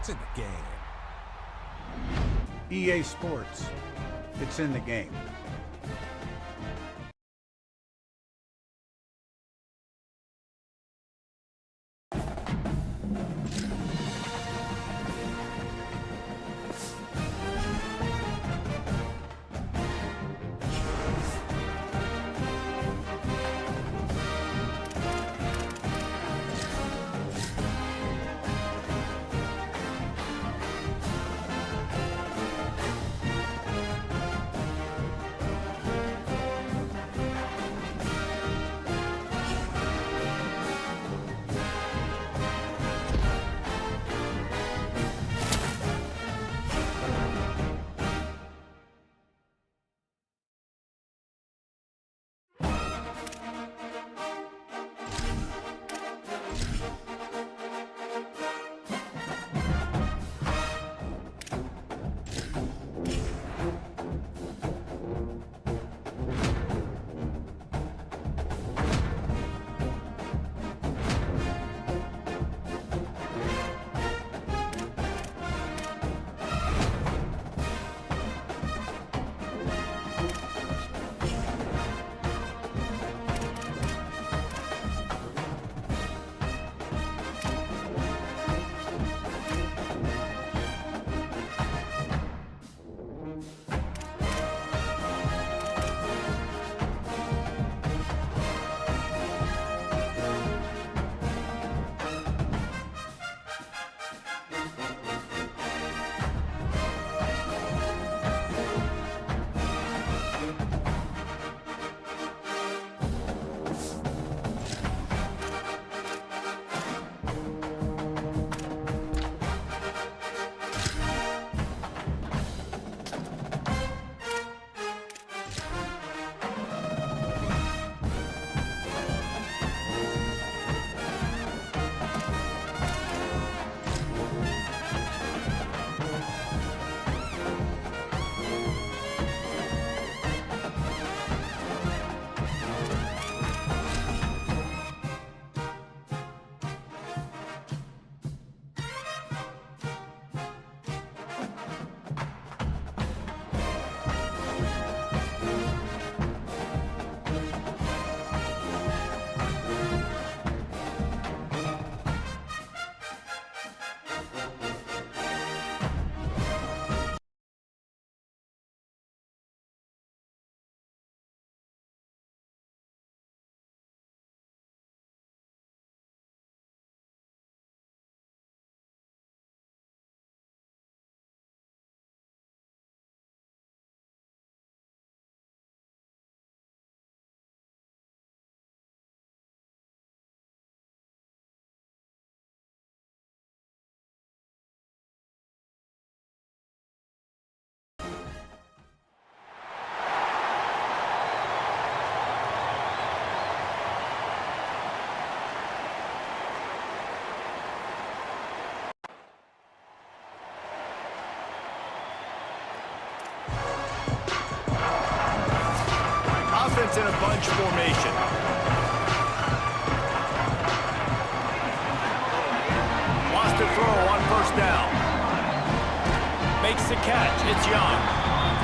It's in the game. EA Sports. It's in the game. in a bunch formation. Wants to throw on first down. Makes the catch. It's Young.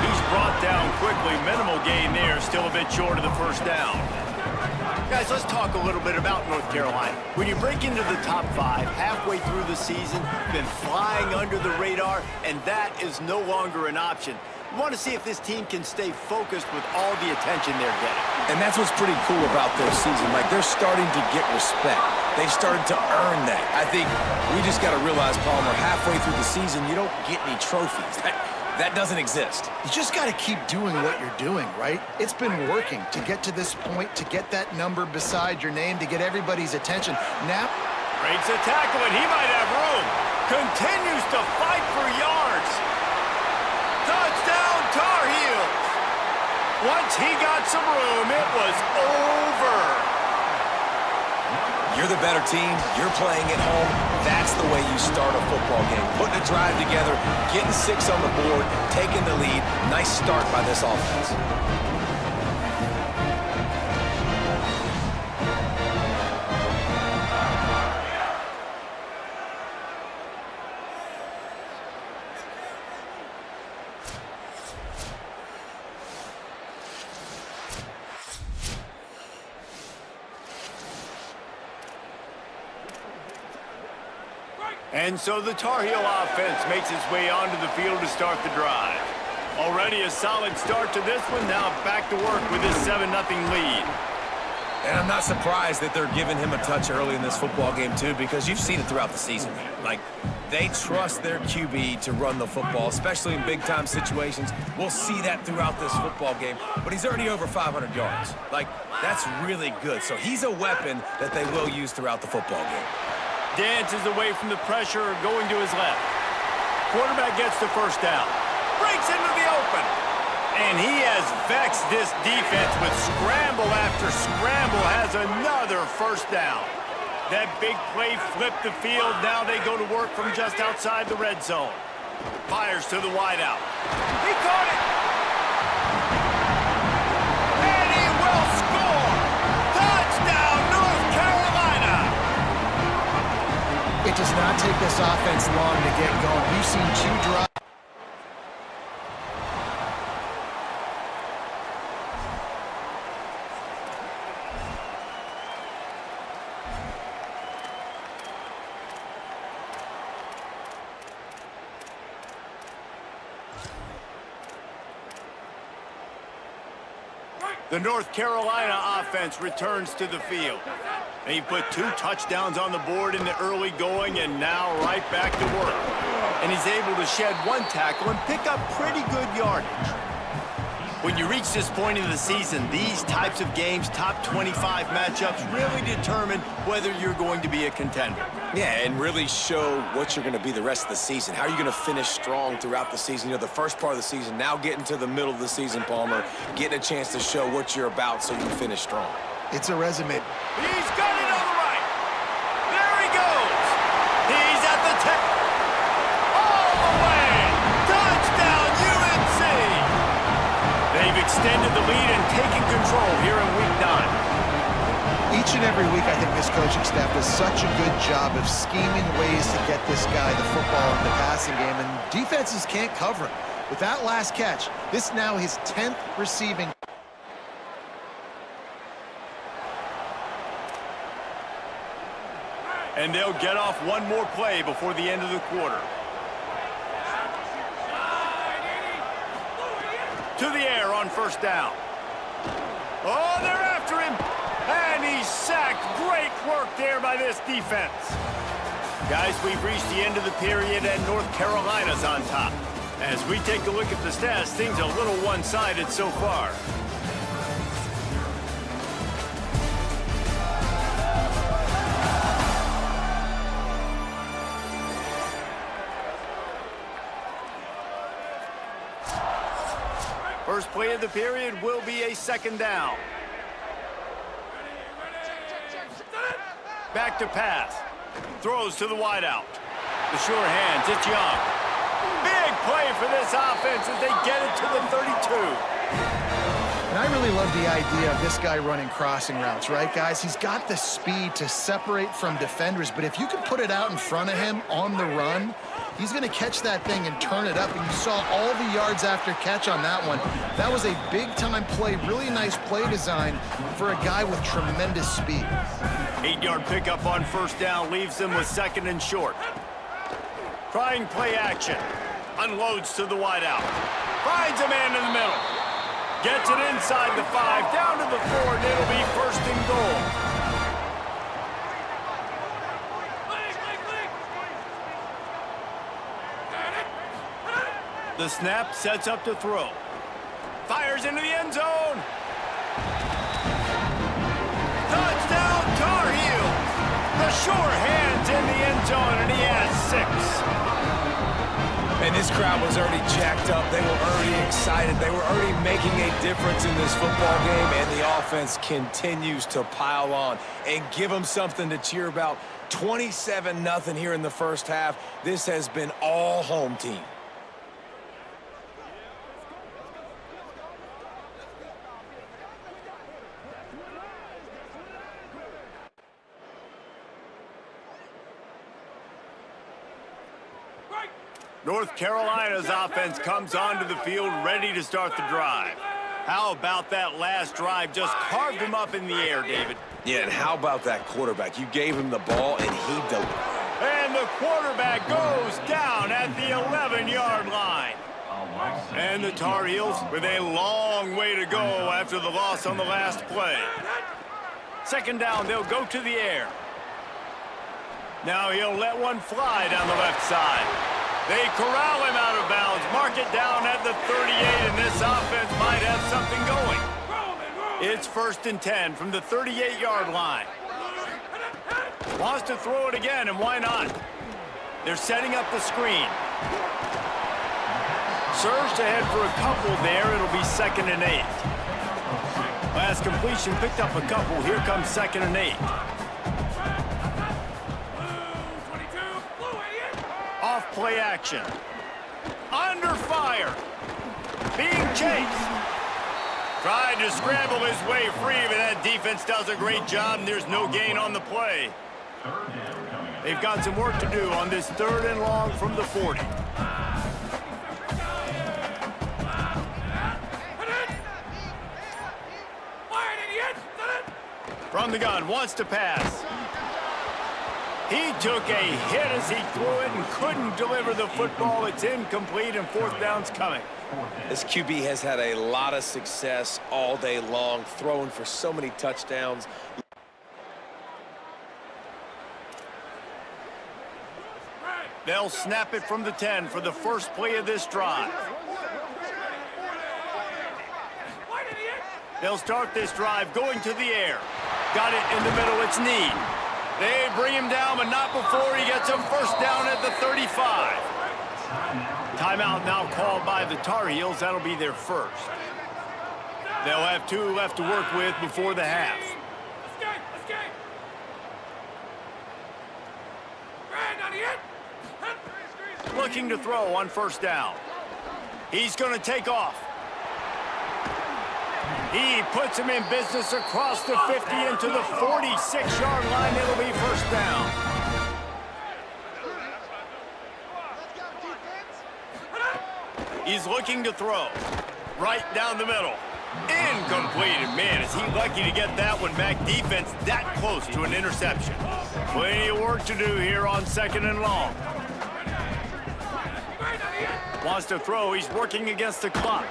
He's brought down quickly. Minimal gain there. Still a bit short of the first down. Guys, let's talk a little bit about North Carolina. When you break into the top 5 halfway through the season, been flying under the radar, and that is no longer an option. We want to see if this team can stay focused with all the attention they're getting. And that's what's pretty cool about their season. Like, they're starting to get respect. They've started to earn that. I think we just got to realize, Palmer, halfway through the season, you don't get any trophies. That doesn't exist. You just got to keep doing what you're doing, right? It's been working to get to this point, to get that number beside your name, to get everybody's attention. Now, breaks a tackle, and he might have room. Continues to fight for yards. Touchdown, Tar Heels. Once he got some room, it was over. You're the better team. You're playing at home. That's the way you start a football game. Putting a drive together, getting 6 on the board, taking the lead. Nice start by this offense. And so the Tar Heel offense makes its way onto the field to start the drive. Already a solid start to this one. Now back to work with this 7-0 lead. And I'm not surprised that they're giving him a touch early in this football game, too, because you've seen it throughout the season. Like, they trust their QB to run the football, especially in big-time situations. We'll see that throughout this football game. But he's already over 500 yards. Like, that's really good. So he's a weapon that they will use throughout the football game. Dances away from the pressure, going to his left. Quarterback gets the first down. Breaks into the open. And he has vexed this defense with scramble after scramble, has another first down. That big play flipped the field. Now they go to work from just outside the red zone. Fires to the wideout. He caught it. And he will score. Touchdown, North Carolina. it does not take this offense long to get going. We've seen 2 drives. The North Carolina offense returns to the field. He put 2 touchdowns on the board in the early going and now right back to work. And he's able to shed 1 tackle and pick up pretty good yardage. When you reach this point in the season, these types of games, top 25 matchups, really determine whether you're going to be a contender. Yeah, and really show what you're going to be the rest of the season. How are you going to finish strong throughout the season? You know, the first part of the season, now getting to the middle of the season, Palmer, getting a chance to show what you're about so you can finish strong. It's a resume. He's got it on the right. There he goes. He's at the 10. All the way. Touchdown, UNC. They've extended the lead and taken control here in Week 9. Each and every week, I think this coaching staff does such a good job of scheming ways to get this guy the football in the passing game, and defenses can't cover him. With that last catch, this now his 10th receiving. And they'll get off 1 more play before the end of the quarter. To the air on first down. Oh, they're after him. And he's sacked. Great work there by this defense. Guys, we've reached the end of the period and North Carolina's on top. As we take a look at the stats, things are a little one-sided so far. First play of the period will be a 2nd down. Back to pass. Throws to the wideout. The sure hands, it's Young. Big play for this offense as they get it to the 32. And I really love the idea of this guy running crossing routes, right, guys? He's got the speed to separate from defenders, but if you can put it out in front of him on the run, he's going to catch that thing and turn it up, and you saw all the yards after catch on that one. That was a big-time play, really nice play design for a guy with tremendous speed. 8-yard pickup on first down leaves them with second and short. Trying play action. Unloads to the wideout. Finds a man in the middle. Gets it inside the 5, down to the 4, and it'll be first and goal. The snap sets up to throw. Fires into the end zone. Touchdown, Tar Heels. The sure hands in the end zone, and he has 6. And this crowd was already jacked up. They were already excited. They were already making a difference in this football game, and the offense continues to pile on and give them something to cheer about. 27-0 here in the first half. This has been all home team. North Carolina's offense comes onto the field ready to start the drive. How about that last drive? Just carved him up in the air, David. Yeah, and how about that quarterback? You gave him the ball, and he delivered. And the quarterback goes down at the 11-yard line. And the Tar Heels with a long way to go after the loss on the last play. Second down, they'll go to the air. Now he'll let one fly down the left side. They corral him out of bounds, mark it down at the 38, and this offense might have something going. It's first and 10 from the 38-yard line. Wants to throw it again, and why not? They're setting up the screen. Surged ahead for a couple there. It'll be second and 8. Last completion picked up a couple. Here comes second and 8. Off play action. Under fire. Being chased. Tried to scramble his way free, but that defense does a great job, and there's no gain on the play. They've got some work to do on this third and long from the 40. From the gun, wants to pass. He took a hit as he threw it and couldn't deliver the football. It's incomplete, and fourth down's coming. This QB has had a lot of success all day long, throwing for so many touchdowns. They'll snap it from the 10 for the first play of this drive. They'll start this drive going to the air. Got it in the middle, it's Need. They bring him down, but not before he gets a first down at the 35. Timeout now called by the Tar Heels. That'll be their first. They'll have 2 left to work with before the half. Looking to throw on first down. He's going to take off. He puts him in business across the 50 into the 46-yard line. It'll be first down. He's looking to throw. Right down the middle. Incomplete. And man, is he lucky to get that one back. Defense that close to an interception. Plenty of work to do here on second and long. Wants to throw. He's working against the clock.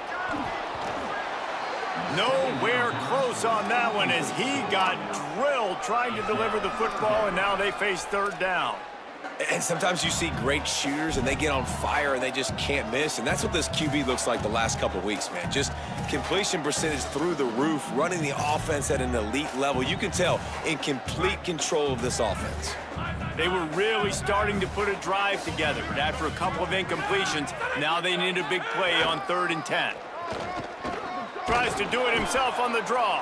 Nowhere close on that one as he got drilled trying to deliver the football, and now they face third down. And sometimes you see great shooters, and they get on fire, and they just can't miss. And that's what this QB looks like the last couple of weeks, man. Just completion percentage through the roof, running the offense at an elite level. You can tell in complete control of this offense. They were really starting to put a drive together. After a couple of incompletions, now they need a big play on 3rd and 10. Tries to do it himself on the draw.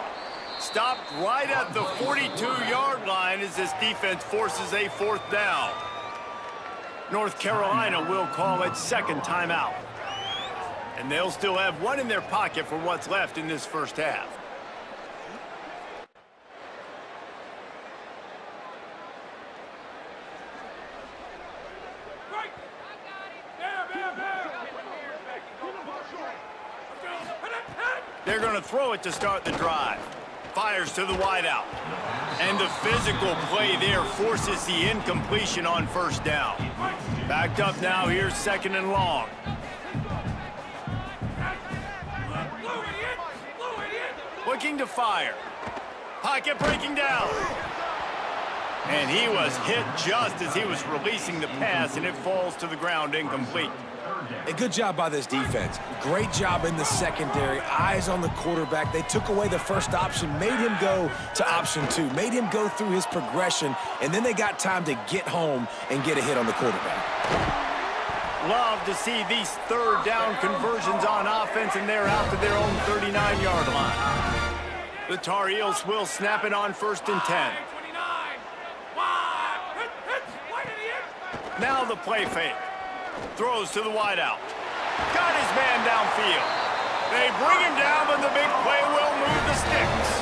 Stopped right at the 42-yard line as this defense forces a fourth down. North Carolina will call it second timeout. And they'll still have one in their pocket for what's left in this first half. They're going to throw it to start the drive. Fires to the wideout. And the physical play there forces the incompletion on first down. Backed up now, here's second and long. Looking to fire. Pocket breaking down. And he was hit just as he was releasing the pass, and it falls to the ground incomplete. A good job by this defense. Great job in the secondary. Eyes on the quarterback. They took away the first option, made him go to option 2, made him go through his progression, and then they got time to get home and get a hit on the quarterback. Love to see these third down conversions on offense, and they're out to their own 39-yard line. The Tar Heels will snap it on first and 10. Now the play fake. Throws to the wideout. Got his man downfield. They bring him down, but the big play will move the sticks.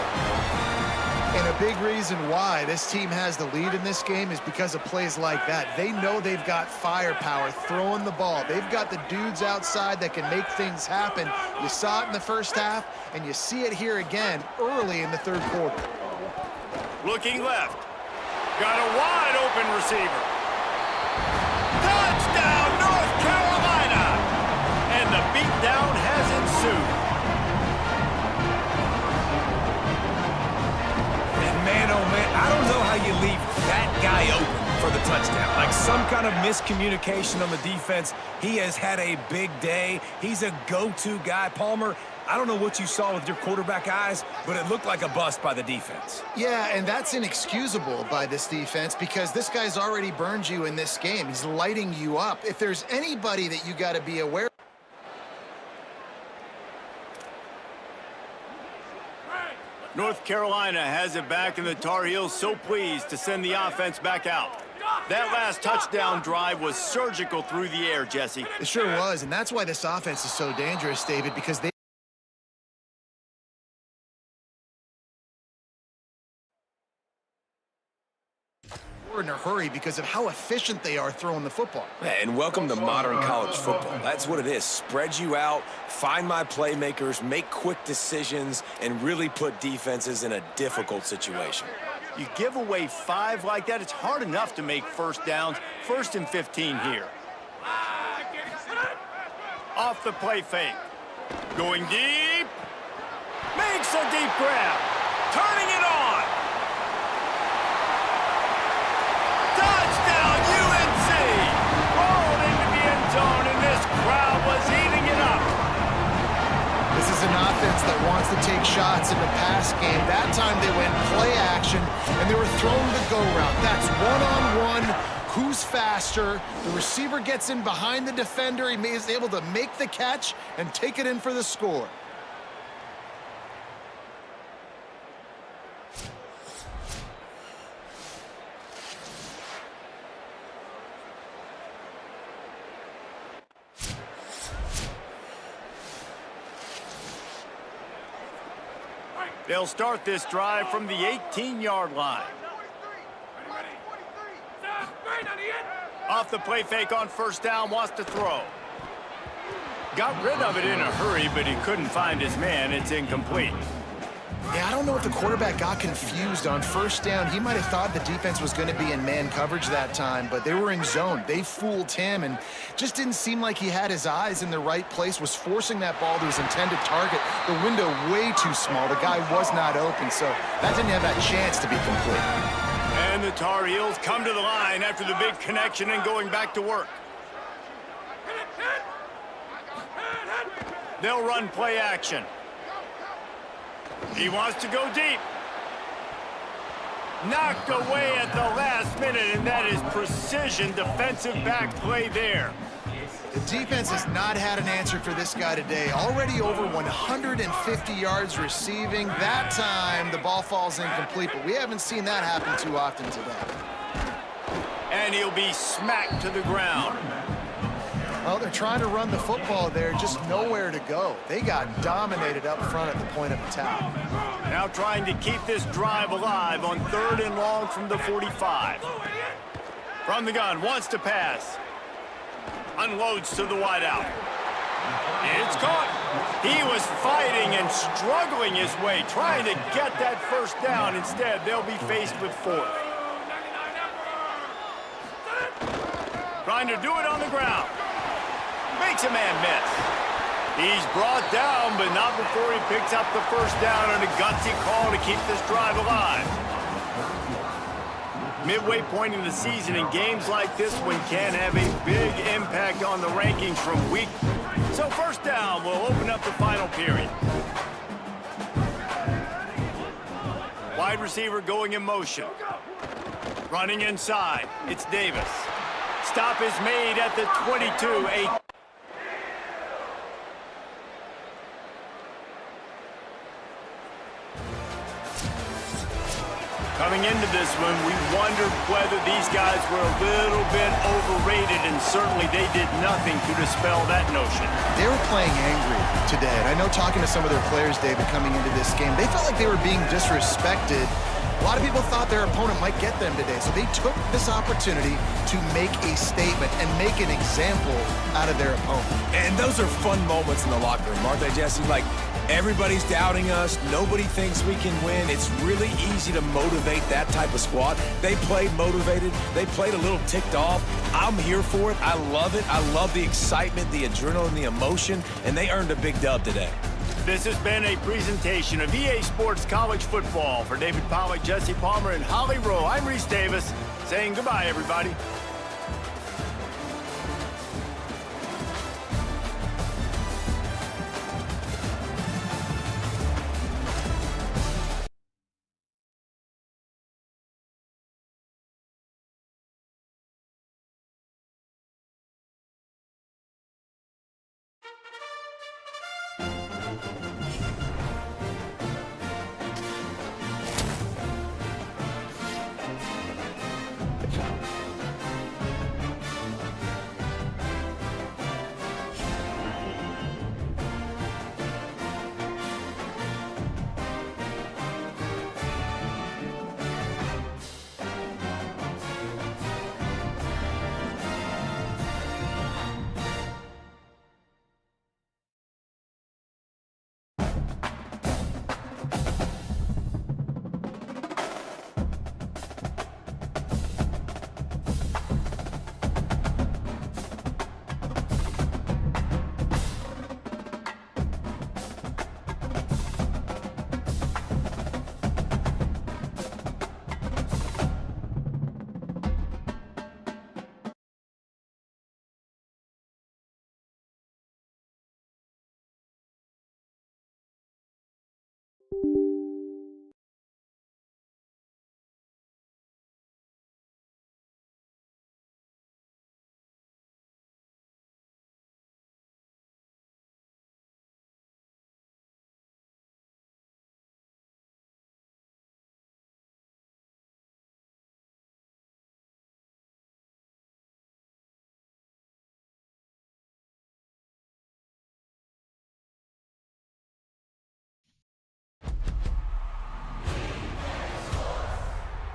And a big reason why this team has the lead in this game is because of plays like that. They know they've got firepower throwing the ball. They've got the dudes outside that can make things happen. You saw it in the first half, and you see it here again early in the third quarter. Looking left. Got a wide open receiver. Touchdown, North Carolina! And the beatdown has ensued. And man, oh man, I don't know how you leave that guy open for the touchdown. Like some kind of miscommunication on the defense. He has had a big day. He's a go-to guy. Palmer, I don't know what you saw with your quarterback eyes, but it looked like a bust by the defense. Yeah, and that's inexcusable by this defense because this guy's already burned you in this game. He's lighting you up. If there's anybody that you got to be aware of, North Carolina has it back, and the Tar Heels so pleased to send the offense back out. That last touchdown drive was surgical through the air, Jesse. it sure was, and that's why this offense is so dangerous, David, because they were in a hurry because of how efficient they are throwing the football. And welcome to modern college football. That's what it is. Spread you out, find my playmakers, make quick decisions, and really put defenses in a difficult situation. You give away 5 like that, it's hard enough to make first downs. First and 15 here. Off the play fake. Going deep. Makes a deep grab. Turning it on. Touchdown, UNC! Rolled into the end zone, and this crowd was eating it up. This is an offense that wants to take shots in the pass game. That time they went play action, and they were throwing the go route. That's one-on-one. Who's faster? The receiver gets in behind the defender. He is able to make the catch and take it in for the score. They'll start this drive from the 18-yard line. Off the play fake on first down, wants to throw. Got rid of it in a hurry, but he couldn't find his man. It's incomplete. Yeah, I don't know if the quarterback got confused on first down. He might have thought the defense was going to be in man coverage that time, but they were in zone. They fooled him and just didn't seem like he had his eyes in the right place, was forcing that ball to his intended target. The window way too small. The guy was not open, so that didn't have that chance to be complete. And the Tar Heels come to the line after the big connection and going back to work. They'll run play action. He wants to go deep. Knocked away at the last minute, and that is precision defensive back play there. The defense has not had an answer for this guy today. Already over 150 yards receiving. That time, the ball falls incomplete, but we haven't seen that happen too often today. And he'll be smacked to the ground. Well, they're trying to run the football there, just nowhere to go. They got dominated up front at the point of attack. Now trying to keep this drive alive on 3rd and long from the 45. From the gun, wants to pass. Unloads to the wideout. It's caught. He was fighting and struggling his way, trying to get that first down. Instead, they'll be faced with 4th. Trying to do it on the ground. Makes a man miss. He's brought down, but not before he picks up the first down on a gutsy call to keep this drive alive. Midway point in the season, and games like this one can have a big impact on the rankings from week. So first down will open up the final period. Wide receiver going in motion. Running inside. It's Davis. Stop is made at the 22. Coming into this one, we wondered whether these guys were a little bit overrated, and certainly they did nothing to dispel that notion. They were playing angry today, and I know talking to some of their players, David, coming into this game, they felt like they were being disrespected. A lot of people thought their opponent might get them today, so they took this opportunity to make a statement and make an example out of their opponent. And those are fun moments in the locker room, aren't they, Jesse? Like, everybody's doubting us. Nobody thinks we can win. It's really easy to motivate that type of squad. They played motivated. They played a little ticked off. I'm here for it. I love it. I love the excitement, the adrenaline, the emotion, and they earned a big dub today. This has been a presentation of EA Sports College Football. For David Pollack, Jesse Palmer, and Holly Rowe, I'm Reese Davis, saying goodbye, everybody.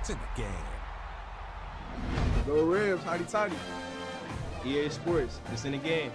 It's in the game. Go Rams, hotty toddy. EA Sports, it's in the game.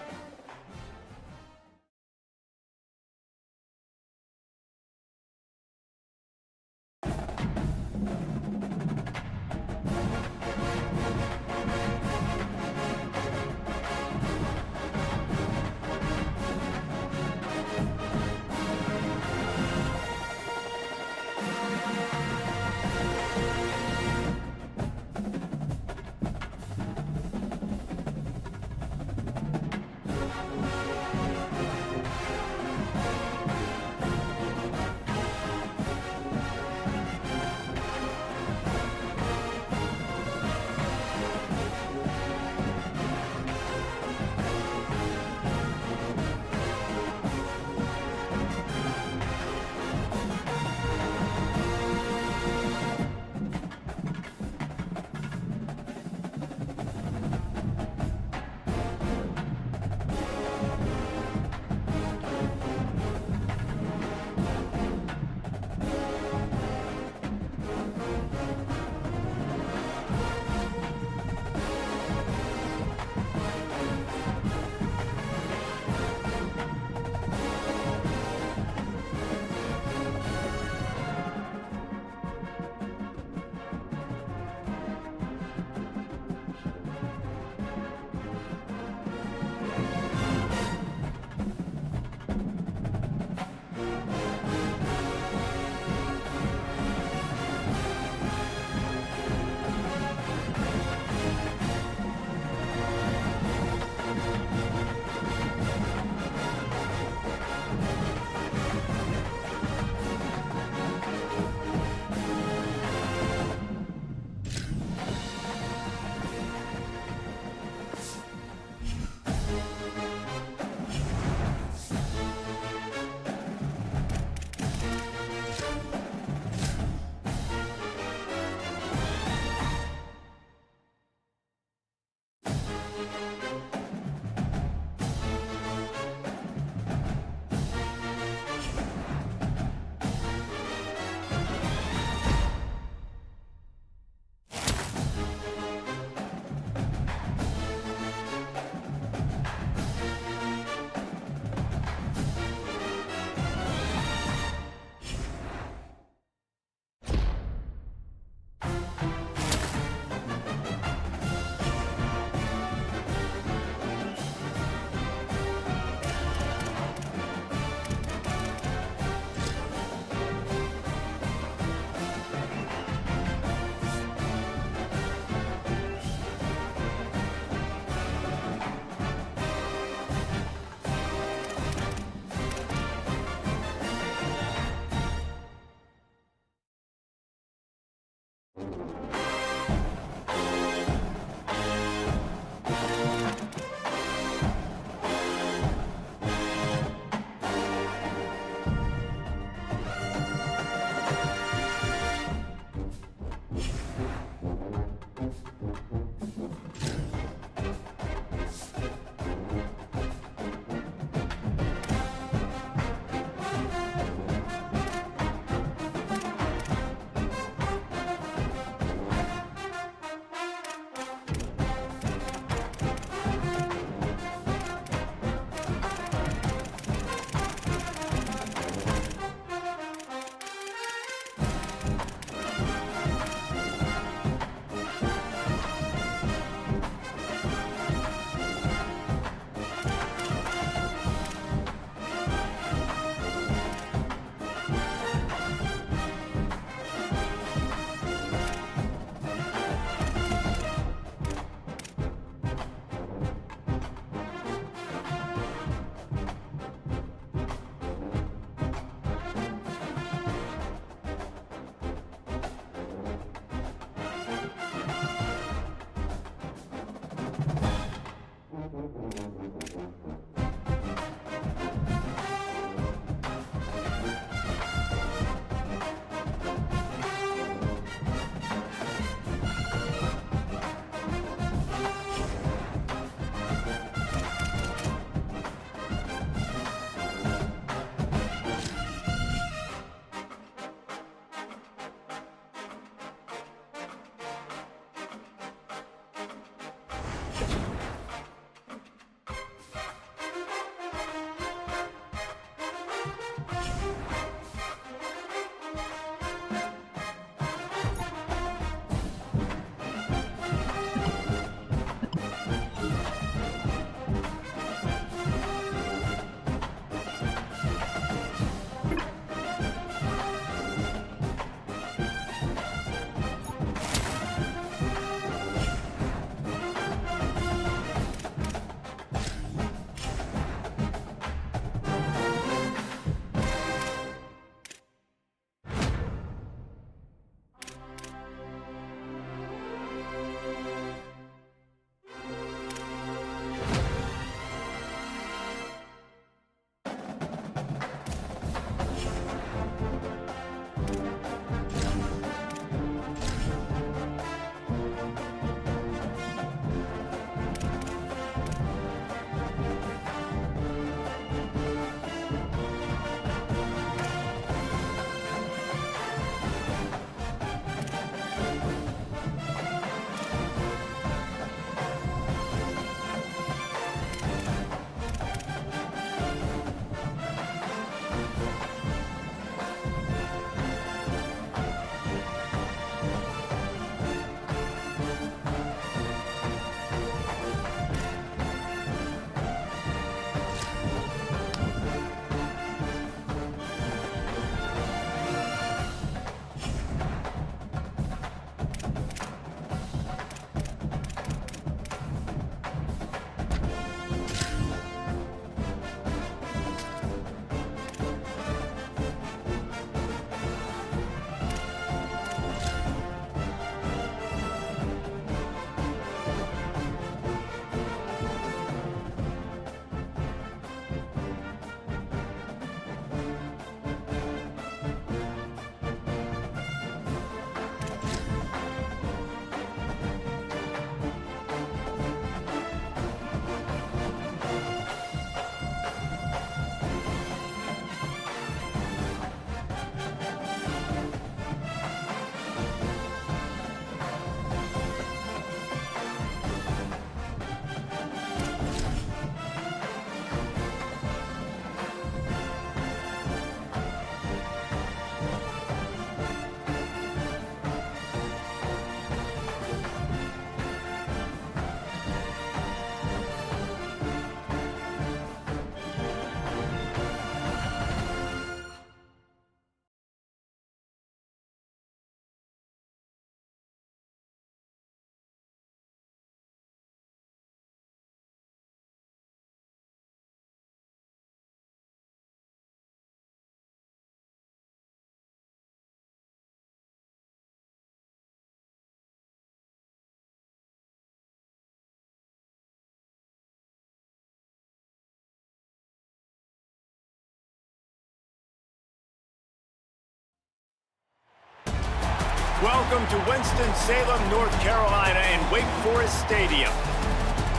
Welcome to Winston-Salem, North Carolina and Wake Forest Stadium.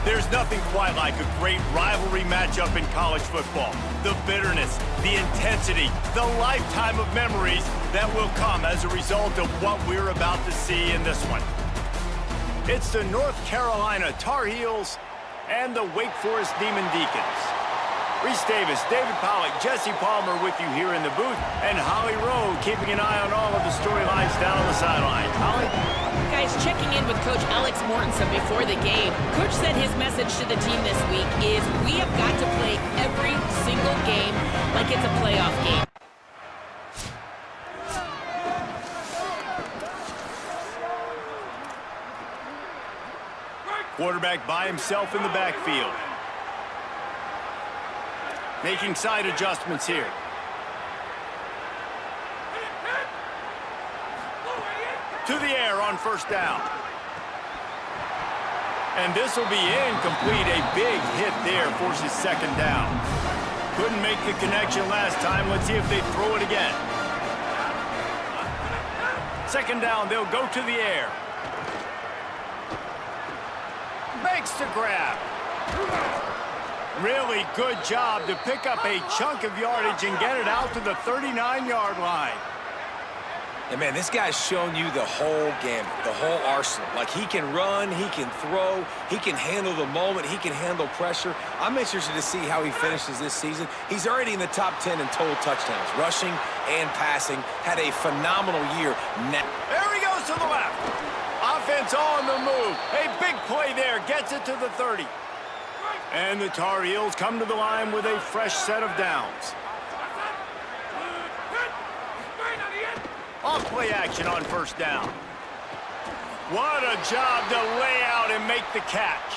There's nothing quite like a great rivalry matchup in college football. The bitterness, the intensity, the lifetime of memories that will come as a result of what we're about to see in this one. It's the North Carolina Tar Heels and the Wake Forest Demon Deacons. Reese Davis, David Pollock, Jesse Palmer with you here in the booth, and Holly Rowe keeping an eye on all of the storylines down on the sideline. Holly? Guys, checking in with Coach Alex Mortensen before the game. Coach said his message to the team this week is we have got to play every single game like it's a playoff game. Quarterback by himself in the backfield. Making side adjustments here. To the air on first down. And this will be incomplete. A big hit there forces second down. Couldn't make the connection last time. Let's see if they throw it again. Second down, they'll go to the air. Makes the grab. Really good job to pick up a chunk of yardage and get it out to the 39-yard line. And, man, this guy's shown you the whole gamut, the whole arsenal. Like, he can run, he can throw, he can handle the moment, he can handle pressure. I'm interested to see how he finishes this season. He's already in the top 10 in total touchdowns, rushing and passing. Had a phenomenal year. There he goes to the left. Offense on the move. A big play there. Gets it to the 30. And the Tar Heels come to the line with a fresh set of downs. Off play action on first down. What a job to lay out and make the catch.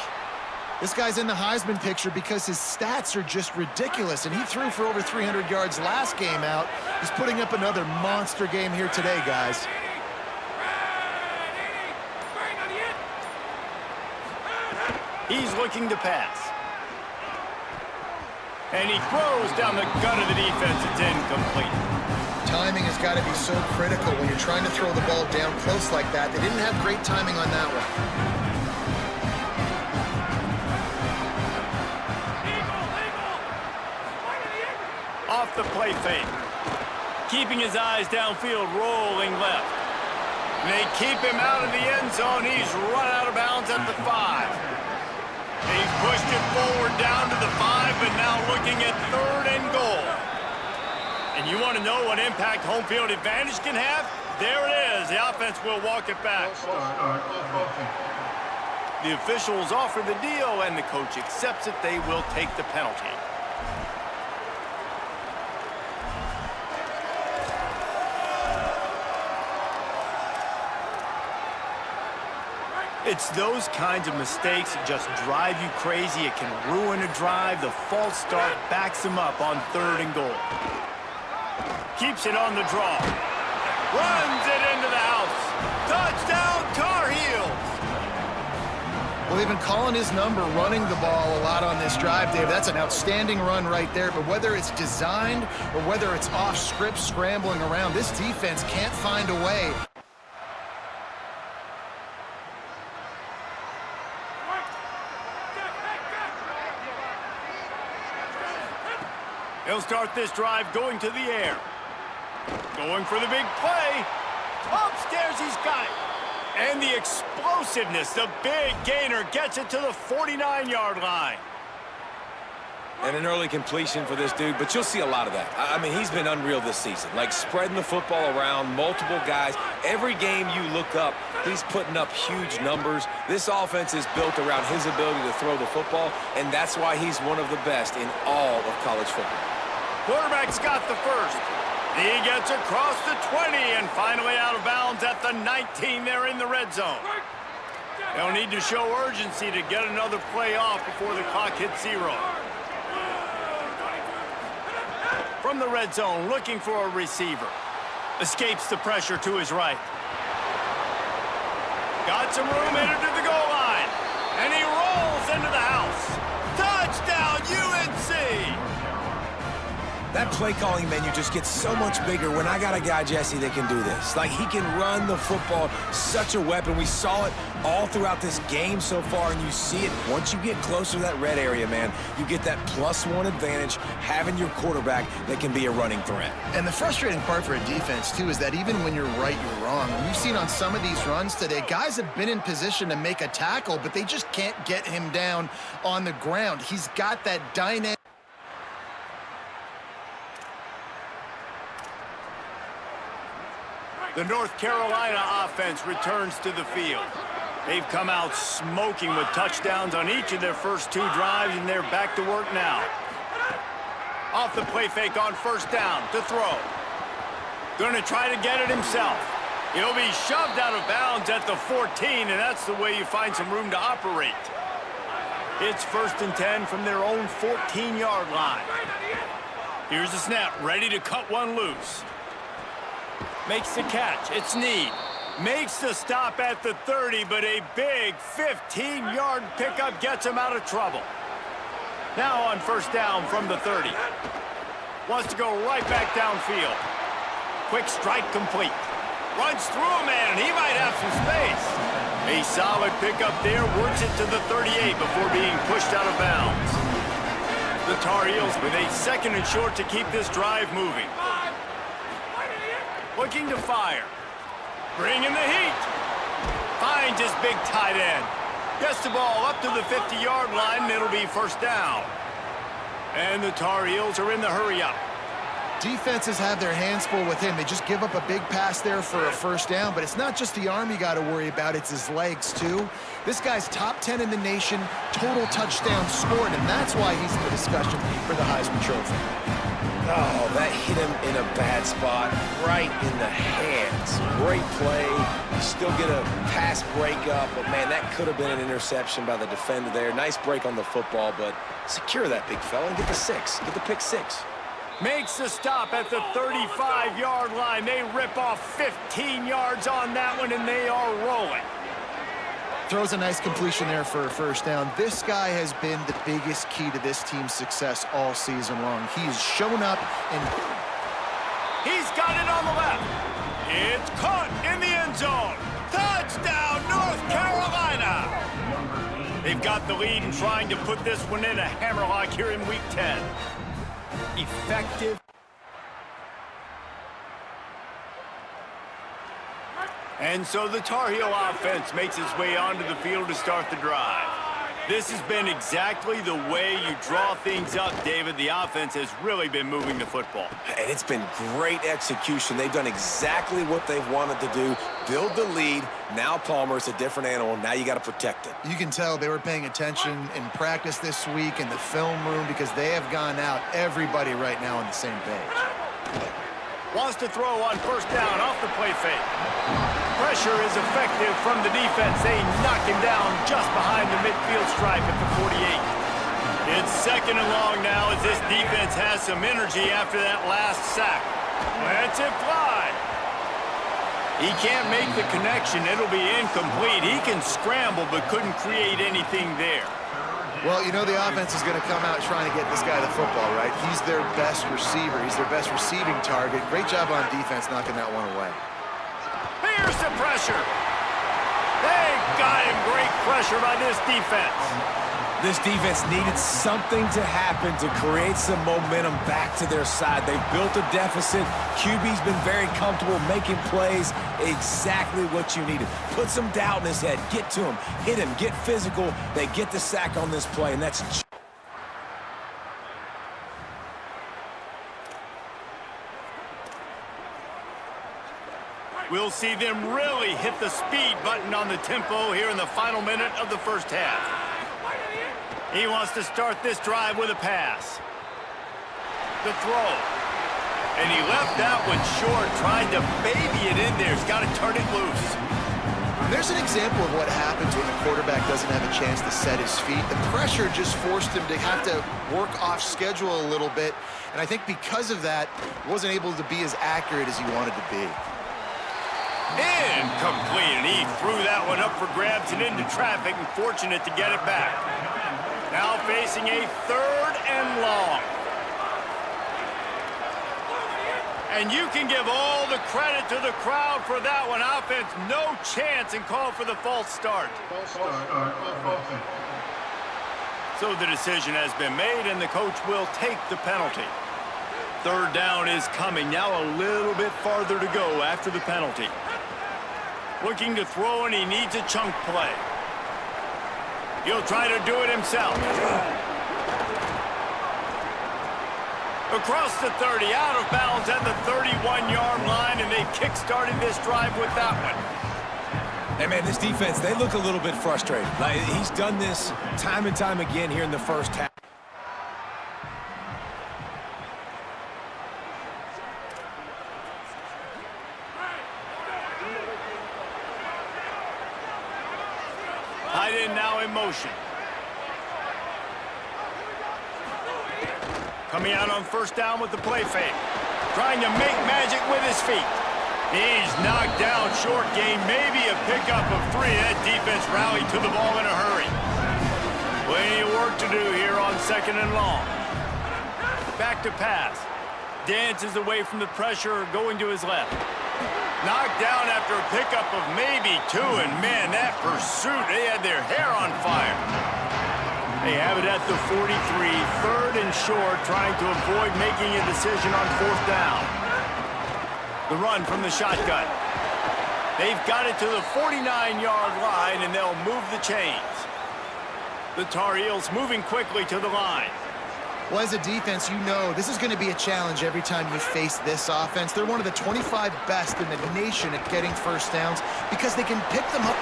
This guy's in the Heisman picture because his stats are just ridiculous, and he threw for over 300 yards last game out. He's putting up another monster game here today, guys. He's looking to pass. And he throws down the gut of the defense. It's incomplete. Timing has got to be so critical when you're trying to throw the ball down close like that. They didn't have great timing on that one. Off the play fake. Keeping his eyes downfield, rolling left. And they keep him out of the end zone. He's run out of bounds at the 5. He's pushed it forward down to the 5, but now looking at 3rd and goal. And you want to know what impact home field advantage can have? There it is. The offense will walk it back. The officials offer the deal, and the coach accepts it. They will take the penalty. It's those kinds of mistakes that just drive you crazy. It can ruin a drive. The false start backs him up on 3rd and goal. Keeps it on the draw. Runs it into the house. Touchdown, Tar Heels. Well, they've been calling his number, running the ball a lot on this drive, Dave. That's an outstanding run right there. But whether it's designed or whether it's off script scrambling around, this defense can't find a way. He'll start this drive going to the air. Going for the big play. Upstairs, he's got it. And the explosiveness, the big gainer gets it to the 49-yard line. And an early completion for this dude, but you'll see a lot of that. I mean, he's been unreal this season, like spreading the football around, multiple guys. Every game you look up, he's putting up huge numbers. This offense is built around his ability to throw the football, and that's why he's one of the best in all of college football. Quarterback's got the first. He gets across the 20 and finally out of bounds at the 19 there in the red zone. They'll need to show urgency to get another play off before the clock hits 0. From the red zone, looking for a receiver. Escapes the pressure to his right. Got some room, headed to the goal line. And he rolls into the house. Touchdown, UNC! That play calling menu just gets so much bigger when I got a guy, Jesse, that can do this. Like, he can run the football, such a weapon. We saw it all throughout this game so far, and you see it once you get closer to that red area, man. You get that +1 advantage having your quarterback that can be a running threat. And the frustrating part for a defense, too, is that even when you're right, you're wrong. We've seen on some of these runs today, guys have been in position to make a tackle, but they just can't get him down on the ground. He's got that dynamic. The North Carolina offense returns to the field. They've come out smoking with touchdowns on each of their first 2 drives, and they're back to work now. Off the play fake on first down to throw. Going to try to get it himself. He'll be shoved out of bounds at the 14, and that's the way you find some room to operate. It's 1st and 10 from their own 14-yard line. Here's the snap, ready to cut one loose. Makes the catch. It's Snead. Makes the stop at the 30, but a big 15-yard pickup gets him out of trouble. Now on first down from the 30. Wants to go right back downfield. Quick strike complete. Runs through a man. He might have some space. A solid pickup there. Works it to the 38 before being pushed out of bounds. The Tar Heels with a 2nd and short to keep this drive moving. Looking to fire. Bringing the heat. Finds his big tight end. Gets the ball up to the 50-yard line, and it'll be first down. And the Tar Heels are in the hurry-up. Defenses have their hands full with him. They just give up a big pass there for a first down, but it's not just the arm you got to worry about, it's his legs, too. This guy's top 10 in the nation, total touchdowns scored, and that's why he's in the discussion for the Heisman Trophy. Oh, that hit him in a bad spot, right in the hands. Great play. You still get a pass breakup, but, man, that could have been an interception by the defender there. Nice break on the football, but secure that big fella and get the 6. Get the pick 6. Makes the stop at the 35-yard line. They rip off 15 yards on that one, and they are rolling. Throws a nice completion there for a first down. This guy has been the biggest key to this team's success all season long. He's shown up and He's got it on the left. It's caught in the end zone. Touchdown, North Carolina. They've got the lead and trying to put this one in a hammerlock here in Week 10. Effective. And so the Tar Heel offense makes its way onto the field to start the drive. This has been exactly the way you draw things up, David. The offense has really been moving the football. And it's been great execution. They've done exactly what they've wanted to do. Build the lead. Now Palmer's a different animal. Now you got to protect it. you can tell they were paying attention in practice this week in the film room because they have gone out, everybody right now on the same page. Wants to throw on first down off the play fake. Pressure is effective from the defense. They knock him down just behind the midfield stripe at the 48. It's 2nd and long now as this defense has some energy after that last sack. Lets it fly. He can't make the connection. It'll be incomplete. He can scramble but couldn't create anything there. Well, you know the offense is going to come out trying to get this guy the football, right? He's their best receiver. He's their best receiving target. Great job on defense knocking that one away. Here's the pressure. They got him. Great pressure by this defense. This defense needed something to happen to create some momentum back to their side. They've built a deficit. QB's been very comfortable making plays. Exactly what you needed. Put some doubt in his head. Get to him. Hit him. Get physical. They get the sack on this play, and that's... We'll see them really hit the speed button on the tempo here in the final minute of the first half. He wants to start this drive with a pass. The throw. And he left that one short, trying to baby it in there. He's got to turn it loose. There's an example of what happens when the quarterback doesn't have a chance to set his feet. The pressure just forced him to have to work off schedule a little bit. And I think because of that, wasn't able to be as accurate as he wanted to be. Incomplete, and he threw that one up for grabs and into traffic, and fortunate to get it back. Now facing a 3rd and long. And you can give all the credit to the crowd for that one. Offense, no chance, and call for the false start. So the decision has been made, and the coach will take the penalty. Third down is coming. Now a little bit farther to go after the penalty. Looking to throw, and he needs a chunk play. He'll try to do it himself. Across the 30, out of bounds at the 31-yard line, and they've kick-started this drive with that one. Hey, man, this defense, they look a little bit frustrated. Like, he's done this time and time again here in the first half. Tight end now in motion. Coming out on first down with the play fake. Trying to make magic with his feet. He's knocked down short game, maybe a pickup of 3. That defense rallied to the ball in a hurry. Plenty of work to do here on 2nd and long. Back to pass. Dances away from the pressure, going to his left. Knocked down after a pickup of maybe 2, and man, that pursuit, they had their hair on fire. They have it at the 43, 3rd and short, trying to avoid making a decision on 4th down. The run from the shotgun. They've got it to the 49-yard line, and they'll move the chains. The Tar Heels moving quickly to the line. Well, as a defense, you know this is going to be a challenge every time you face this offense. They're one of the 25 best in the nation at getting first downs because they can pick them up.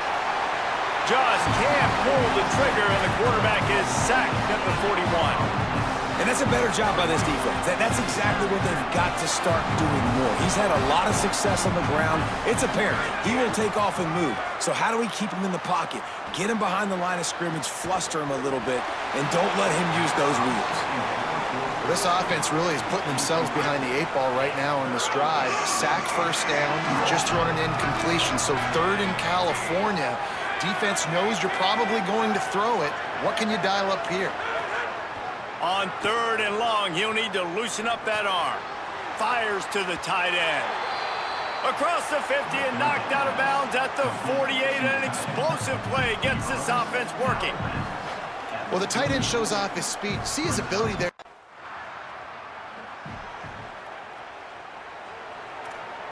Just can't pull the trigger, and the quarterback is sacked at the 41. And that's a better job by this defense. That's exactly what they've got to start doing more. He's had a lot of success on the ground. It's apparent. He will take off and move. So how do we keep him in the pocket? Get him behind the line of scrimmage, fluster him a little bit, and don't let him use those wheels. Well, this offense really is putting themselves behind the 8 ball right now on this drive. Sacked first down. You've just thrown an incompletion. So 3rd in California. Defense knows you're probably going to throw it. What can you dial up here? On 3rd and long, he'll need to loosen up that arm. Fires to the tight end. Across the 50 and knocked out of bounds at the 48. And an explosive play gets this offense working. Well, the tight end shows off his speed. See his ability there.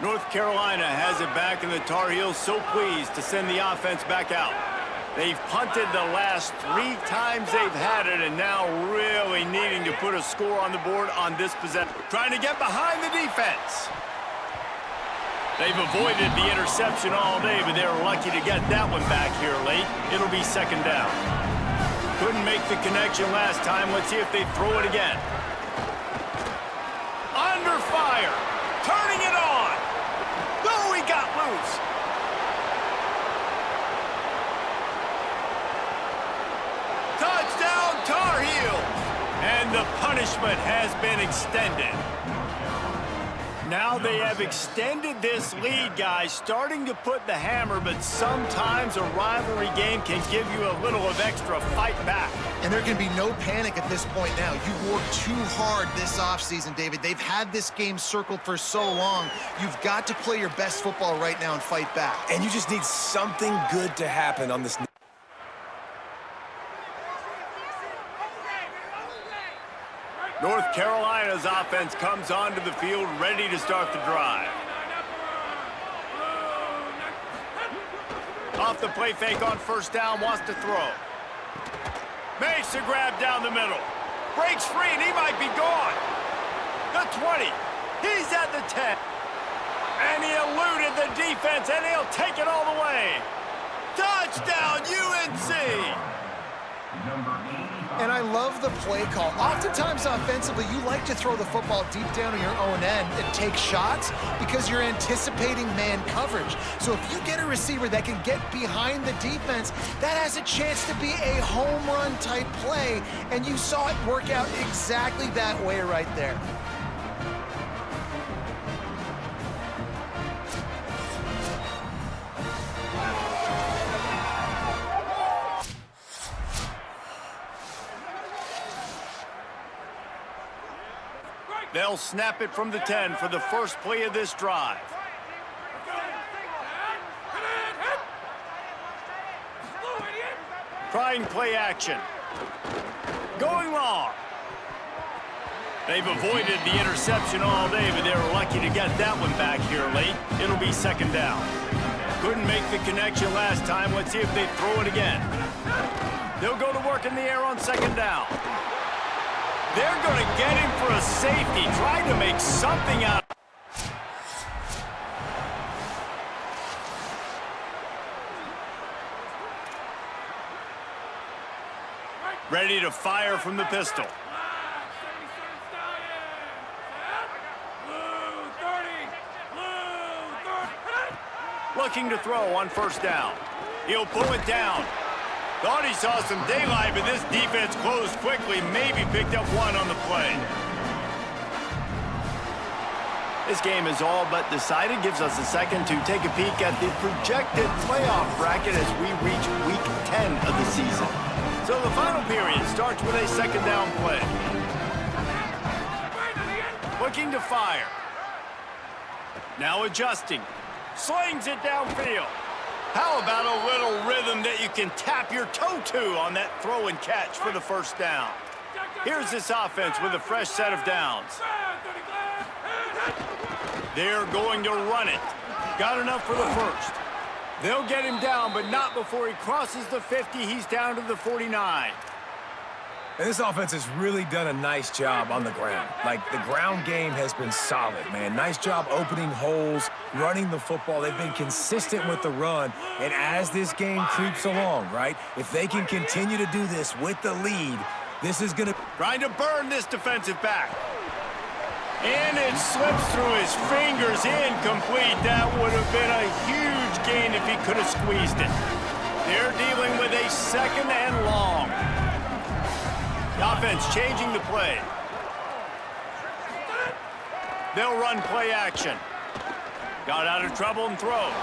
North Carolina has it back, and the Tar Heels so pleased to send the offense back out. They've punted the last 3 times they've had it, and now really needing to put a score on the board on this possession. Trying to get behind the defense. They've avoided the interception all day, but they're lucky to get that one back here late. It'll be 2nd down. Couldn't make the connection last time. Let's see if they throw it again. Under fire. Turning it on. Oh, he got loose. Touchdown, Tar Heels. And the punishment has been extended. Now they have extended this lead, guys, starting to put the hammer, but sometimes a rivalry game can give you a little of extra fight back. And there can be no panic at this point now. You worked too hard this offseason, David. They've had this game circled for so long. You've got to play your best football right now and fight back. And you just need something good to happen on this. North Carolina's offense comes onto the field ready to start the drive. Off the play fake on first down, wants to throw. Makes a grab down the middle. Breaks free, and he might be gone. The 20. He's at the 10. And he eluded the defense, and he'll take it all the way. Touchdown, UNC! And I love the play call. Oftentimes offensively, you like to throw the football deep down on your own end and take shots because you're anticipating man coverage. So if you get a receiver that can get behind the defense, that has a chance to be a home run type play. And you saw it work out exactly that way right there. They'll snap it from the 10 for the first play of this drive. Trying play action. Going long. They've avoided the interception all day, but they were lucky to get that one back here late. It'll be second down. Couldn't make the connection last time. Let's see if they throw it again. They'll go to work in the air on second down. They're going to get him for a safety, trying to make something out. Ready to fire from the pistol. Looking to throw on first down. He'll pull it down. Thought he saw some daylight, but this defense closed quickly, maybe picked up one on the play. This game is all but decided. Gives us a second to take a peek at the projected playoff bracket as we reach week 10 of the season. So the final period starts with a second down play. Looking to fire. Now adjusting. Slings it downfield. How about a little rhythm that you can tap your toe to on that throw and catch for the first down? Here's this offense with a fresh set of downs. They're going to run it. Got enough for the first. They'll get him down, but not before he crosses the 50. He's down to the 49. And this offense has really done a nice job on the ground. Like, the ground game has been solid, man. Nice job opening holes, running the football. They've been consistent with the run. And as this game creeps along, right, if they can continue to do this with the lead, this is going to... Trying to burn this defensive back. And it slips through his fingers, incomplete. That would have been a huge gain if he could have squeezed it. They're dealing with a second and long. The offense changing the play. They'll run play action. Got out of trouble and throws.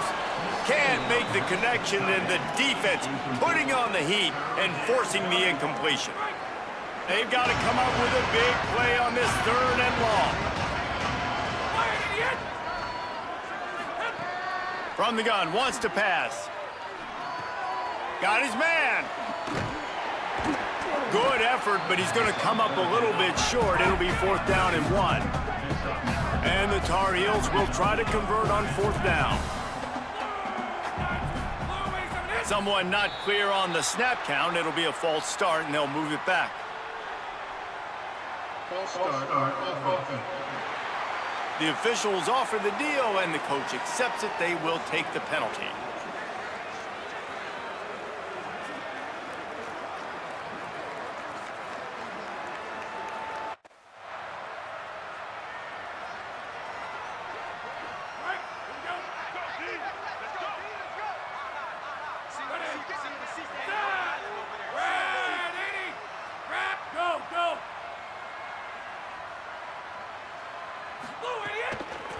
Can't make the connection, and the defense putting on the heat and forcing the incompletion. They've got to come up with a big play on this third and long. From the gun, wants to pass. Got his man. Good effort, but he's going to come up a little bit short. It'll be fourth down and 1. And the Tar Heels will try to convert on fourth down. Someone not clear on the snap count. It'll be a false start, and they'll move it back. False start on offense. The officials offer the deal, and the coach accepts it. They will take the penalty.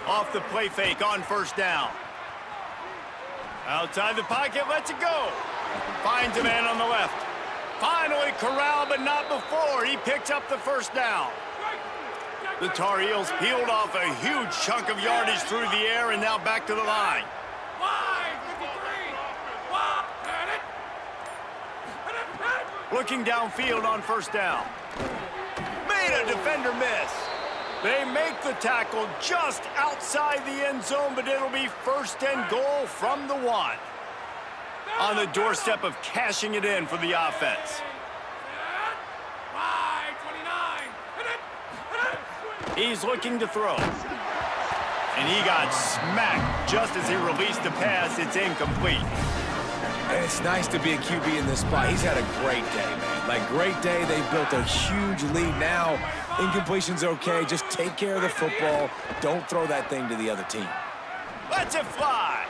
Off the play fake on first down. Outside the pocket, lets it go. Finds a man on the left. Finally corralled, but not before. He picks up the first down. The Tar Heels peeled off a huge chunk of yardage through the air and now back to the line. Looking downfield on first down. Made a defender miss. They make the tackle just outside the end zone, but it'll be first and goal from the 1. On the doorstep of cashing it in for the offense. He's looking to throw. And he got smacked just as he released the pass. It's incomplete. And it's nice to be a QB in this spot. He's had a great day, man. Like, great day. They've built a huge lead now. Incompletion's okay. Just take care of the football. Don't throw that thing to the other team. Lets it fly.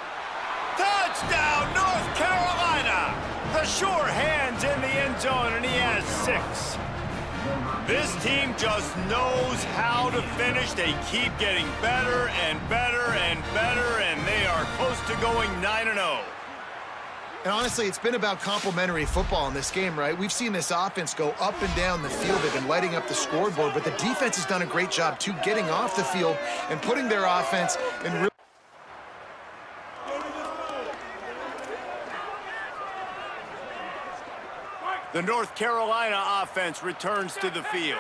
Touchdown, North Carolina. The sure hands in the end zone, and he has 6. This team just knows how to finish. They keep getting better and better and better, and they are close to going 9-0. And honestly, it's been about complementary football in this game, right? We've seen this offense go up and down the field. They've been lighting up the scoreboard, but the defense has done a great job, too, getting off the field and putting their offense in real. The North Carolina offense returns to the field.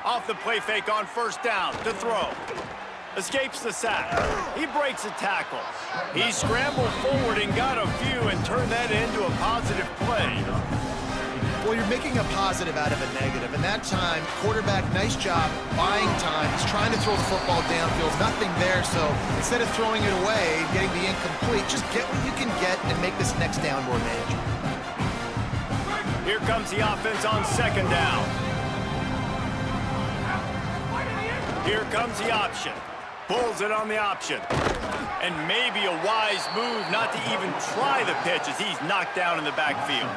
Off the play fake on first down to throw. Escapes the sack. He breaks a tackle. He scrambled forward and got a few and turned that into a positive play. Well, you're making a positive out of a negative. And that time, quarterback, nice job buying time. He's trying to throw the football downfield. Nothing there, so instead of throwing it away, getting the incomplete, just get what you can get and make this next down more manageable. Here comes the offense on second down. Here comes the option. Pulls it on the option. And maybe a wise move not to even try the pitch as he's knocked down in the backfield.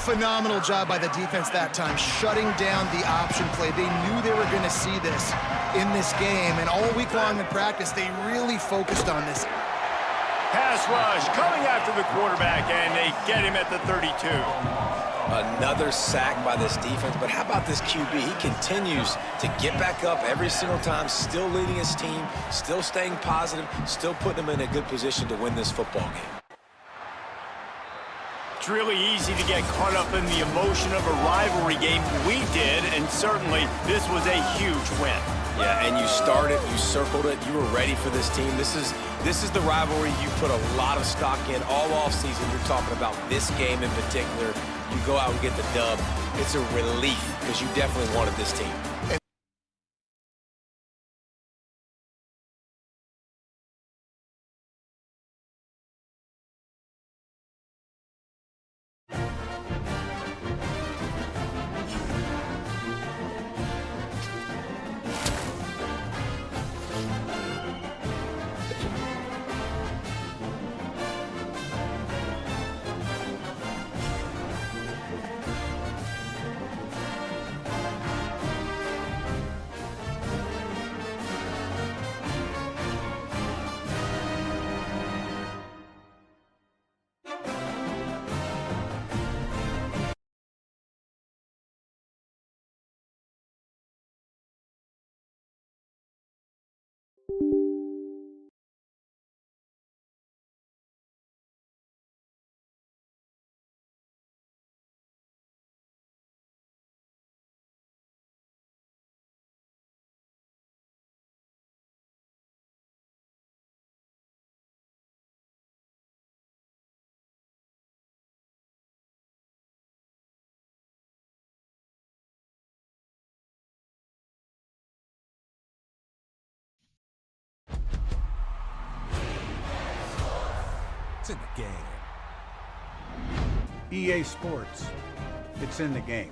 Phenomenal job by the defense that time, shutting down the option play. They knew they were going to see this in this game, and all week long in practice, they really focused on this. Pass rush coming after the quarterback, and they get him at the 32. Another sack by this defense, but how about this QB? He continues to get back up every single time, still leading his team, still staying positive, still putting them in a good position to win this football game. It's really easy to get caught up in the emotion of a rivalry game. We did, and certainly this was a huge win. Yeah, and you started, you circled it, you were ready for this team. This is the rivalry you put a lot of stock in all offseason. You're talking about this game in particular. You go out and get the dub. It's a relief because you definitely wanted this team. It's in the game. EA Sports. It's in the game.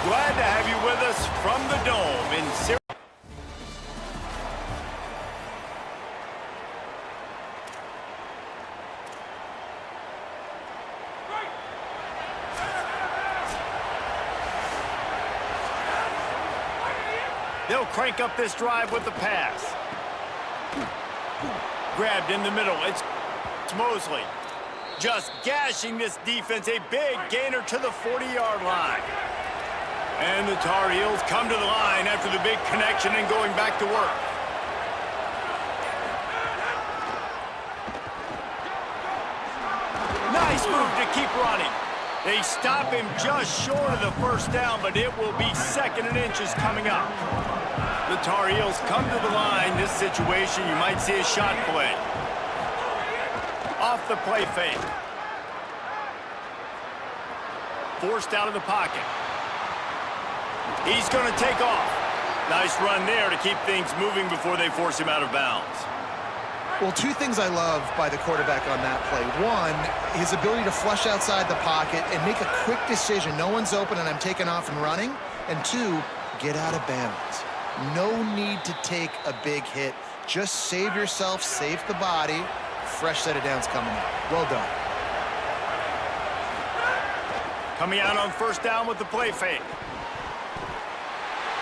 Glad to have you with us from the Dome in Syracuse. They'll crank up this drive with the pass. Grabbed in the middle. It's Mosley. Just gashing this defense. A big gainer to the 40-yard line. And the Tar Heels come to the line after the big connection and going back to work. Nice move to keep running. They stop him just short of the first down, but it will be 2nd and inches coming up. The Tar Heels come to the line. This situation, you might see a shot play. Off the play fake. Forced out of the pocket. He's going to take off. Nice run there to keep things moving before they force him out of bounds. Well, two things I love by the quarterback on that play. One, his ability to flush outside the pocket and make a quick decision. No one's open and I'm taking off and running. And two, get out of bounds. No need to take a big hit. Just save yourself, save the body. Fresh set of downs coming up. Well done. Coming out on first down with the play fake.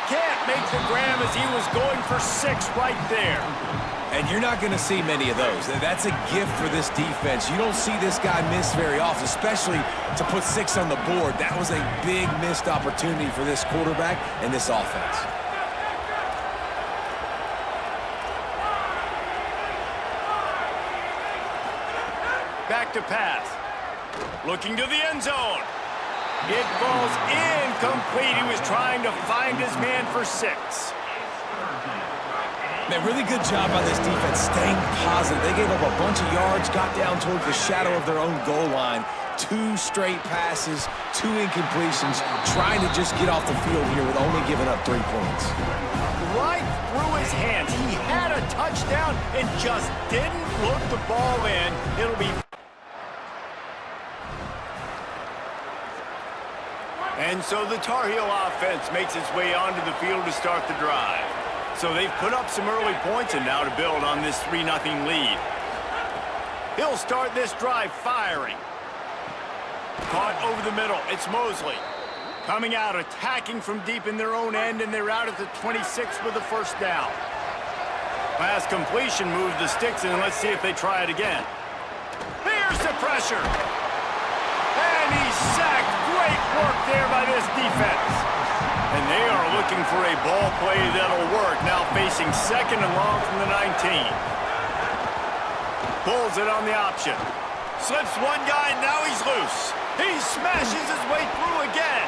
Can't make the grab as he was going for 6 right there. And you're not going to see many of those. That's a gift for this defense. You don't see this guy miss very often, especially to put 6 on the board. That was a big missed opportunity for this quarterback and this offense. Back to pass. Looking to the end zone. It falls incomplete. He was trying to find his man for 6. Man, really good job by this defense staying positive. They gave up a bunch of yards, got down towards the shadow of their own goal line. 2 straight passes, 2 incompletions, trying to just get off the field here with only giving up 3 points. Right through his hands. He had a touchdown and just didn't look the ball in. It'll be... And so the Tar Heel offense makes its way onto the field to start the drive. So they've put up some early points and now to build on this 3-0 lead. He'll start this drive firing. Caught over the middle. It's Mosley. Coming out, attacking from deep in their own end, and they're out at the 26 with a first down. Pass completion moved the sticks, and let's see if they try it again. Here's the pressure. And he's sacked. Great work there by this defense. And they are looking for a ball play that'll work. Now facing 2nd and long from the 19. Pulls it on the option. Slips one guy, now he's loose. He smashes his way through again.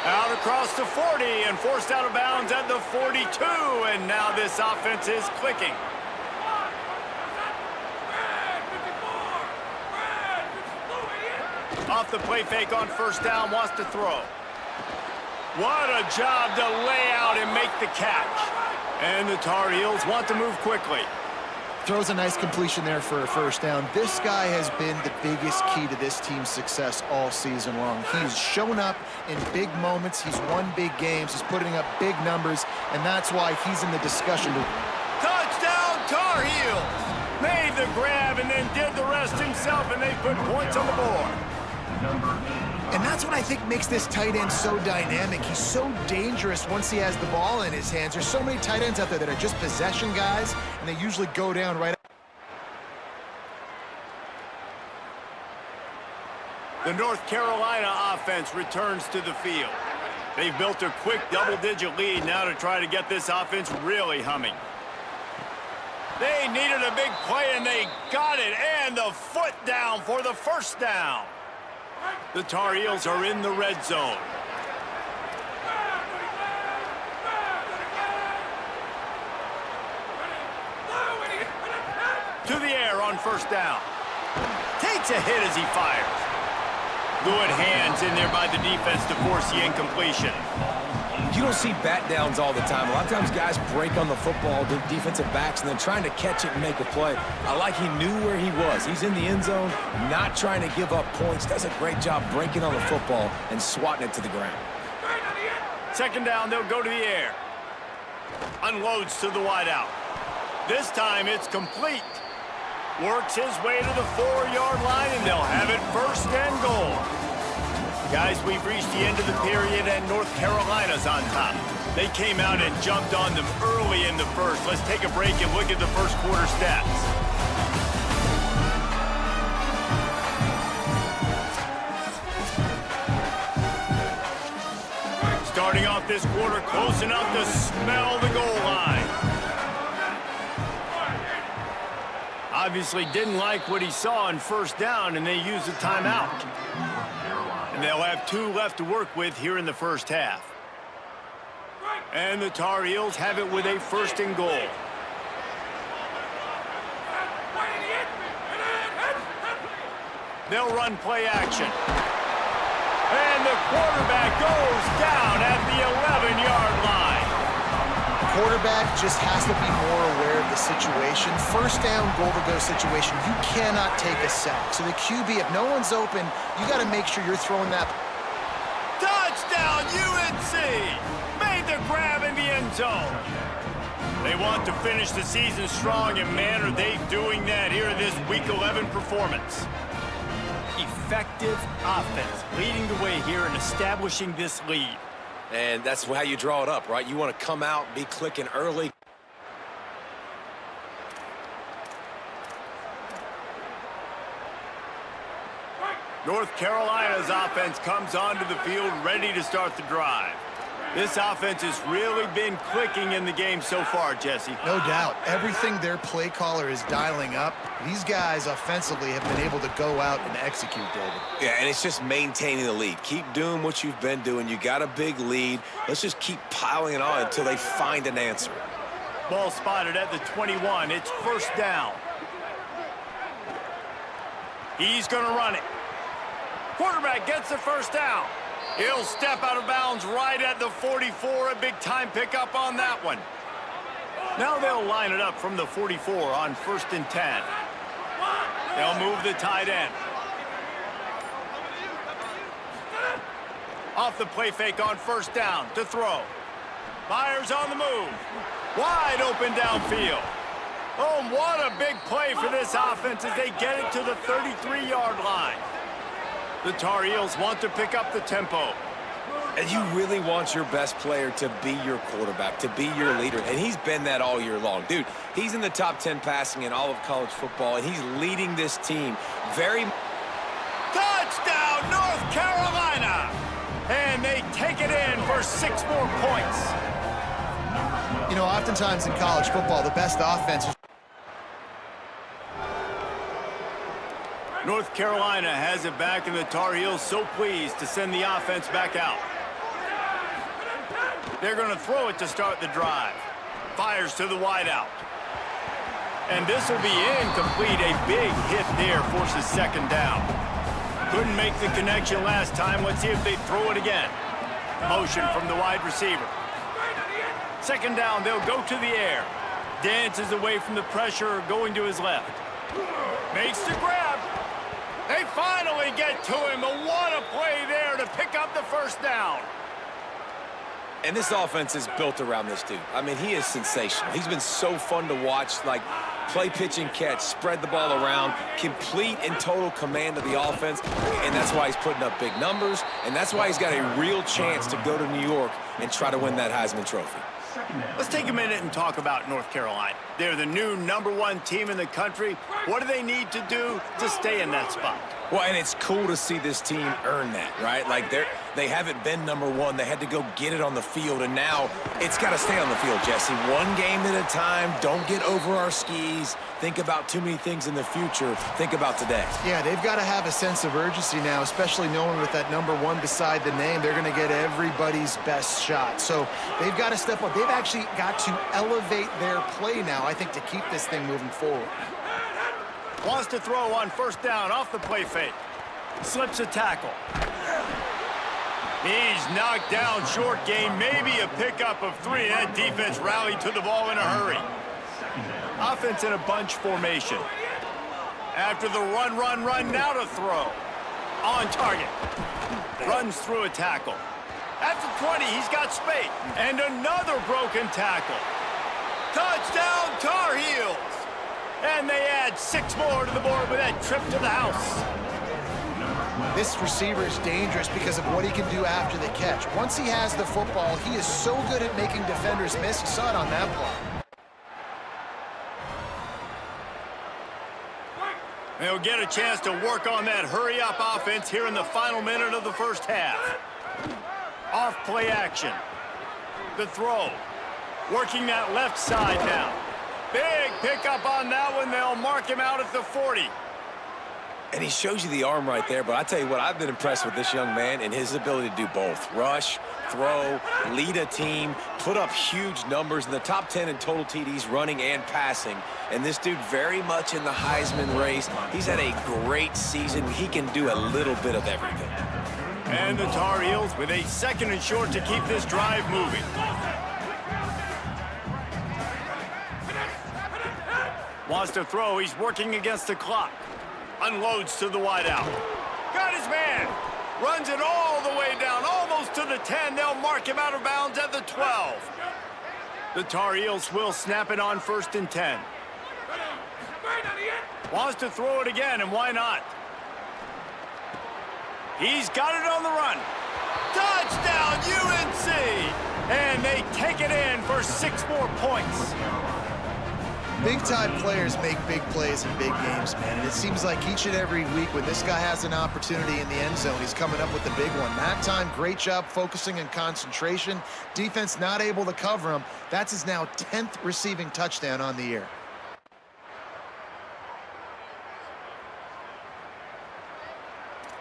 Out across the 40 and forced out of bounds at the 42. And now this offense is clicking. Off the play fake on first down, wants to throw. What a job to lay out and make the catch. And the Tar Heels want to move quickly. Throws a nice completion there for a first down. This guy has been the biggest key to this team's success all season long. He's shown up in big moments. He's won big games. He's putting up big numbers, and that's why he's in the discussion. Touchdown, Tar Heels! Made the grab and then did the rest himself, and they put points on the board. And that's what I think makes this tight end so dynamic. He's so dangerous once he has the ball in his hands. There's so many tight ends out there that are just possession guys, and they usually go down right. The North Carolina offense returns to the field. They've built a quick double-digit lead now to try to get this offense really humming. They needed a big play, and they got it, and the foot down for the first down. The Tar Heels are in the red zone. To the air on first down. Takes a hit as he fires. Good hands in there by the defense to force the incompletion. You don't see bat downs all the time. A lot of times guys break on the football, the defensive backs, and then trying to catch it and make a play. I like he knew where he was. He's in the end zone, not trying to give up points. Does a great job breaking on the football and swatting it to the ground. Second down, they'll go to the air. Unloads to the wideout. This time it's complete. Works his way to the 4-yard line, and they'll have it 1st and goal. Guys, we've reached the end of the period, and North Carolina's on top. They came out and jumped on them early in the first. Let's take a break and look at the first quarter stats. Starting off this quarter close enough to smell the goal line. Obviously didn't like what he saw on first down, and they used a timeout. And they'll have 2 left to work with here in the first half. And the Tar Heels have it with a 1st and goal. They'll run play action. And the quarterback goes down at the 11-yard line. Quarterback just has to be more aware of the situation. First down, goal-to-go situation, you cannot take a sack. So the QB, if no one's open, you got to make sure you're throwing that. Touchdown, UNC! Made the grab in the end zone. They want to finish the season strong, and man, are they doing that here in this Week 11 performance. Effective offense leading the way here and establishing this lead. And that's how you draw it up, right? You want to come out, be clicking early. North Carolina's offense comes onto the field ready to start the drive. This offense has really been clicking in the game so far, Jesse. No doubt. Everything their play caller is dialing up, these guys offensively have been able to go out and execute, David. Yeah, and it's just maintaining the lead. Keep doing what you've been doing. You got a big lead. Let's just keep piling it on until they find an answer. Ball spotted at the 21. It's first down. He's going to run it. Quarterback gets the first down. He'll step out of bounds right at the 44. A big-time pickup on that one. Now they'll line it up from the 44 on 1st and 10. They'll move the tight end. Off the play fake on first down to throw. Fires on the move. Wide open downfield. Oh, what a big play for this offense as they get it to the 33-yard line. The Tar Heels want to pick up the tempo. And you really want your best player to be your quarterback, to be your leader. And he's been that all year long. Dude, he's in the top 10 passing in all of college football, and he's leading this team very... Touchdown, North Carolina! And they take it in for 6 more points. You know, oftentimes in college football, the best offense is... North Carolina has it back, and the Tar Heels so pleased to send the offense back out. They're going to throw it to start the drive. Fires to the wideout. And this will be incomplete. A big hit there forces second down. Couldn't make the connection last time. Let's see if they throw it again. Motion from the wide receiver. Second down, they'll go to the air. Dances away from the pressure, going to his left. Makes the grab. They finally get to him. But what a play there to pick up the first down. And this offense is built around this dude. I mean, he is sensational. He's been so fun to watch, like play, pitch, and catch, spread the ball around, complete and total command of the offense, and that's why he's putting up big numbers, and that's why he's got a real chance to go to New York and try to win that Heisman Trophy. Let's take a minute and talk about North Carolina. They're the new #1 team in the country. What do they need to do to stay in that spot? Well, and it's cool to see this team earn that, right? Like, they haven't been #1. They had to go get it on the field, and now it's got to stay on the field, Jesse. One game at a time. Don't get over our skis. Think about too many things in the future. Think about today. Yeah, they've got to have a sense of urgency now, especially knowing with that #1 beside the name, they're going to get everybody's best shot. So they've got to step up. They've actually got to elevate their play now, I think, to keep this thing moving forward. Wants to throw on first down off the play fake. Slips a tackle. He's knocked down short gain, maybe a pickup of 3. That defense rallied to the ball in a hurry. Offense in a bunch formation. After the run, now to throw. On target. Runs through a tackle. At the 20, he's got space. And another broken tackle. Touchdown, Tar Heels! And they add 6 more to the board with that trip to the house. This receiver is dangerous because of what he can do after the catch. Once he has the football, he is so good at making defenders miss. You saw it on that play. They'll get a chance to work on that hurry-up offense here in the final minute of the first half. Off play action. The throw. Working that left side now. Big pickup on that one. They'll mark him out at the 40. And he shows you the arm right there, but I tell you what, I've been impressed with this young man and his ability to do both. Rush, throw, lead a team, put up huge numbers in the top 10 in total TDs running and passing. And this dude very much in the Heisman race. He's had a great season. He can do a little bit of everything. And the Tar Heels with a 2nd and short to keep this drive moving. Wants to throw. He's working against the clock. Unloads to the wideout. Got his man. Runs it all the way down, almost to the 10. They'll mark him out of bounds at the 12. The Tar Heels will snap it on 1st and 10. Wants to throw it again, and why not? He's got it on the run. Touchdown, UNC! And they take it in for 6 more points. Big-time players make big plays in big games, man. And it seems like each and every week when this guy has an opportunity in the end zone, he's coming up with the big one. That time, great job focusing and concentration. Defense not able to cover him. That's his now 10th receiving touchdown on the year.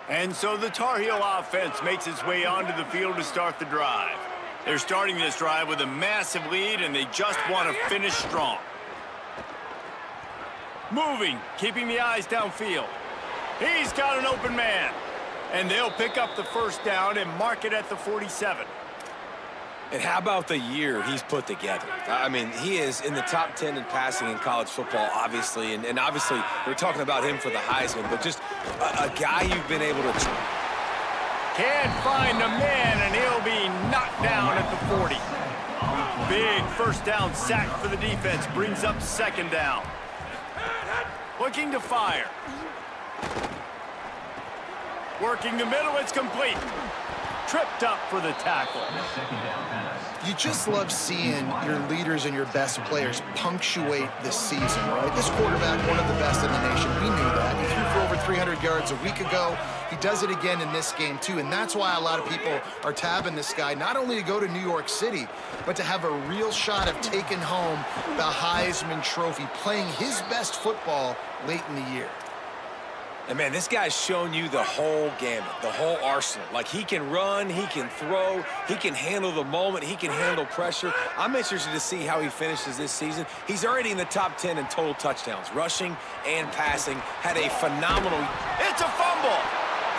And so the Tar Heel offense makes its way onto the field to start the drive. They're starting this drive with a massive lead, and they just want to finish strong. Moving, keeping the eyes downfield. He's got an open man. And they'll pick up the first down and mark it at the 47. And how about the year he's put together? I mean, he is in the top 10 in passing in college football, obviously. And obviously, we're talking about him for the Heisman, but just a guy you've been able to... Can't find a man, and he'll be knocked down at the 40. Big first down sack for the defense. Brings up second down. Looking to fire. Working the middle, it's complete. Tripped up for the tackle. You just love seeing your leaders and your best players punctuate this season, right? This quarterback, one of the best in the nation. We knew that. He threw for over 300 yards a week ago. He does it again in this game, too, and that's why a lot of people are tabbing this guy, not only to go to New York City, but to have a real shot of taking home the Heisman Trophy, playing his best football late in the year. And, man, this guy's shown you the whole gamut, the whole arsenal. Like, he can run, he can throw, he can handle the moment, he can handle pressure. I'm interested to see how he finishes this season. He's already in the top 10 in total touchdowns, rushing and passing. Had a phenomenal... It's a fumble.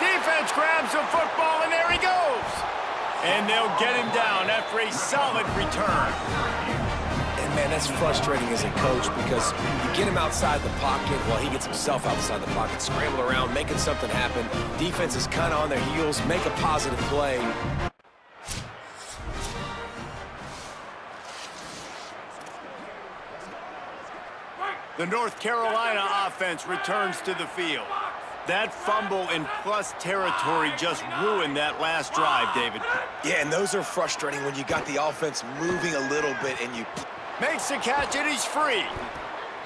Defense grabs the football, and there he goes. And they'll get him down after a solid return. And, man, that's frustrating as a coach because you get him outside the pocket while he gets himself outside the pocket, scramble around, making something happen. Defense is kind of on their heels, make a positive play. The North Carolina offense returns to the field. That fumble in plus territory just ruined that last drive, David. Yeah, and those are frustrating when you got the offense moving a little bit and you... Makes the catch, and he's free.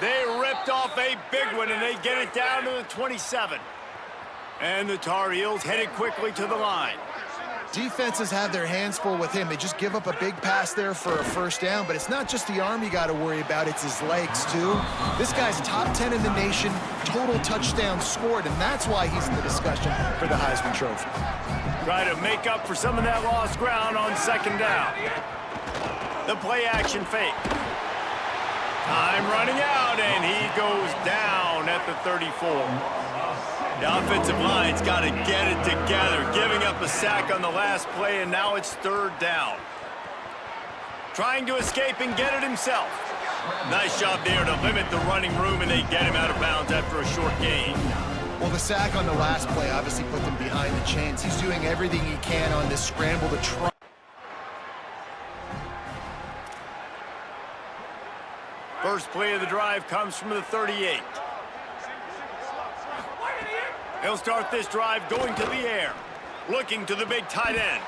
They ripped off a big one, and they get it down to the 27. And the Tar Heels headed quickly to the line. Defenses have their hands full with him. They just give up a big pass there for a first down, but it's not just the arm you got to worry about, it's his legs, too. This guy's top 10 in the nation, total touchdowns scored, and that's why he's in the discussion for the Heisman Trophy. Try to make up for some of that lost ground on second down. The play-action fake. Time running out, and he goes down at the 34. The offensive line's got to get it together, giving up a sack on the last play, and now it's third down. Trying to escape and get it himself. Nice job there to limit the running room, and they get him out of bounds after a short gain. Well, the sack on the last play obviously put them behind the chains. He's doing everything he can on this scramble to try. First play of the drive comes from the 38. He'll start this drive going to the air, looking to the big tight end.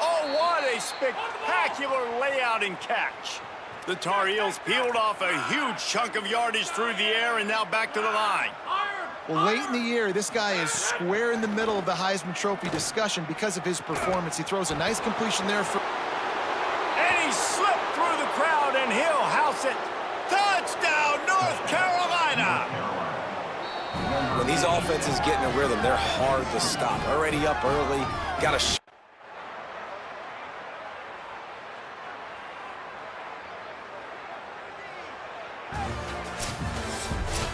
Oh, what a spectacular layout and catch. The Tar Heels peeled off a huge chunk of yardage through the air and now back to the line. Well, late in the year, this guy is square in the middle of the Heisman Trophy discussion because of his performance. He throws a nice completion there for... And he slipped through the crowd, and he'll house it. Touchdown, North Carolina! When these offenses get in a rhythm, they're hard to stop. Already up early, got a...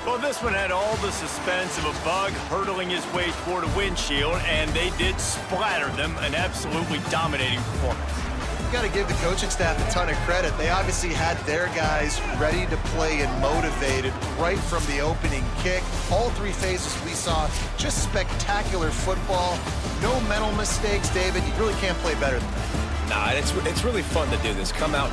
Well, this one had all the suspense of a bug hurtling his way toward a windshield, and they did splatter them, an absolutely dominating performance. You got to give the coaching staff a ton of credit. They obviously had their guys ready to play and motivated right from the opening kick. All three phases we saw, just spectacular football. No mental mistakes, David. You really can't play better than that. Nah, it's really fun to do this. Come out.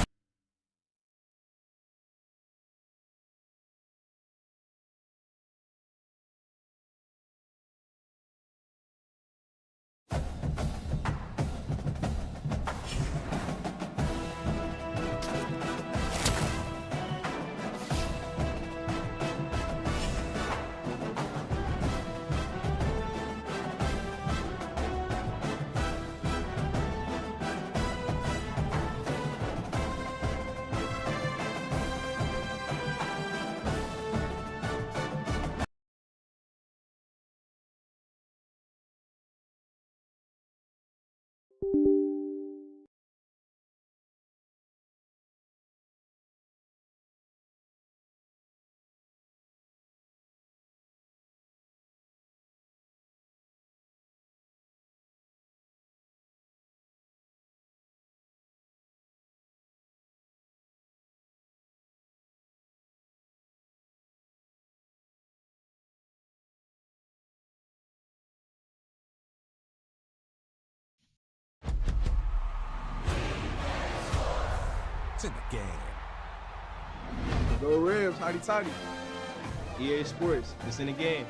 It's in the game. Go Rams, hotty toddy. EA Sports, it's in the game.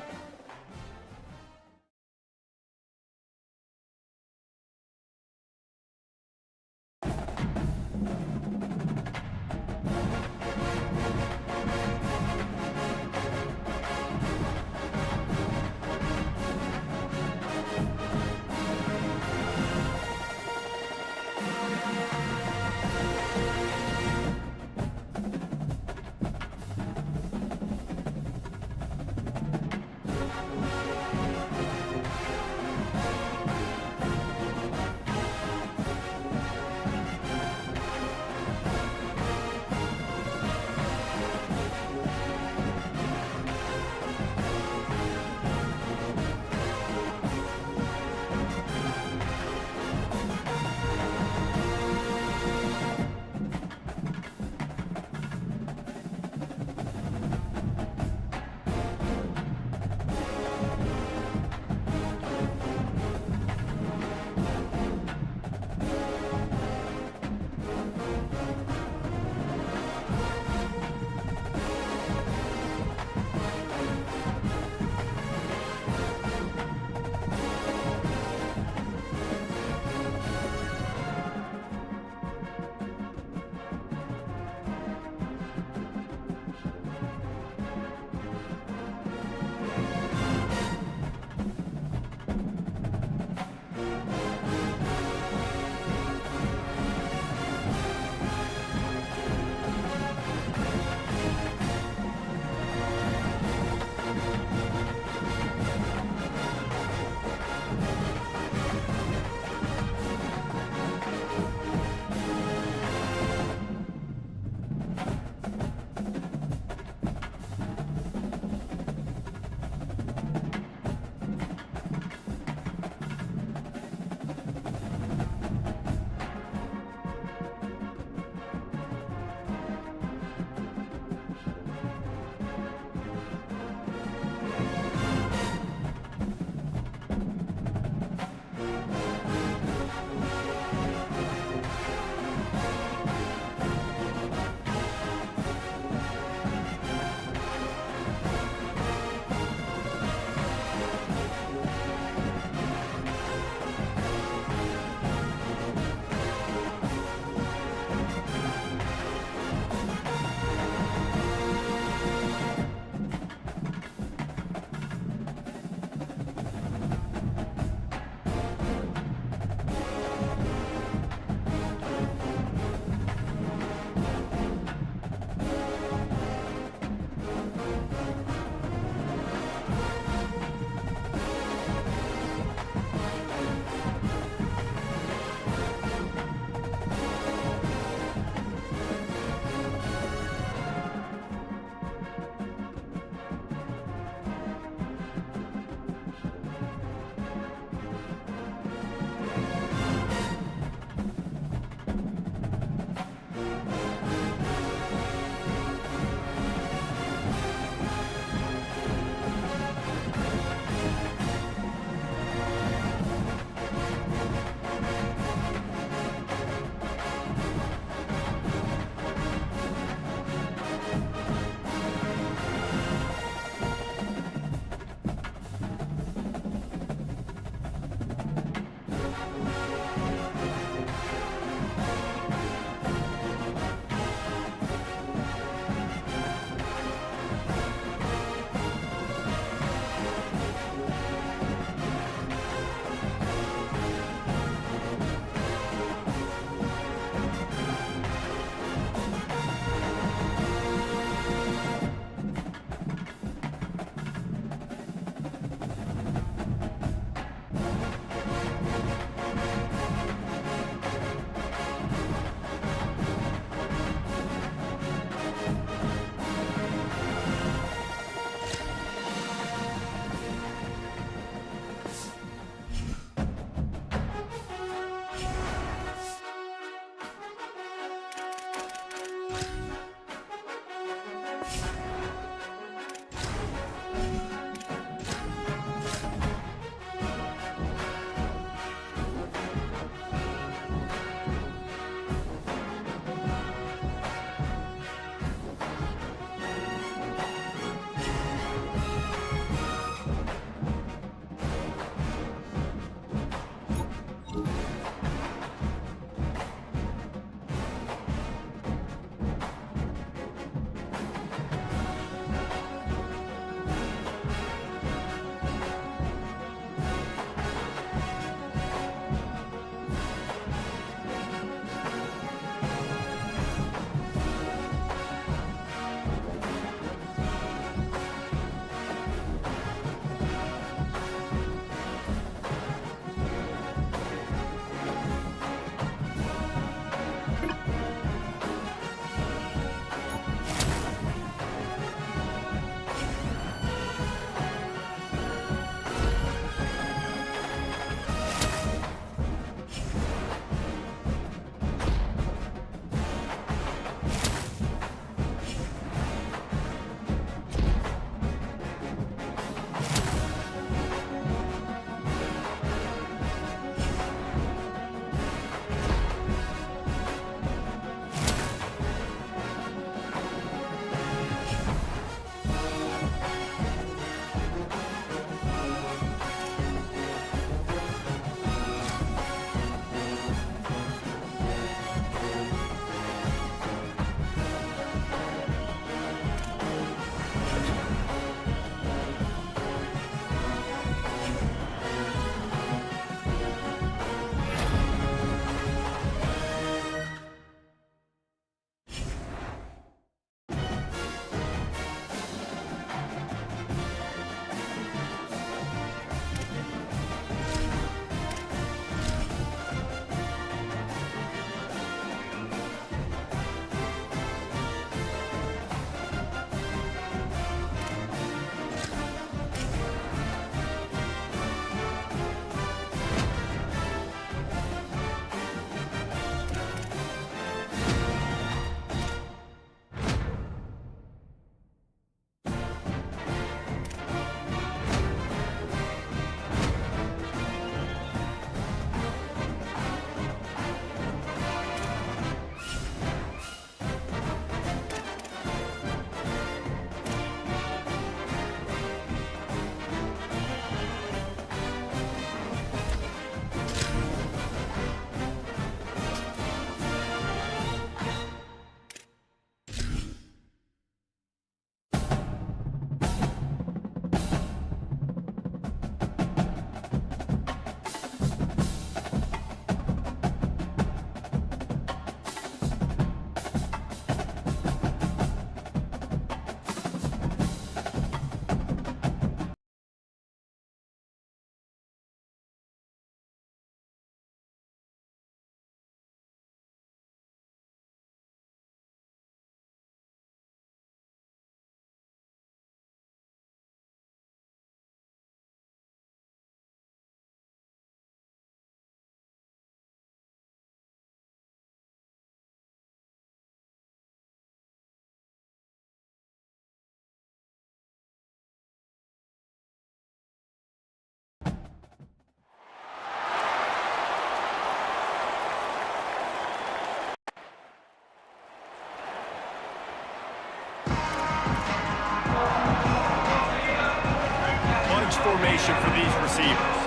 formation for these receivers.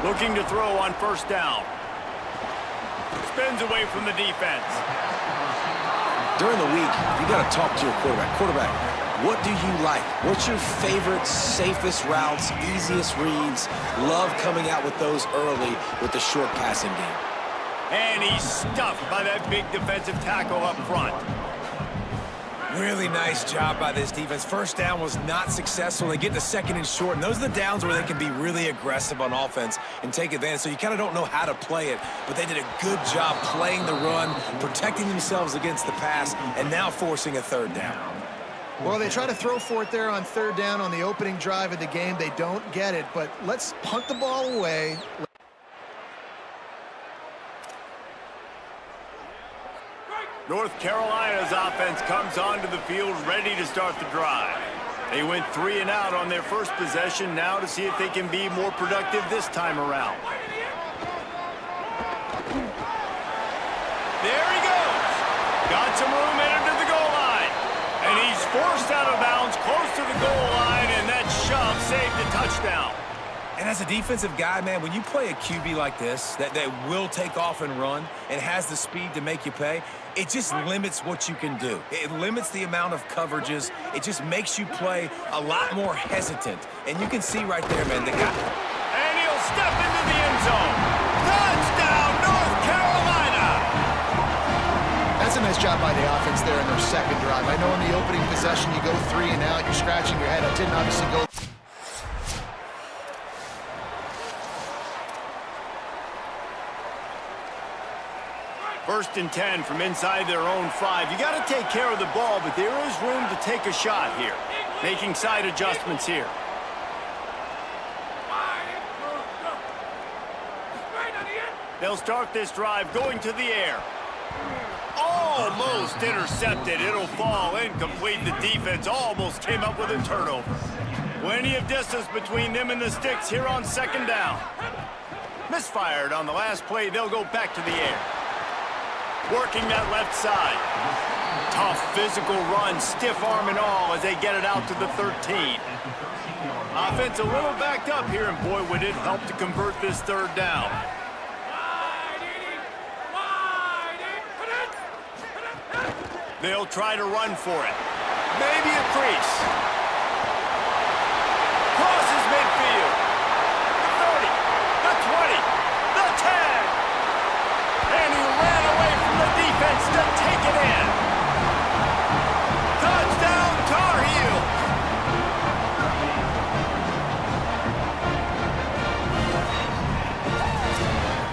Looking to throw on first down. Spins away from the defense. During the week, you got to talk to your quarterback. Quarterback, what do you like? What's your favorite, safest routes, easiest reads? Love coming out with those early with the short passing game. And he's stuffed by that big defensive tackle up front. Really nice job by this defense. First down was not successful. They get to second and short, and those are the downs where they can be really aggressive on offense and take advantage. So you kind of don't know how to play it, but they did a good job playing the run, protecting themselves against the pass, and now forcing a third down. Well, they try to throw for it there on third down on the opening drive of the game. They don't get it, but let's punt the ball away. North Carolina's offense comes onto the field ready to start the drive. They went 3 and out on their first possession, now to see if they can be more productive this time around. There he goes. Got some room headed to the goal line. And he's forced out of bounds close to the goal line, and that shove saved a touchdown. And as a defensive guy, man, when you play a QB like this, that will take off and run and has the speed to make you pay, it just limits what you can do. It limits the amount of coverages. It just makes you play a lot more hesitant. And you can see right there, man, the guy. And he'll step into the end zone. Touchdown, North Carolina! That's a nice job by the offense there in their second drive. I know in the opening possession you go 3 and out, you're scratching your head. I didn't obviously go. First and 10 from inside their own 5. You got to take care of the ball, but there is room to take a shot here. Making side adjustments here. They'll start this drive going to the air. Almost intercepted. It'll fall incomplete. The defense almost came up with a turnover. Plenty of distance between them and the sticks here on second down. Misfired on the last play. They'll go back to the air. Working that left side. Tough physical run, stiff arm and all as they get it out to the 13. Offense a little backed up here, and boy, would it help to convert this third down. They'll try to run for it. Maybe a crease. Crosses midfield. The 30, the 20, the 10. And he ran away from the defense to take it in. Touchdown, Tar Heels.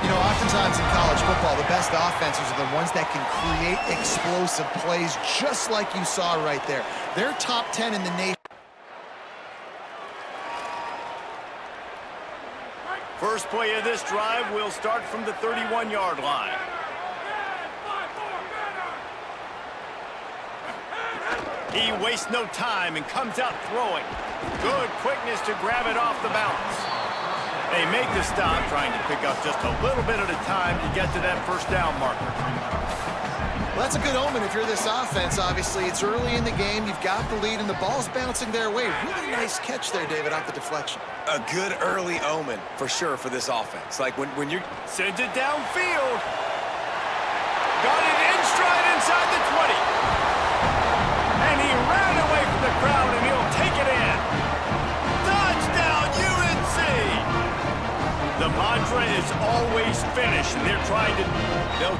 You know, oftentimes in college football, the best offenses are the ones that can create explosive plays, just like you saw right there. They're top 10 in the nation. First play of this drive will start from the 31-yard line. He wastes no time and comes out throwing. Good quickness to grab it off the bounce. They make the stop, trying to pick up just a little bit at a time to get to that first down marker. Well, that's a good omen if you're this offense, obviously. It's early in the game. You've got the lead, and the ball's bouncing their way. Really nice catch there, David, off the deflection. A good early omen, for sure, for this offense. Like, when you're... Sends it downfield. Got it in stride inside the 20. And he ran away from the crowd, and he'll take it in. Touchdown, UNC! The mantra is always finish, and they'll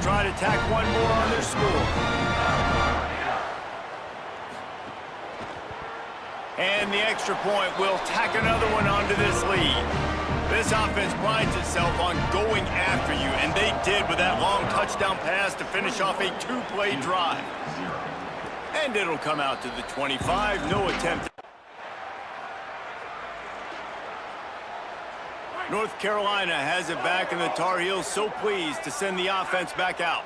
try to tack one more on their score. And the extra point will tack another one onto this lead. This offense prides itself on going after you, and they did with that long touchdown pass to finish off a 2-play drive. And it'll come out to the 25, no attempt. North Carolina has it back, and the Tar Heels so pleased to send the offense back out.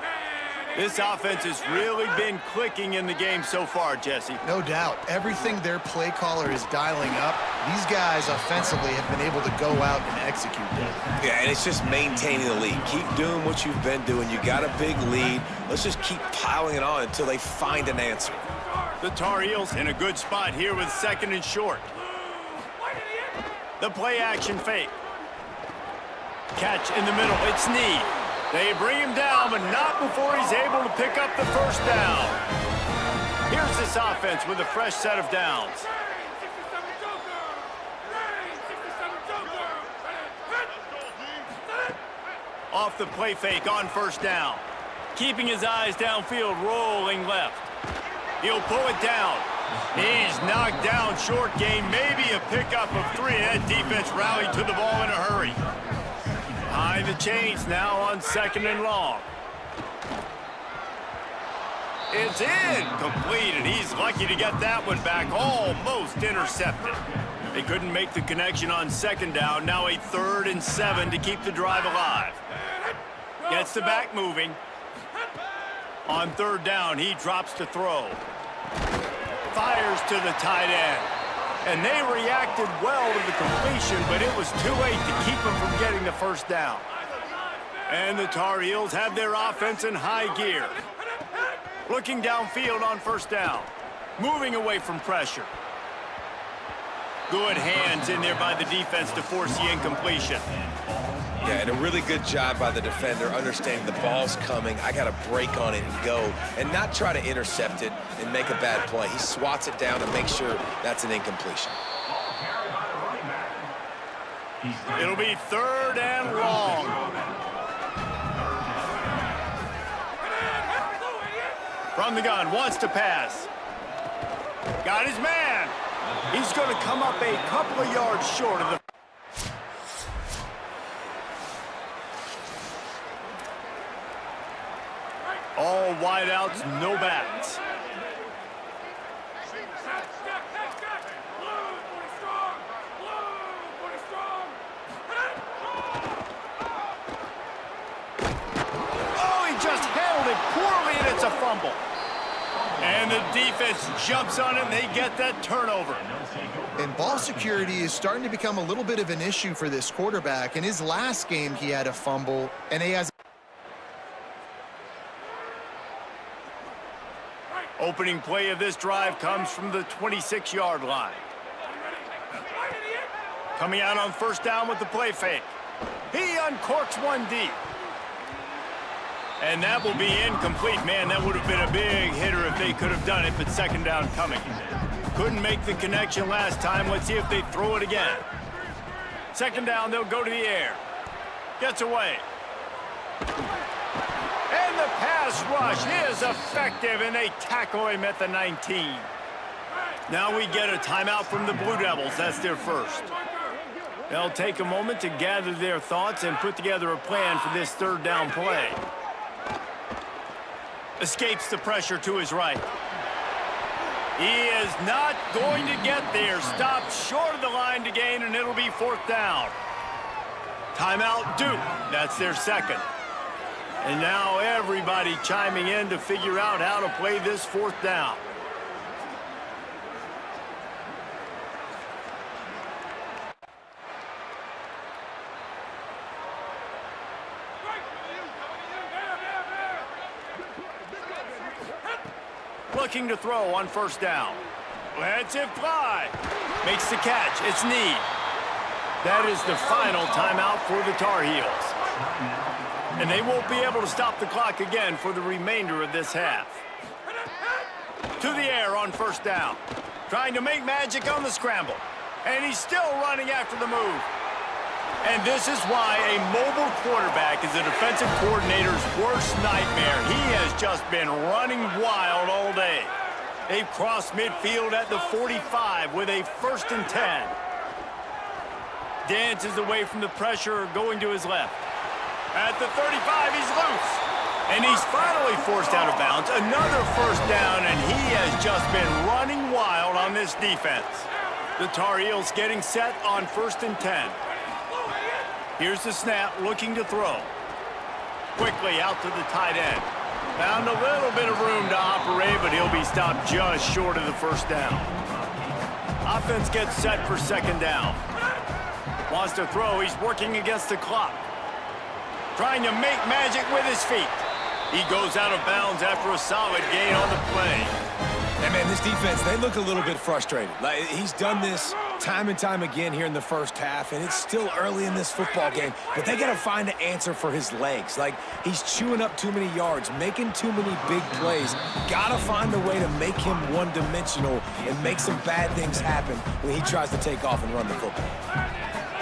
This offense has really been clicking in the game so far, Jesse. No doubt. Everything their play caller is dialing up, these guys offensively have been able to go out and execute that. Yeah, and it's just maintaining the lead. Keep doing what you've been doing. You got a big lead. Let's just keep piling it on until they find an answer. The Tar Heels in a good spot here with 2nd and short. The play action fake. Catch in the middle. It's Need. They bring him down, but not before he's able to pick up the first down. Here's this offense with a fresh set of downs. Off the play fake on first down. Keeping his eyes downfield, rolling left. He'll pull it down. He's knocked down, short gain, maybe a pickup of 3. That defense rallied to the ball in a hurry. High the chains now on 2nd and long. It's incomplete, and he's lucky to get that one back, almost intercepted. They couldn't make the connection on 2nd down. Now a 3rd and 7 to keep the drive alive. Gets the back moving. On 3rd down, he drops to throw. Fires to the tight end. And they reacted well to the completion, but it was too late to keep him from getting the first down. And the Tar Heels have their offense in high gear. Looking downfield on first down. Moving away from pressure. Good hands in there by the defense to force the incompletion. Yeah, and a really good job by the defender understanding the ball's coming. I got to break on it and go and not try to intercept it and make a bad play. He swats it down and makes sure that's an incompletion. It'll be 3rd and long. From the gun, wants to pass. Got his man. He's going to come up a couple of yards short of the... All wideouts, no backs. Oh, he just handled it poorly, and it's a fumble. And the defense jumps on it, and they get that turnover. And ball security is starting to become a little bit of an issue for this quarterback. In his last game, he had a fumble, and he has... Opening play of this drive comes from the 26-yard line. Coming out on first down with the play fake. He uncorks one deep. And that will be incomplete. Man, that would have been a big hitter if they could have done it, but 2nd down coming. Couldn't make the connection last time. Let's see if they throw it again. 2nd down, they'll go to the air. Gets away. And the pass rush is effective, and they tackle him at the 19. Now we get a timeout from the Blue Devils. That's their first. They'll take a moment to gather their thoughts and put together a plan for this 3rd down play. Escapes the pressure to his right. He is not going to get there. Stopped short of the line to gain, and it'll be 4th down. Timeout, Duke. That's their second. And now everybody chiming in to figure out how to play this 4th down. Looking to throw on first down. Lets it fly. Makes the catch. It's Need. That is the final timeout for the Tar Heels. And they won't be able to stop the clock again for the remainder of this half. To the air on first down. Trying to make magic on the scramble. And he's still running after the move. And this is why a mobile quarterback is a defensive coordinator's worst nightmare. He has just been running wild all day. They've crossed midfield at the 45 with a 1st and 10. Dances away from the pressure, going to his left. At the 35, he's loose. And he's finally forced out of bounds. Another 1st down, and he has just been running wild on this defense. The Tar Heels getting set on 1st and 10. Here's the snap, looking to throw. Quickly out to the tight end. Found a little bit of room to operate, but he'll be stopped just short of the 1st down. Offense gets set for 2nd down. Wants to throw, he's working against the clock. Trying to make magic with his feet. He goes out of bounds after a solid gain on the play. And, man, this defense, they look a little bit frustrated. Like, he's done this time and time again here in the first half, and it's still early in this football game, but they got to find an answer for his legs. Like, he's chewing up too many yards, making too many big plays. Got to find a way to make him one-dimensional and make some bad things happen when he tries to take off and run the football.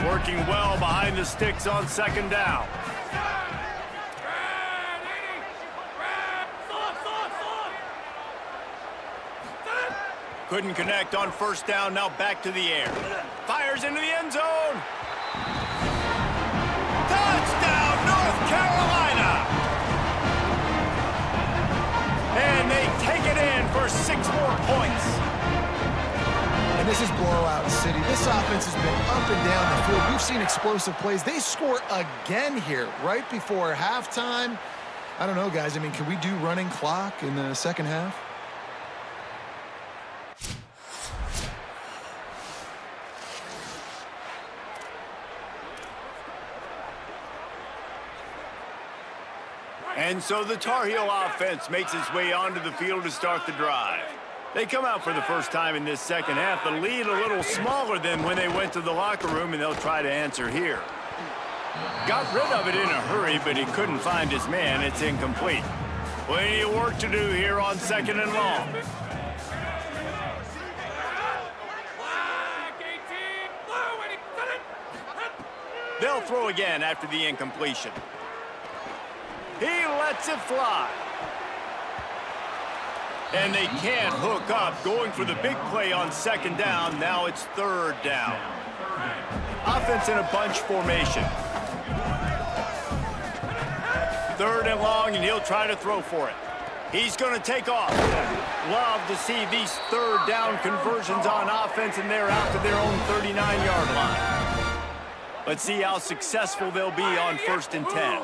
Working well behind the sticks on second down. Couldn't connect on first down, now back to the air. Fires into the end zone. Touchdown, North Carolina! And they take it in for 6 more points. And this is blowout city. This offense has been up and down the field. We've seen explosive plays. They score again here right before halftime. I don't know, guys. I mean, can we do running clock in the second half? And so the Tar Heel offense makes its way onto the field to start the drive. They come out for the first time in this second half. The lead a little smaller than when they went to the locker room, and they'll try to answer here. Got rid of it in a hurry, but he couldn't find his man. It's incomplete. Plenty of work to do here on second and long. They'll throw again after the incompletion. He lets it fly. And they can't hook up, going for the big play on second down. Now it's third down. Offense in a bunch formation. Third and long, and he'll try to throw for it. He's going to take off. Love to see these third down conversions on offense, and they're out to their own 39-yard line. Let's see how successful they'll be on 1st and 10.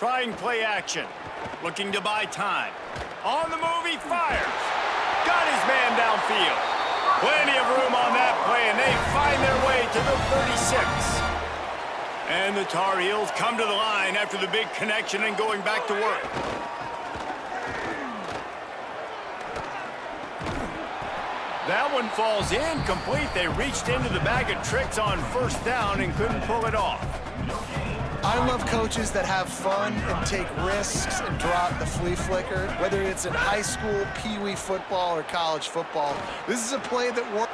Trying play action, looking to buy time. On the move, he fires. Got his man downfield. Plenty of room on that play, and they find their way to the 36. And the Tar Heels come to the line after the big connection and going back to work. That one falls incomplete. They reached into the bag of tricks on first down and couldn't pull it off. I love coaches that have fun and take risks and drop the flea flicker, whether it's in high school, pee-wee football, or college football. This is a play that works.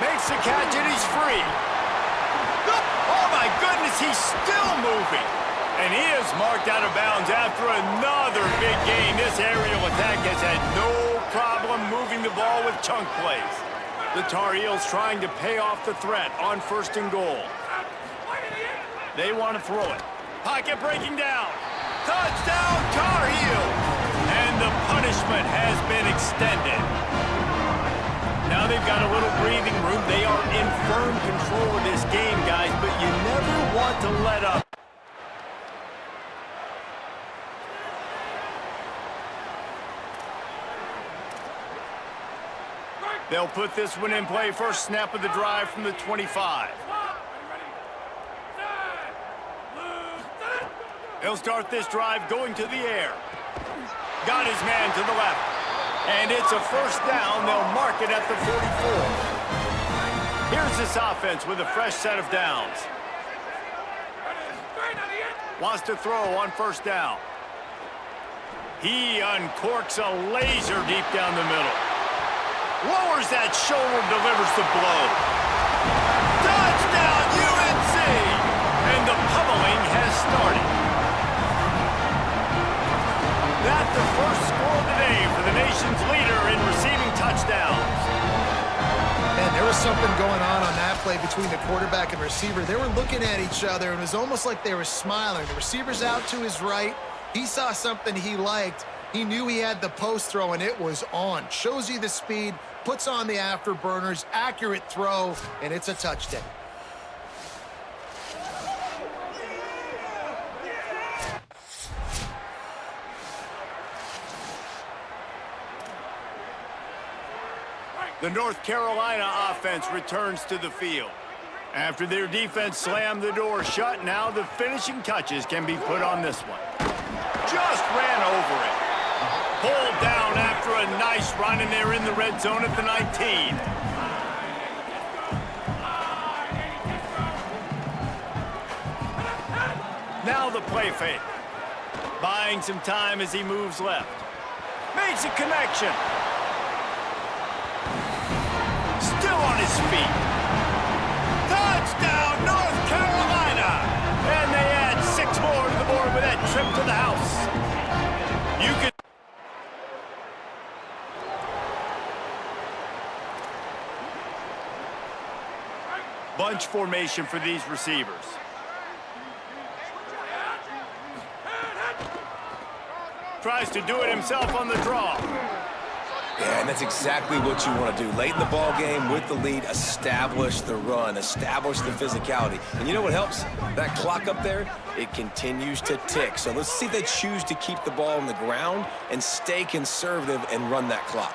Makes the catch and he's free. Oh my goodness, he's still moving. And he is marked out of bounds after another big gain. This aerial attack has had no problem moving the ball with chunk plays. The Tar Heels trying to pay off the threat on 1st and goal. They want to throw it. Pocket breaking down. Touchdown, Tar Heels! And the punishment has been extended. Now they've got a little breathing room. They are in firm control of this game, guys, but you never want to let up. They'll put this one in play. First snap of the drive from the 25. They'll start this drive going to the air. Got his man to the left. And it's a first down. They'll mark it at the 44. Here's this offense with a fresh set of downs. Wants to throw on first down. He uncorks a laser deep down the middle. Lowers that shoulder, delivers the blow. Touchdown, UNC! And the pummeling has started. That's the first score of the day for the nation's leader in receiving touchdowns. Man, there was something going on that play between the quarterback and receiver. They were looking at each other, and it was almost like they were smiling. The receiver's out to his right. He saw something he liked. He knew he had the post throw, and it was on. Shows you the speed, puts on the afterburners, accurate throw, and it's a touchdown. The North Carolina offense returns to the field. After their defense slammed the door shut, now the finishing touches can be put on this one. just ran over it. Pulled down after a nice run, and they're in the red zone at the 19. Now the play fake. Buying some time as he moves left. Makes a connection. Still on his feet. Touchdown, North Carolina! And they add 6 more to the board with that trip to the house. You can... Bunch formation for these receivers. Tries to do it himself on the draw. Yeah, and that's exactly what you want to do. Late in the ball game with the lead, establish the run, establish the physicality. And you know what helps? That clock up there, it continues to tick. So let's see if they choose to keep the ball on the ground and stay conservative and run that clock.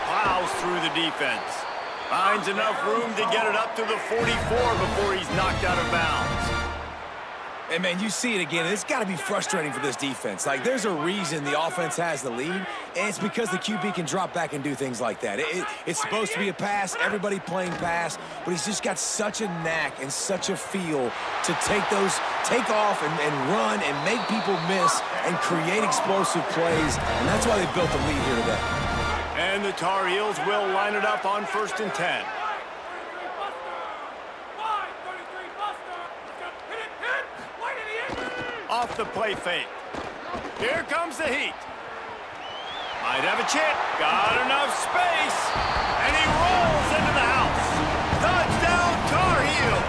Plows through the defense. Finds enough room to get it up to the 44 before he's knocked out of bounds. And, man, you see it again. It's got to be frustrating for this defense. Like, there's a reason the offense has the lead, and it's because the QB can drop back and do things like that. It's supposed to be a pass, everybody playing pass, but he's just got such a knack and such a feel to take off and run and make people miss and create explosive plays, and that's why they built the lead here today. And the Tar Heels will line it up on 1st and 10. Off the play fake. Here comes the heat. Might have a chip. Got enough space. And he rolls into the house. Touchdown, Tar Heels.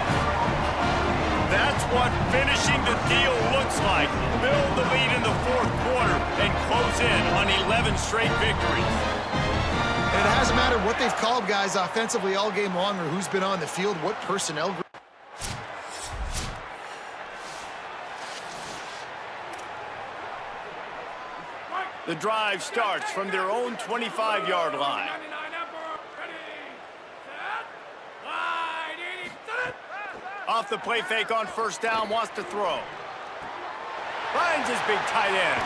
That's what finishing the deal looks like. Build the lead in the 4th quarter and close in on 11 straight victories. And it hasn't mattered what they've called, guys, offensively all game long, or who's been on the field, what personnel group. The drive starts from their own 25-yard line. Off the play fake on 1st down, wants to throw. Finds his big tight end.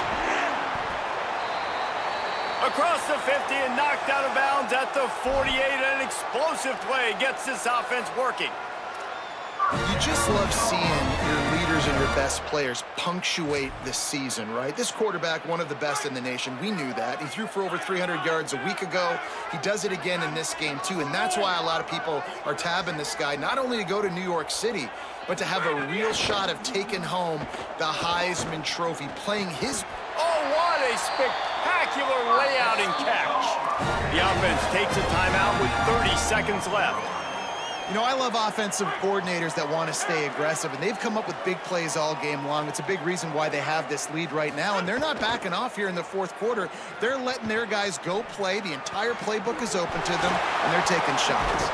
Across the 50 and knocked out of bounds at the 48. An explosive play gets this offense working. You just love seeing your leaders and your best players punctuate the season, right? This quarterback, one of the best in the nation. We knew that. He threw for over 300 yards a week ago. He does it again in this game, too. And that's why a lot of people are tabbing this guy, not only to go to New York City, but to have a real shot of taking home the Heisman Trophy, playing his... Oh, what a spectacular layout and catch. The offense takes a timeout with 30 seconds left. You know, I love offensive coordinators that want to stay aggressive, and they've come up with big plays all game long. It's a big reason why they have this lead right now, and they're not backing off here in the 4th quarter. They're letting their guys go play. The entire playbook is open to them, and they're taking shots.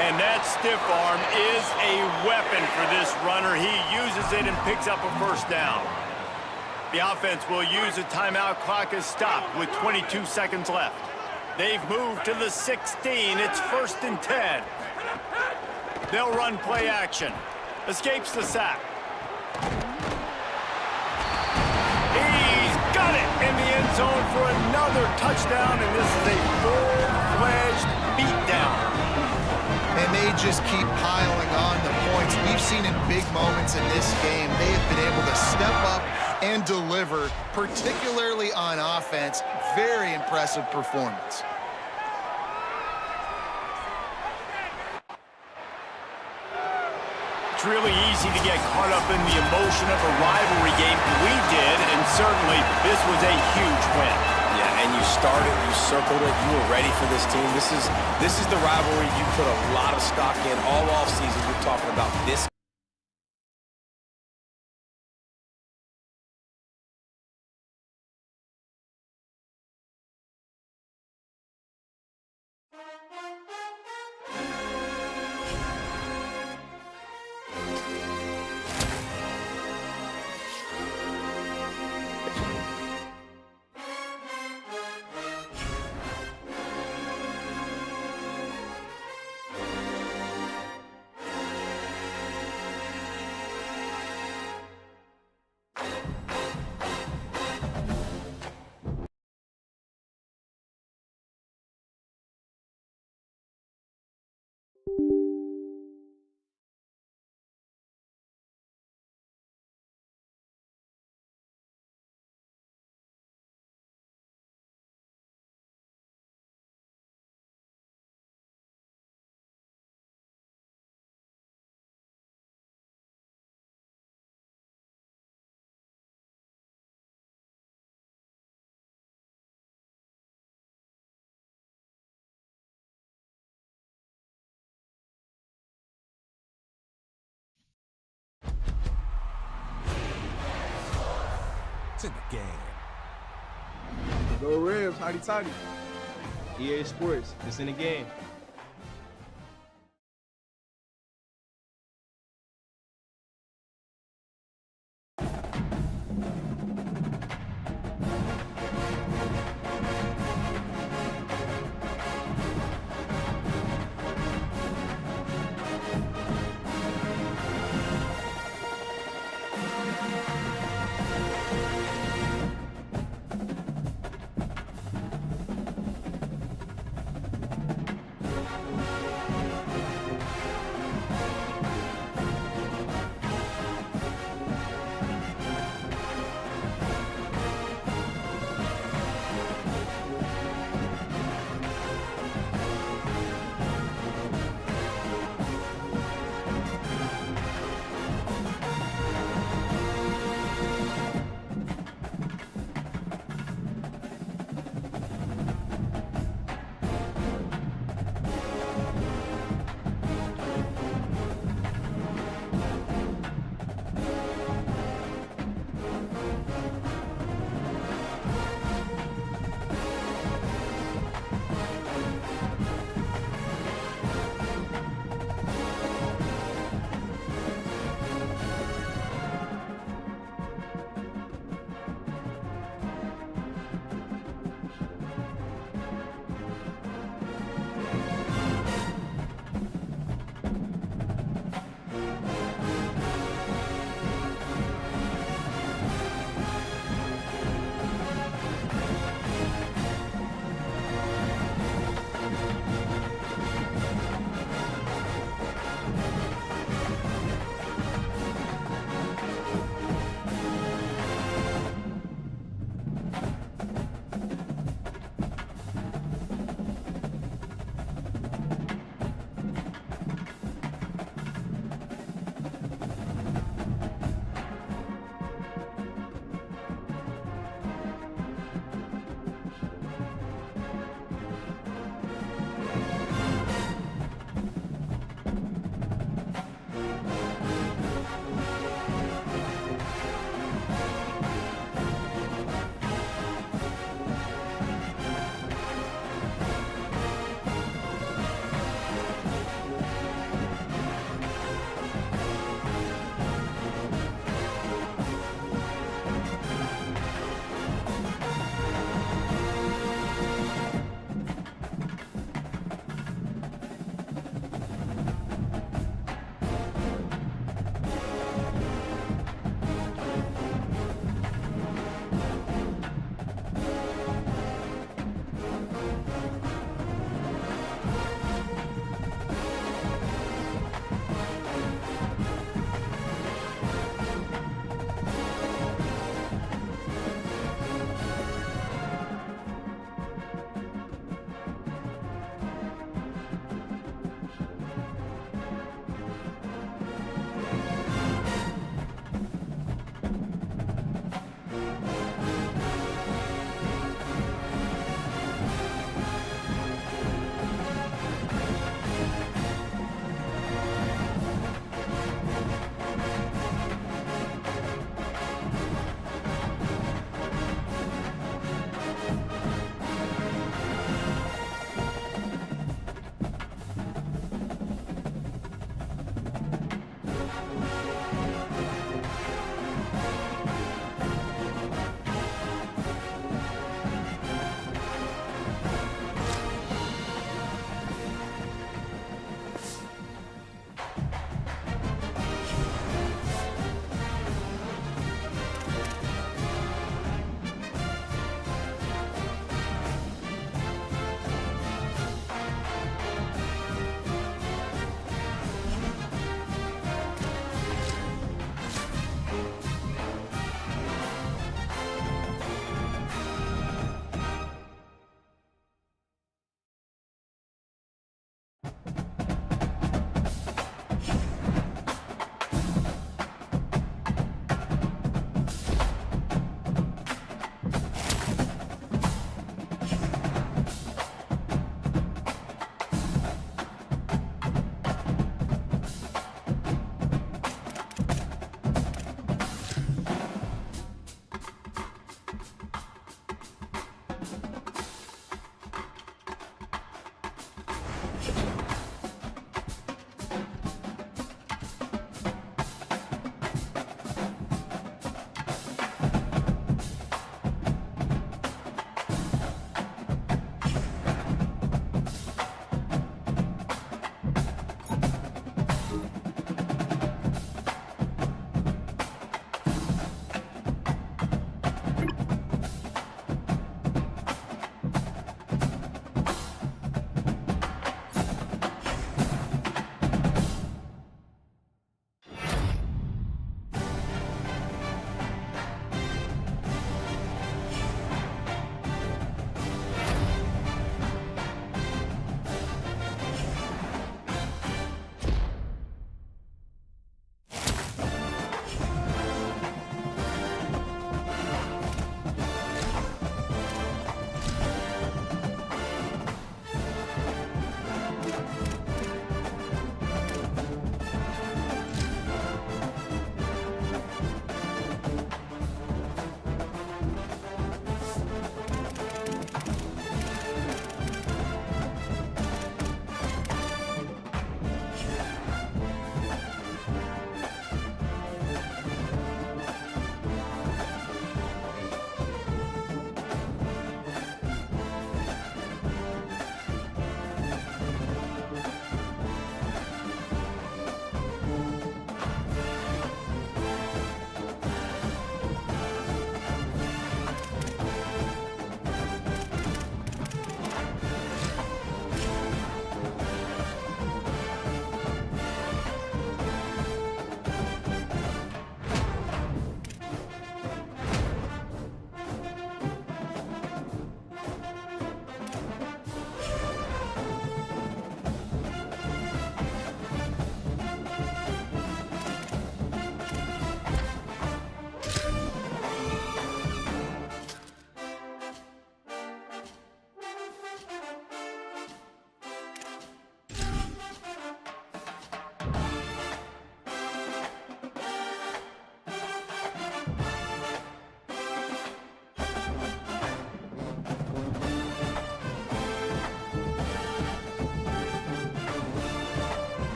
And that stiff arm is a weapon for this runner. He uses it and picks up a 1st down. The offense will use a timeout. Clock is stopped with 22 seconds left. They've moved to the 16. It's 1st and 10. They'll run play action. Escapes the sack. He's got it in the end zone for another touchdown, and this is a full-fledged beatdown. And they just keep piling on the points. We've seen in big moments in this game, they have been able to step up and deliver, particularly on offense. Very impressive performance. It's really easy to get caught up in the emotion of a rivalry game. We did, and certainly this was a huge win. Yeah, and you started, you circled it, you were ready for this team. This is the rivalry you put a lot of stock in all offseason. You're talking about this. It's in the game. Go Rams, hotty toddy. EA Sports, it's in the game.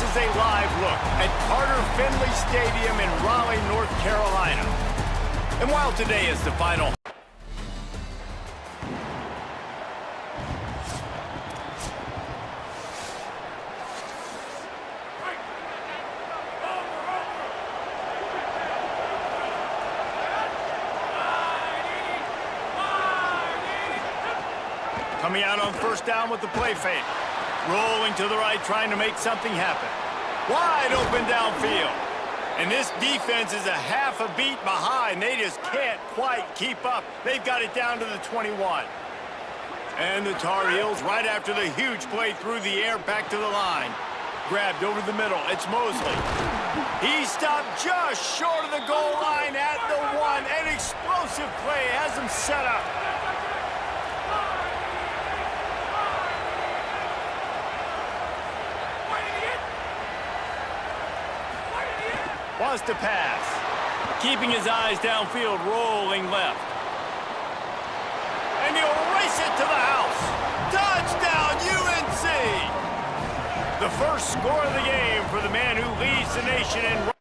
is a live look at Carter Finley Stadium in Raleigh, North Carolina. And while today is the final... Coming out on first down with the play fake. Rolling to the right, trying to make something happen. Wide open downfield. And this defense is a half a beat behind. They just can't quite keep up. They've got it down to the 21. And the Tar Heels, right after the huge play through the air, back to the line. Grabbed over the middle. It's Mosley. He stopped just short of the goal line at the 1. An explosive play has him set up. Wants to pass. Keeping his eyes downfield, rolling left. And he'll race it to the house. Touchdown, UNC! The first score of the game for the man who leads the nation in...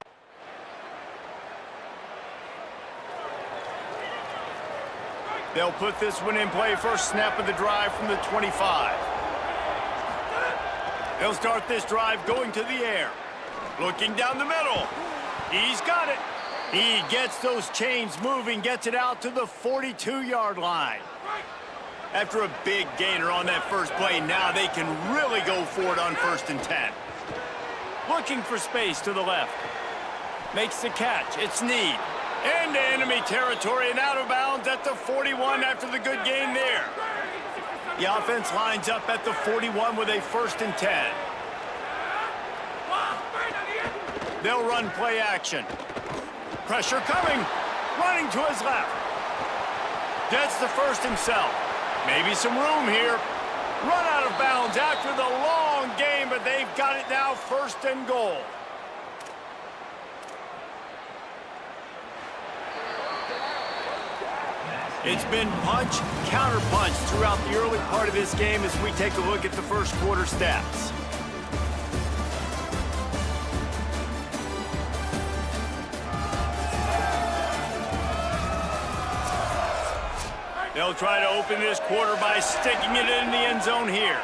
They'll put this one in play. First snap of the drive from the 25. They'll start this drive going to the air. Looking down the middle. He's got it. He gets those chains moving, gets it out to the 42-yard line. After a big gainer on that first play, now they can really go for it on 1st and 10. Looking for space to the left. Makes the catch. It's Need. Into enemy territory and out of bounds at the 41 after the good gain there. The offense lines up at the 41 with a 1st and 10. They'll run play action. Pressure coming. Running to his left. Gets the first himself. Maybe some room here. Run out of bounds after the long game, but they've got it now 1st and goal. It's been punch, counter punch throughout the early part of this game as we take a look at the first quarter stats. They'll try to open this quarter by sticking it in the end zone here.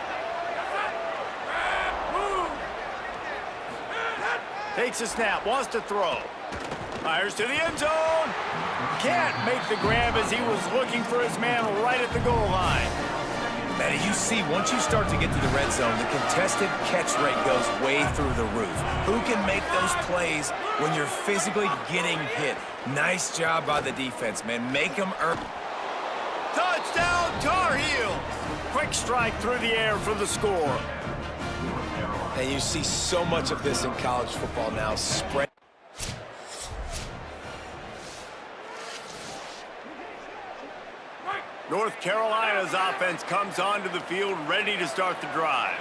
Takes a snap, wants to throw. Fires to the end zone. Can't make the grab as he was looking for his man right at the goal line. Man, you see, once you start to get to the red zone, the contested catch rate goes way through the roof. Who can make those plays when you're physically getting hit? Nice job by the defense, man. Make them earn. Touchdown, Tar Heels! Quick strike through the air for the score. And you see so much of this in college football now. Spread. North Carolina's offense comes onto the field ready to start the drive.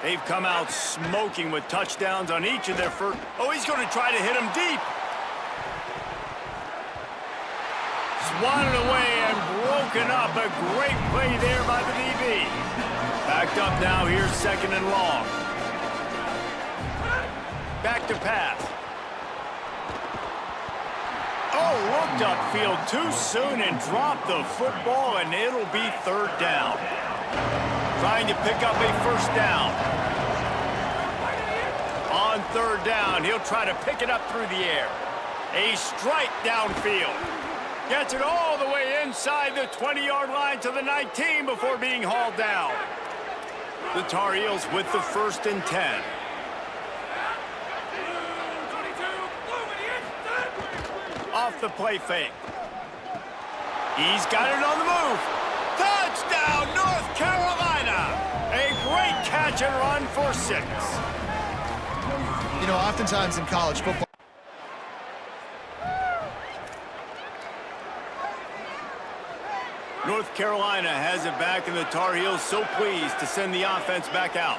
They've come out smoking with touchdowns on each of their first... Oh, he's going to try to hit him deep. Swatted away and broken up. A great play there by the DB. Backed up now. Here's 2nd and long. Back to pass. Oh, looked upfield too soon and dropped the football, and it'll be 3rd down. Trying to pick up a 1st down. On 3rd down, he'll try to pick it up through the air. A strike downfield. Gets it all the way inside the 20-yard line to the 19 before being hauled down. The Tar Heels with the 1st and 10. Off the play fake. He's got it on the move. Touchdown, North Carolina! A great catch and run for 6. You know, oftentimes in college football, North Carolina has it back, and the Tar Heels so pleased to send the offense back out.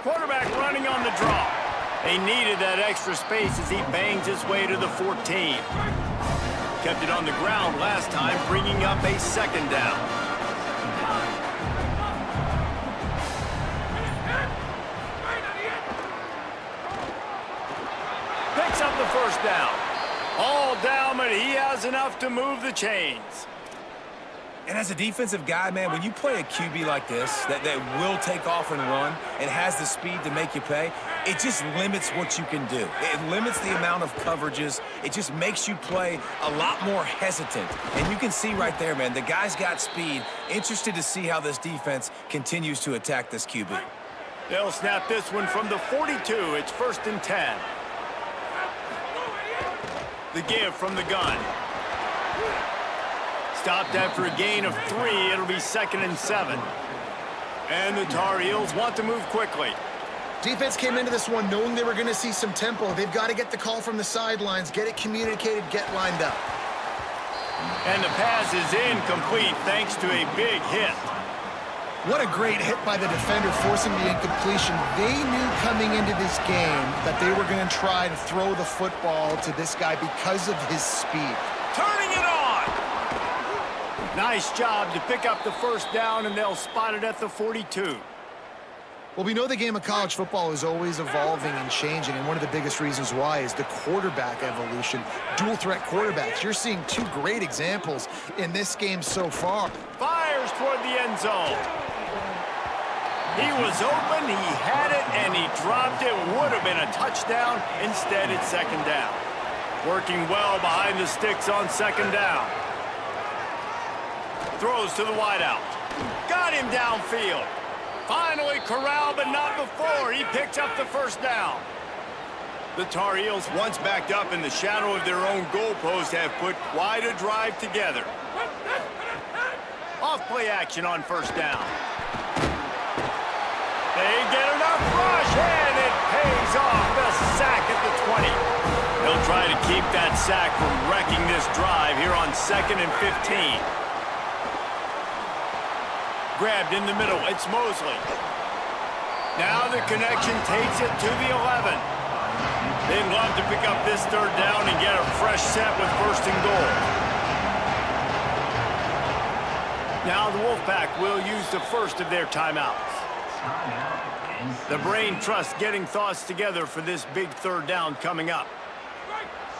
Quarterback running on the draw. They needed that extra space as he bangs his way to the 14. Kept it on the ground last time, bringing up a 2nd down. down. All down, but he has enough to move the chains. And as a defensive guy, man, when you play a QB like this that will take off and run and has the speed to make you pay, it just limits what you can do. It limits the amount of coverages. It just makes you play a lot more hesitant. And you can see right there, man, the guy's got speed. Interested to see how this defense continues to attack this QB. They'll snap this one from the 42. It's 1st and 10. The give from the gun. Stopped after a gain of 3. It'll be 2nd and 7. And the Tar Heels want to move quickly. Defense came into this one knowing they were going to see some tempo. They've got to get the call from the sidelines, get it communicated, get lined up. And the pass is incomplete thanks to a big hit. What a great hit by the defender, forcing the incompletion. They knew coming into this game that they were going to try to throw the football to this guy because of his speed. Turning it on! Nice job to pick up the 1st down, and they'll spot it at the 42. Well, we know the game of college football is always evolving and changing, and one of the biggest reasons why is the quarterback evolution. Dual threat quarterbacks. You're seeing 2 great examples in this game so far. Fires toward the end zone. He was open, he had it, and he dropped it. Would have been a touchdown. Instead, it's 2nd down. Working well behind the sticks on 2nd down. Throws to the wideout. Got him downfield. Finally corralled, but not before. He picks up the 1st down. The Tar Heels, once backed up in the shadow of their own goalpost, have put quite a drive together. Off play action on 1st down. They get enough rush, and it pays off. The sack at the 20. They'll try to keep that sack from wrecking this drive here on 2nd and 15. Grabbed in the middle, it's Mosley. Now the connection takes it to the 11. They'd love to pick up this 3rd down and get a fresh set with 1st and goal. Now the Wolfpack will use the 1st of their timeouts. The brain trust getting thoughts together for this big 3rd down coming up.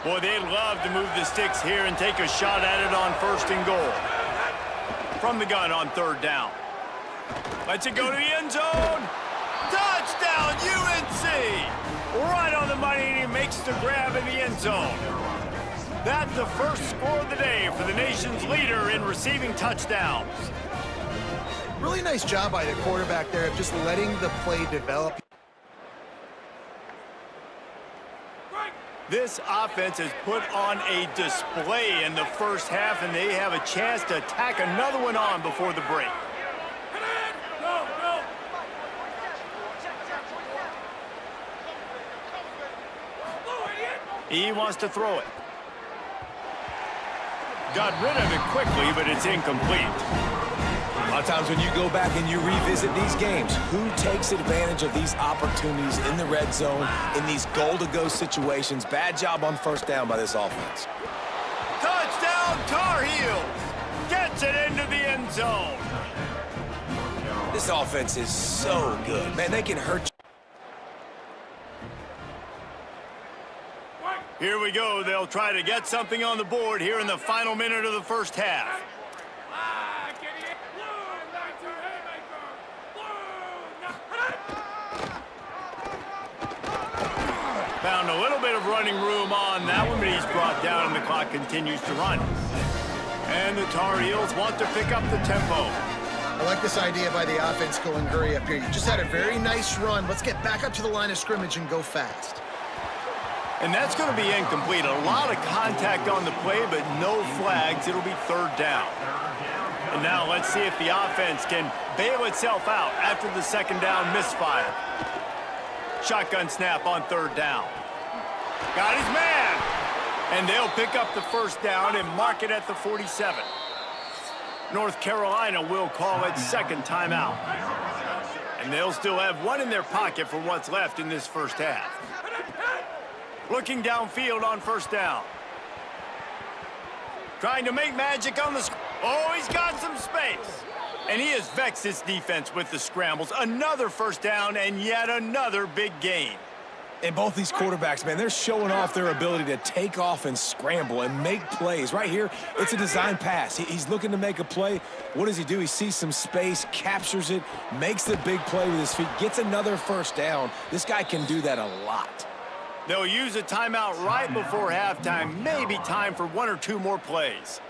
Boy, they'd love to move the sticks here and take a shot at it on 1st and goal. From the gun on 3rd down. Lets it go to the end zone. Touchdown, UNC! Right on the money, and he makes the grab in the end zone. That's the 1st score of the day for the nation's leader in receiving touchdowns. Really nice job by the quarterback there of just letting the play develop. This offense has put on a display in the 1st half, and they have a chance to tack another one on before the break. He wants to throw it. Got rid of it quickly, but it's incomplete. A lot of times when you go back and you revisit these games, who takes advantage of these opportunities in the red zone, in these goal-to-go situations? Bad job on 1st down by this offense. Touchdown, Tar Heels! Gets it into the end zone. This offense is so good. Man, they can hurt you. Here we go. They'll try to get something on the board here in the final minute of the 1st half. Found a little bit of running room on that one, but he's brought down and the clock continues to run. And the Tar Heels want to pick up the tempo. I like this idea by the offense going hurry up here. You just had a very nice run. Let's get back up to the line of scrimmage and go fast. And that's going to be incomplete. A lot of contact on the play, but no flags. It'll be 3rd down. And now let's see if the offense can bail itself out after the 2nd down misfire. Shotgun snap on 3rd down. Got his man. And they'll pick up the 1st down and mark it at the 47. North Carolina will call its 2nd timeout. And they'll still have one in their pocket for what's left in this 1st half. Looking downfield on 1st down. Trying to make magic on the... Oh, he's got some space. And he has vexed his defense with the scrambles. Another 1st down and yet another big gain. And both these quarterbacks, man, they're showing off their ability to take off and scramble and make plays. Right here, it's a design pass. He's looking to make a play. What does he do? He sees some space, captures it, makes the big play with his feet, gets another first down. This guy can do that a lot. They'll use a timeout right before halftime. Maybe time for 1 or 2 more plays.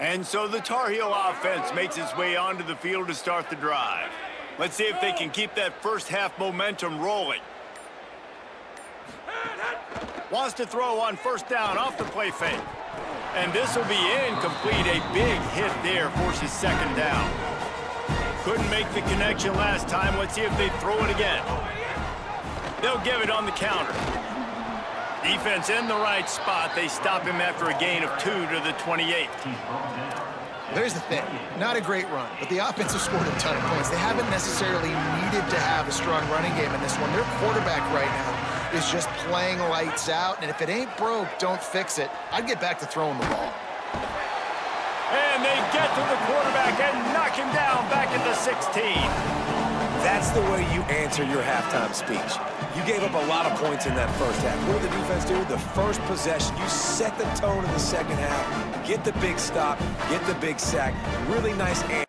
And so the Tar Heel offense makes its way onto the field to start the drive. Let's see if they can keep that first half momentum rolling. Wants to throw on first down off the play fake. And this will be incomplete. A big hit there forces second down. Couldn't make the connection last time. Let's see if they throw it again. They'll give it on the counter. Defense in the right spot. They stop him after a gain of 2 to the 28. There's the thing. Not a great run, but the offense has scored a ton of points. They haven't necessarily needed to have a strong running game in this one. Their quarterback right now is just playing lights out, and if it ain't broke, don't fix it. I'd get back to throwing the ball. And they get to the quarterback and knock him down back at the 16. That's the way you answer your halftime speech. You gave up a lot of points in that first half. What did the defense do? The first possession, you set the tone in the second half. Get the big stop, get the big sack. Really nice answer.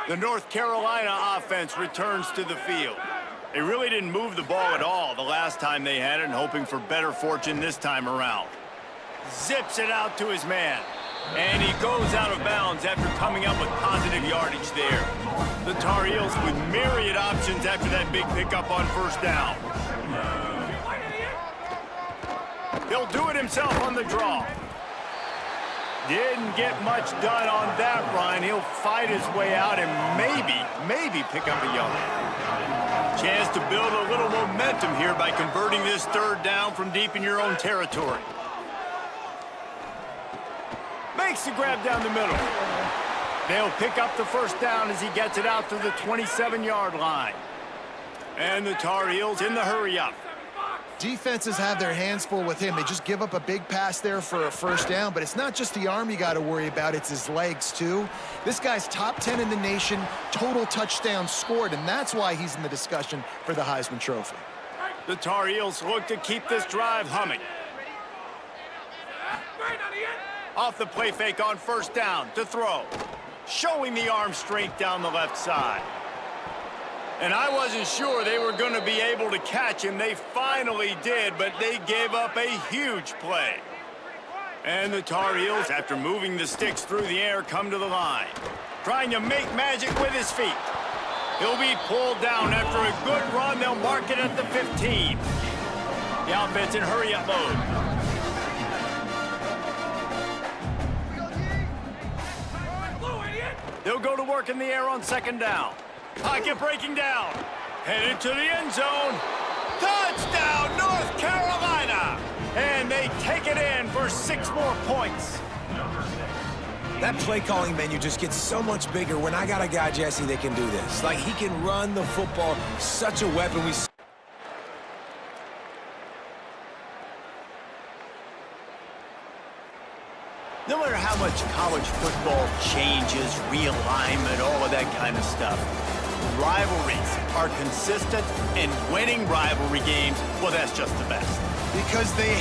The North Carolina offense returns to the field. They really didn't move the ball at all the last time they had it, and hoping for better fortune this time around. Zips it out to his man. And he goes out of bounds after coming up with positive yardage there. The Tar Heels with myriad options after that big pickup on first down. He'll do it himself on the draw. Didn't get much done on that run. He'll fight his way out and maybe pick up a yard. Chance to build a little momentum here by converting this third down from deep in your own territory. Makes the grab down the middle. They'll pick up the first down as he gets it out to the 27-yard line. And the Tar Heels in the hurry-up. Defenses have their hands full with him. They just give up a big pass there for a first down, but it's not just the arm you got to worry about, it's his legs too. This guy's top 10 in the nation, total touchdowns scored, and that's why he's in the discussion for the Heisman Trophy. The Tar Heels look to keep this drive humming. Off the play fake on first down to throw. Showing the arm strength down the left side. And I wasn't sure they were going to be able to catch him. They finally did, but they gave up a huge play. And the Tar Heels, after moving the sticks through the air, come to the line. Trying to make magic with his feet. He'll be pulled down after a good run. They'll mark it at the 15. The offense in hurry-up mode. They'll go to work in the air on second down. Pocket breaking down. Headed to the end zone. Touchdown, North Carolina! And they take it in for 6 more points. That play calling menu just gets so much bigger when I got a guy, Jesse, that can do this. Like, he can run the football, such a weapon. No matter how much college football changes, realignment, all of that kind of stuff, rivalries are consistent, and winning rivalry games, well, that's just the best. Because they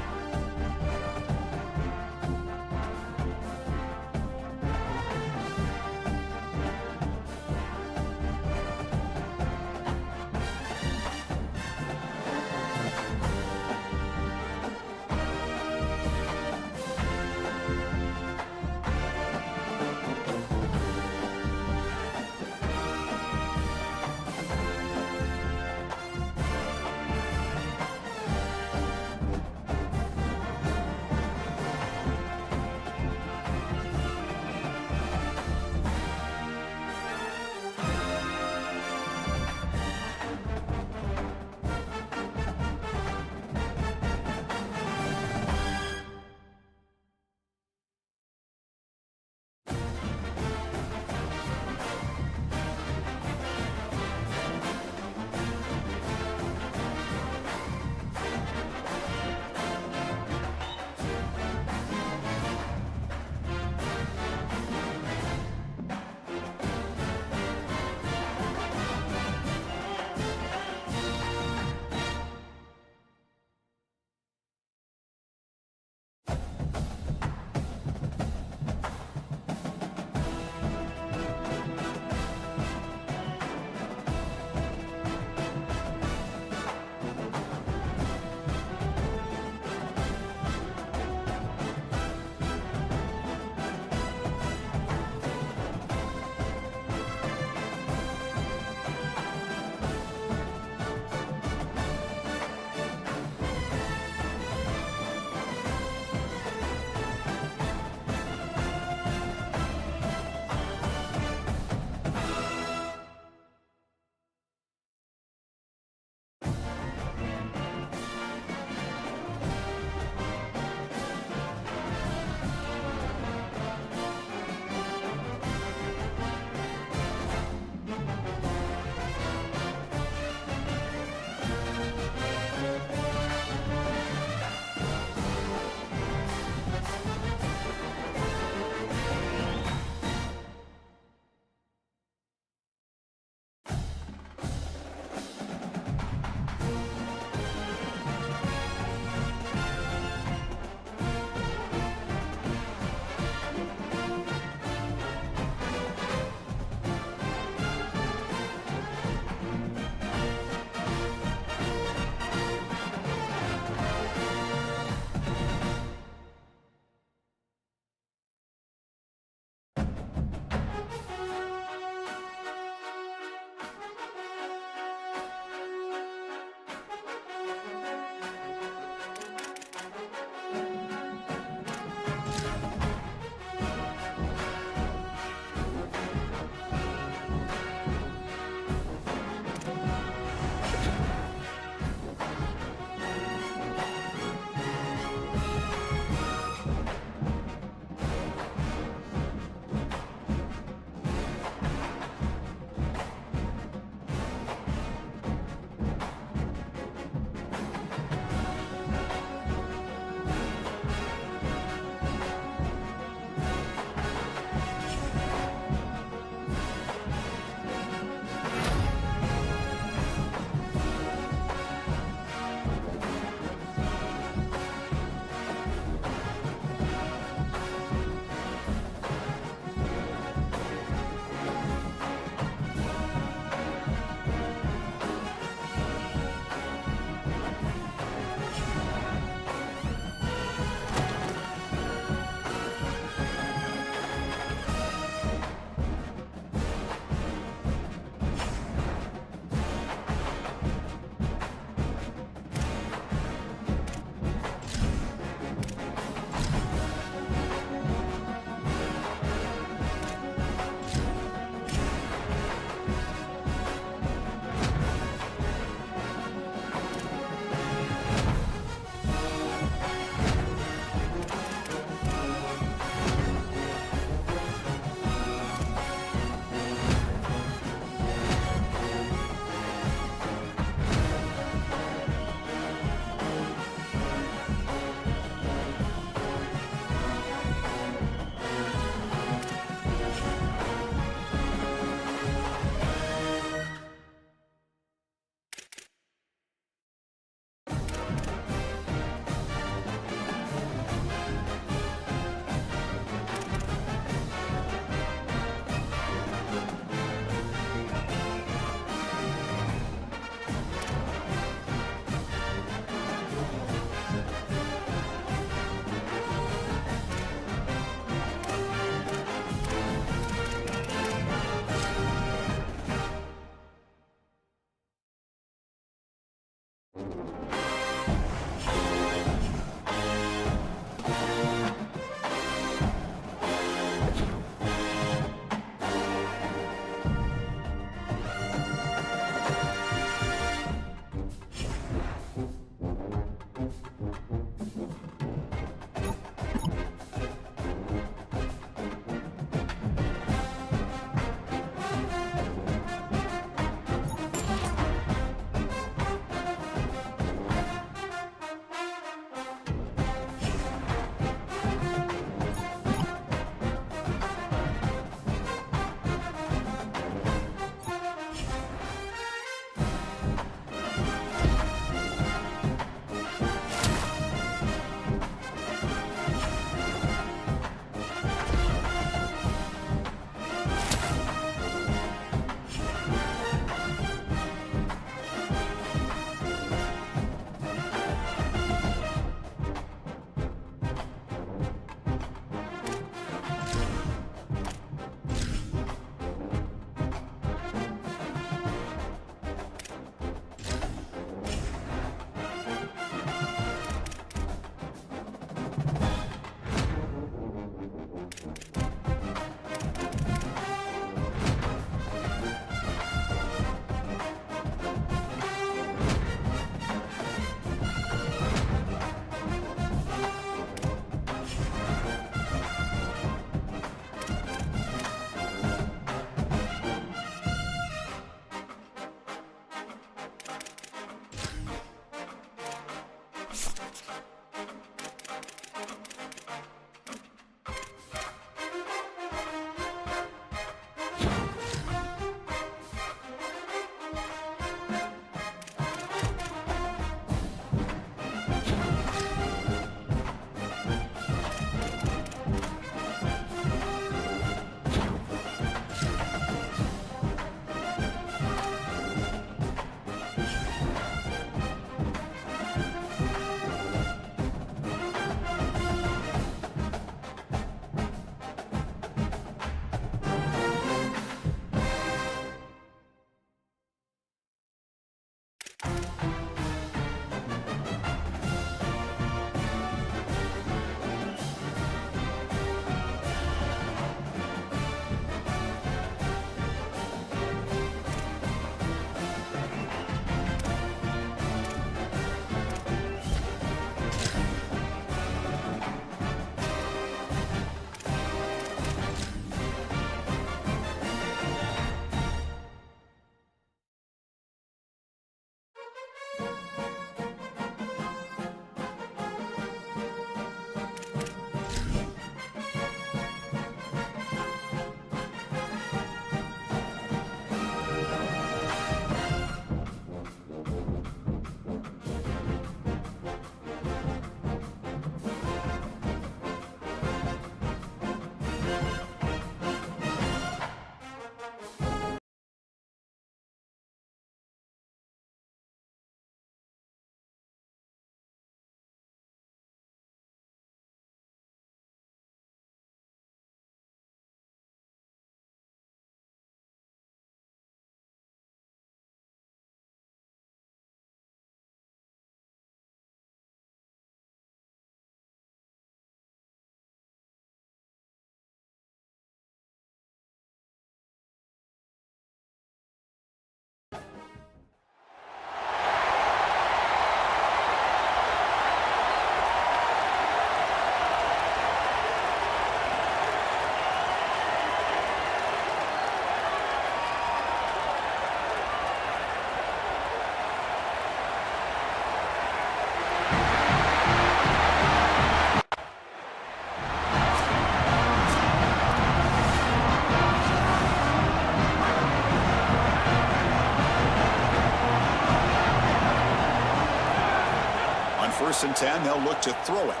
1st and 10, they'll look to throw it.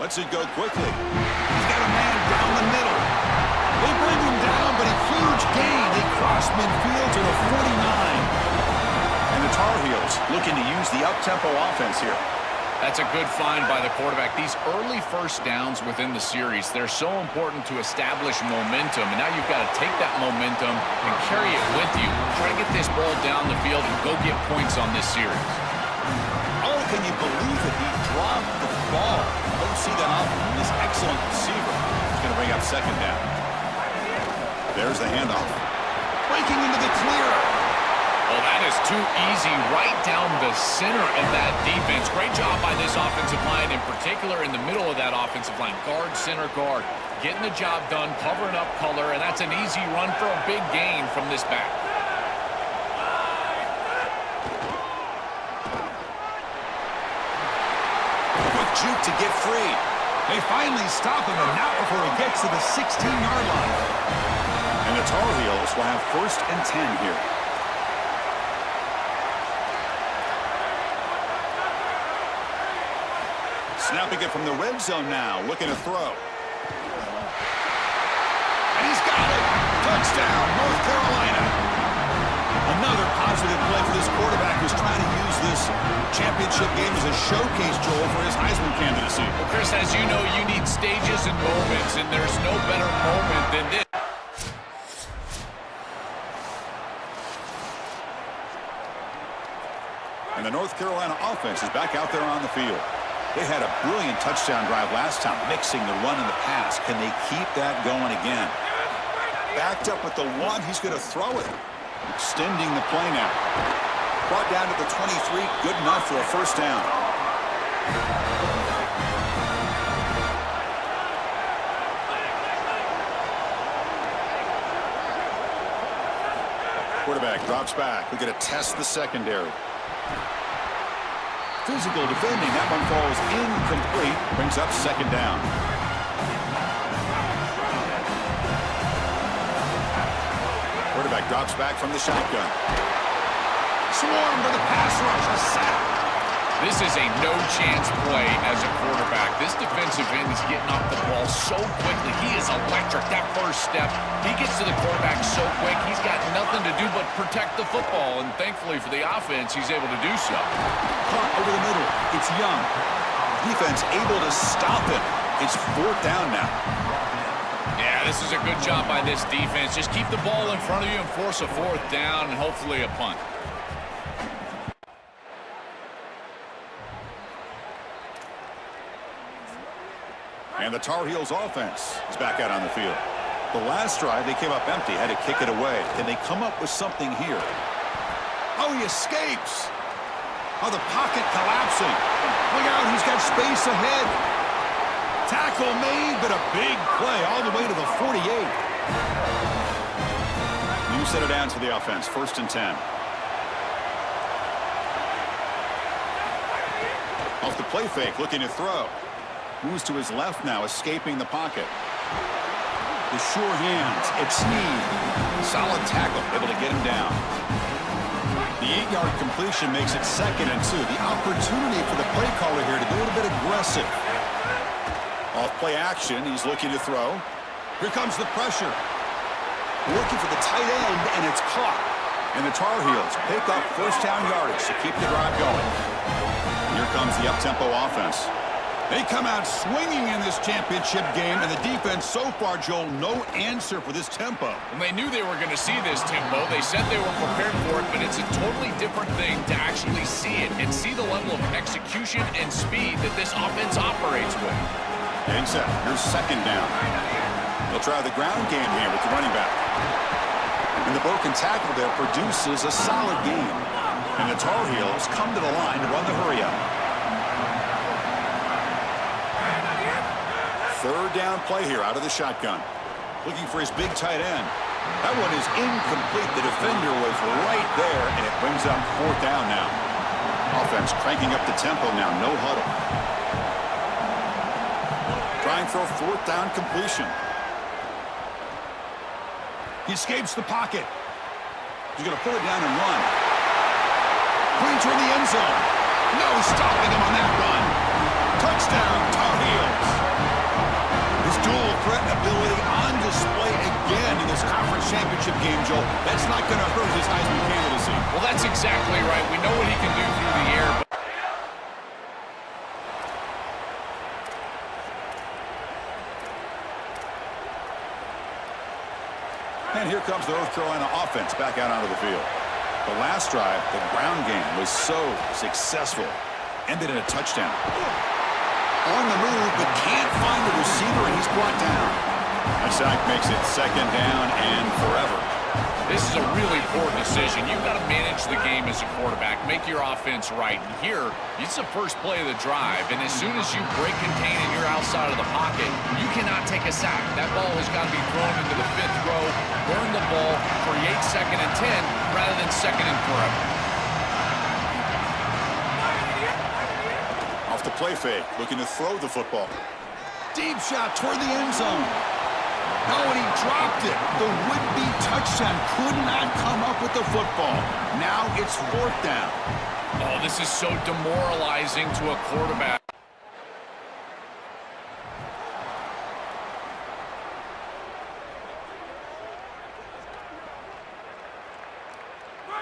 Lets it go quickly. He's got a man down the middle. They bring him down, but a huge gain. They cross midfield to the 49. And the Tar Heels looking to use the up-tempo offense here. That's a good find by the quarterback. These early first downs within the series, they're so important to establish momentum. And now you've got to take that momentum and carry it with you. Try to get this ball down the field and go get points on this series. Oh, can you believe it? He dropped the ball. Don't see that often from this excellent receiver. He's going to bring up 2nd down. There's the handoff. Breaking into the clear. Well, that is too easy right down the center of that defense. Great job by this offensive line, in particular in the middle of that offensive line. Guard, center, guard. Getting the job done, covering up color, and that's an easy run for a big gain from this back. Quick juke to get free. They finally stop him, and not before he gets to the 16-yard line. And the Tar Heels will have 1st and 10 here. Snapping it from the red zone now, looking to throw. And he's got it. Touchdown, North Carolina. Another positive play for this quarterback who's trying to use this championship game as a showcase, Joel, for his Heisman candidacy. Well, Chris, as you know, you need stages and moments, and there's no better moment than this. And the North Carolina offense is back out there on the field. They had a brilliant touchdown drive last time, mixing the run and the pass. Can they keep that going again? Backed up with the 1, he's going to throw it. Extending the play now. Brought down to the 23, good enough for a 1st down. Quarterback drops back. We're going to test the secondary. Physical defending. That one falls incomplete. Brings up 2nd down. Quarterback drops back from the shotgun. Swarm for the pass rush. A sack. This is a no-chance play as a quarterback. This defensive end is getting off the ball so quickly. He is electric. That first step, he gets to the quarterback so quick, he's got nothing to do but protect the football. And thankfully for the offense, he's able to do so. Caught over the middle. It's Young. Defense able to stop him. It's 4th down now. Yeah, this is a good job by this defense. Just keep the ball in front of you and force a 4th down and hopefully a punt. And the Tar Heels offense is back out on the field. The last drive, they came up empty, had to kick it away. Can they come up with something here? Oh, he escapes. Oh, the pocket collapsing. Look out, he's got space ahead. Tackle made, but a big play all the way to the 48. New set of downs for the offense, 1st and 10. Off the play fake, looking to throw. Moves to his left now, escaping the pocket. The sure hands, it's Snead. Solid tackle, able to get him down. The 8-yard completion makes it 2nd and 2. The opportunity for the play caller here to be a little bit aggressive. Off play action, he's looking to throw. Here comes the pressure. Working for the tight end, and it's caught. And the Tar Heels pick up 1st down yardage to keep the drive going. Here comes the up-tempo offense. They come out swinging in this championship game, and the defense so far, Joel, no answer for this tempo. Well, they knew they were going to see this tempo. They said they were prepared for it, but it's a totally different thing to actually see it and see the level of execution and speed that this offense operates with. Getting set. Here's 2nd down. They'll try the ground game here with the running back. And the broken tackle there produces a solid game. And the Tar Heels come to the line to run the hurry-up. 3rd down play here out of the shotgun. Looking for his big tight end. That one is incomplete. The defender was right there, and it brings up 4th down now. Offense cranking up the tempo now. No huddle. Trying for a 4th down completion. He escapes the pocket. He's going to pull it down and run. Clean toward the end zone. No stopping him on that run. Touchdown, Tar Heels. His dual threat ability on display again in this conference championship game, Joel. That's not going to hurt his Heisman candidacy. Well, that's exactly right. We know what he can do through the air. And here comes the North Carolina offense back out onto the field. The last drive, the ground game, was so successful. Ended in a touchdown. On the move, but can't find the receiver, and he's brought down. A sack makes it 2nd down and forever. This is a really poor decision. You've got to manage the game as a quarterback, make your offense right. And here, it's the first play of the drive, and as soon as you break contain and you're outside of the pocket, you cannot take a sack. That ball has got to be thrown into the 5th row, burn the ball, create 2nd and 10 rather than 2nd and forever. Off the play fake, looking to throw the football. Deep shot toward the end zone. No, and he dropped it. The would-be touchdown could not come up with the football. Now it's 4th down. Oh, this is so demoralizing to a quarterback.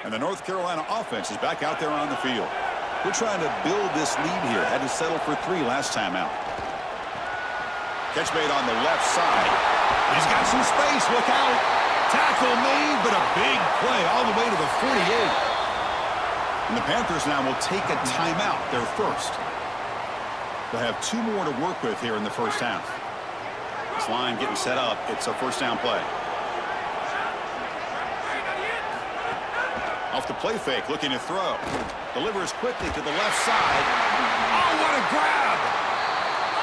And the North Carolina offense is back out there on the field. We're trying to build this lead here. Had to settle for 3 last time out. Catch made on the left side. He's got some space. Look out. Tackle made, but a big play all the way to the 48. And the Panthers now will take a timeout, their first. They'll have 2 more to work with here in the first half. This line getting set up. It's a 1st down play. Off the play fake, looking to throw. Delivers quickly to the left side. Oh, what a grab!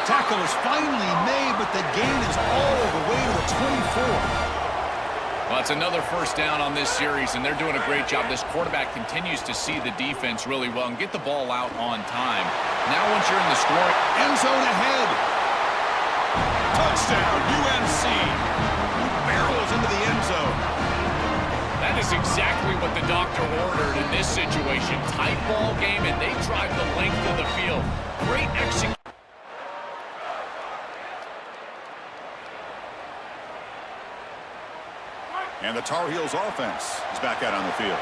Tackle is finally made, but the gain is all the way to the 24. Well, it's another 1st down on this series, and they're doing a great job. This quarterback continues to see the defense really well and get the ball out on time. Now once you're in the scoring end zone ahead. Touchdown, UNC. Barrels into the end zone. That is exactly what the doctor ordered in this situation. Tight ball game, and they drive the length of the field. Great execution. And the Tar Heels offense is back out on the field.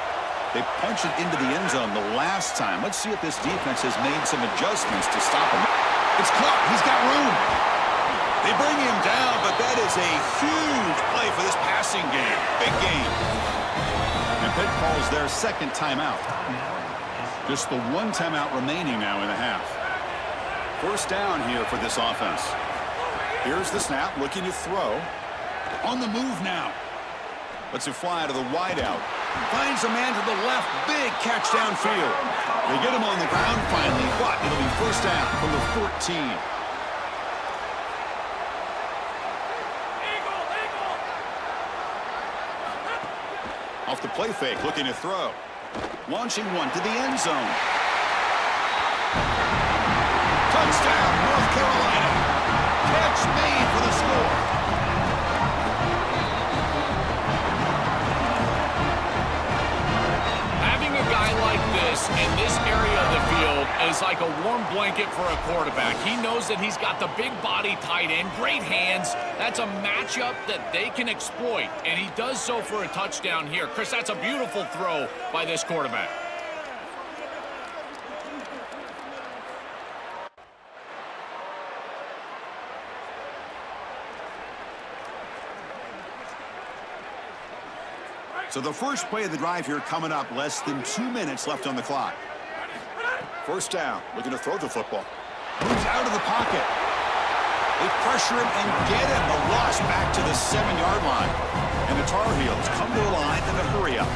They punched it into the end zone the last time. Let's see if this defense has made some adjustments to stop him. It's caught. He's got room. They bring him down, but that is a huge play for this passing game. Big game. And Pitt calls their 2nd timeout. Just the 1 timeout remaining now in the half. 1st down here for this offense. Here's the snap, looking to throw. On the move now. Lets it fly to the wideout. Finds a man to the left. Big catch downfield. They get him on the ground finally, but it'll be 1st down from the 14. Off the play fake, looking to throw. Launching one to the end zone. Touchdown, North Carolina. Catch made for the score. In this area of the field is like a warm blanket for a quarterback. He knows that he's got the big body tight end, great hands. That's a matchup that they can exploit, and he does so for a touchdown here. Chris, that's a beautiful throw by this quarterback. So the first play of the drive here coming up, less than 2 minutes left on the clock. 1st down, looking to throw the football. Moves out of the pocket. They pressure him and get him. The loss back to the 7-yard line. And the Tar Heels come to the line in a hurry up.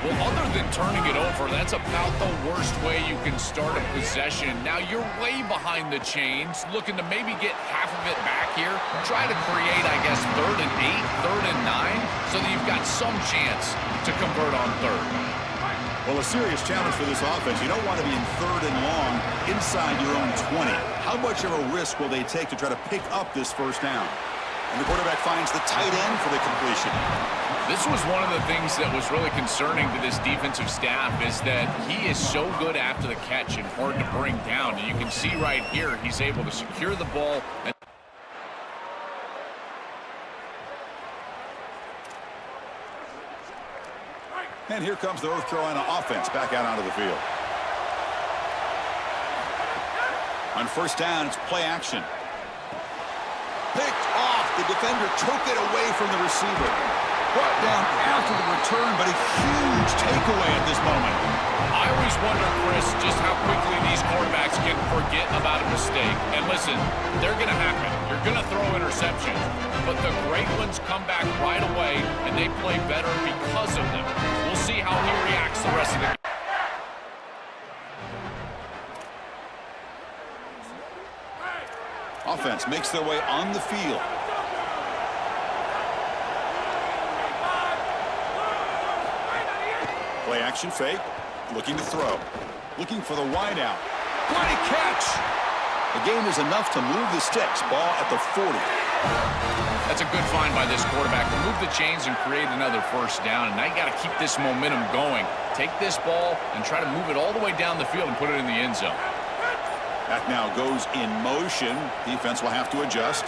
Well, other than turning it over, that's about the worst way you can start a possession. Now you're way behind the chains, looking to maybe get half of it back here. Try to create, I guess, 3rd and 8, 3rd and 9, so that you've got some chance to convert on 3rd. Well, a serious challenge for this offense. You don't want to be in 3rd and long inside your own 20. How much of a risk will they take to try to pick up this 1st down? And the quarterback finds the tight end for the completion. This was one of the things that was really concerning to this defensive staff is that he is so good after the catch and hard to bring down. And you can see right here, he's able to secure the ball. And here comes the North Carolina offense back out onto the field. On first down, it's play action. Picked off. The defender took it away from the receiver. Brought down after the return, but a huge takeaway at this moment. I always wonder, Chris, just how quickly these quarterbacks can forget about a mistake. And listen, they're going to happen. You're going to throw interceptions. But the great ones come back right away, and they play better because of them. We'll see how he reacts the rest of the game. Offense makes their way on the field. Play action fake. Looking to throw. Looking for the wide out. Great catch! The gain is enough to move the sticks. Ball at the 40. That's a good find by this quarterback to move the chains and create another first down. And now you got to keep this momentum going. Take this ball and try to move it all the way down the field and put it in the end zone. That now goes in motion. Defense will have to adjust.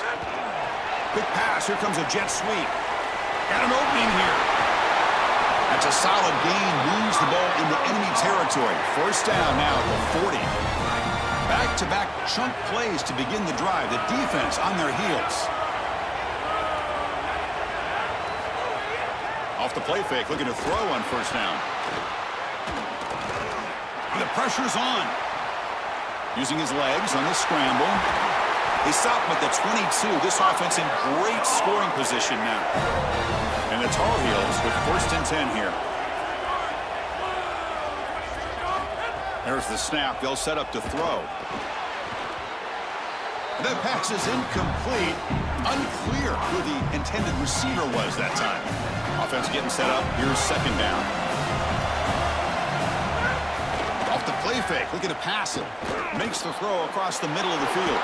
Quick pass. Here comes a jet sweep. Got an opening here. That's a solid gain. Moves the ball into enemy territory. First down now at the 40. Back-to-back chunk plays to begin the drive. The defense on their heels. Off the play fake. Looking to throw on first down. And the pressure's on. Using his legs on the scramble. They stop him at the 22. This offense in great scoring position now. And the Tar Heels with first and 10 here. There's the snap. They'll set up to throw. That pass is incomplete. Unclear who the intended receiver was that time. Offense getting set up. Here's second down. Off the play fake. Looking to pass it. Makes the throw across the middle of the field.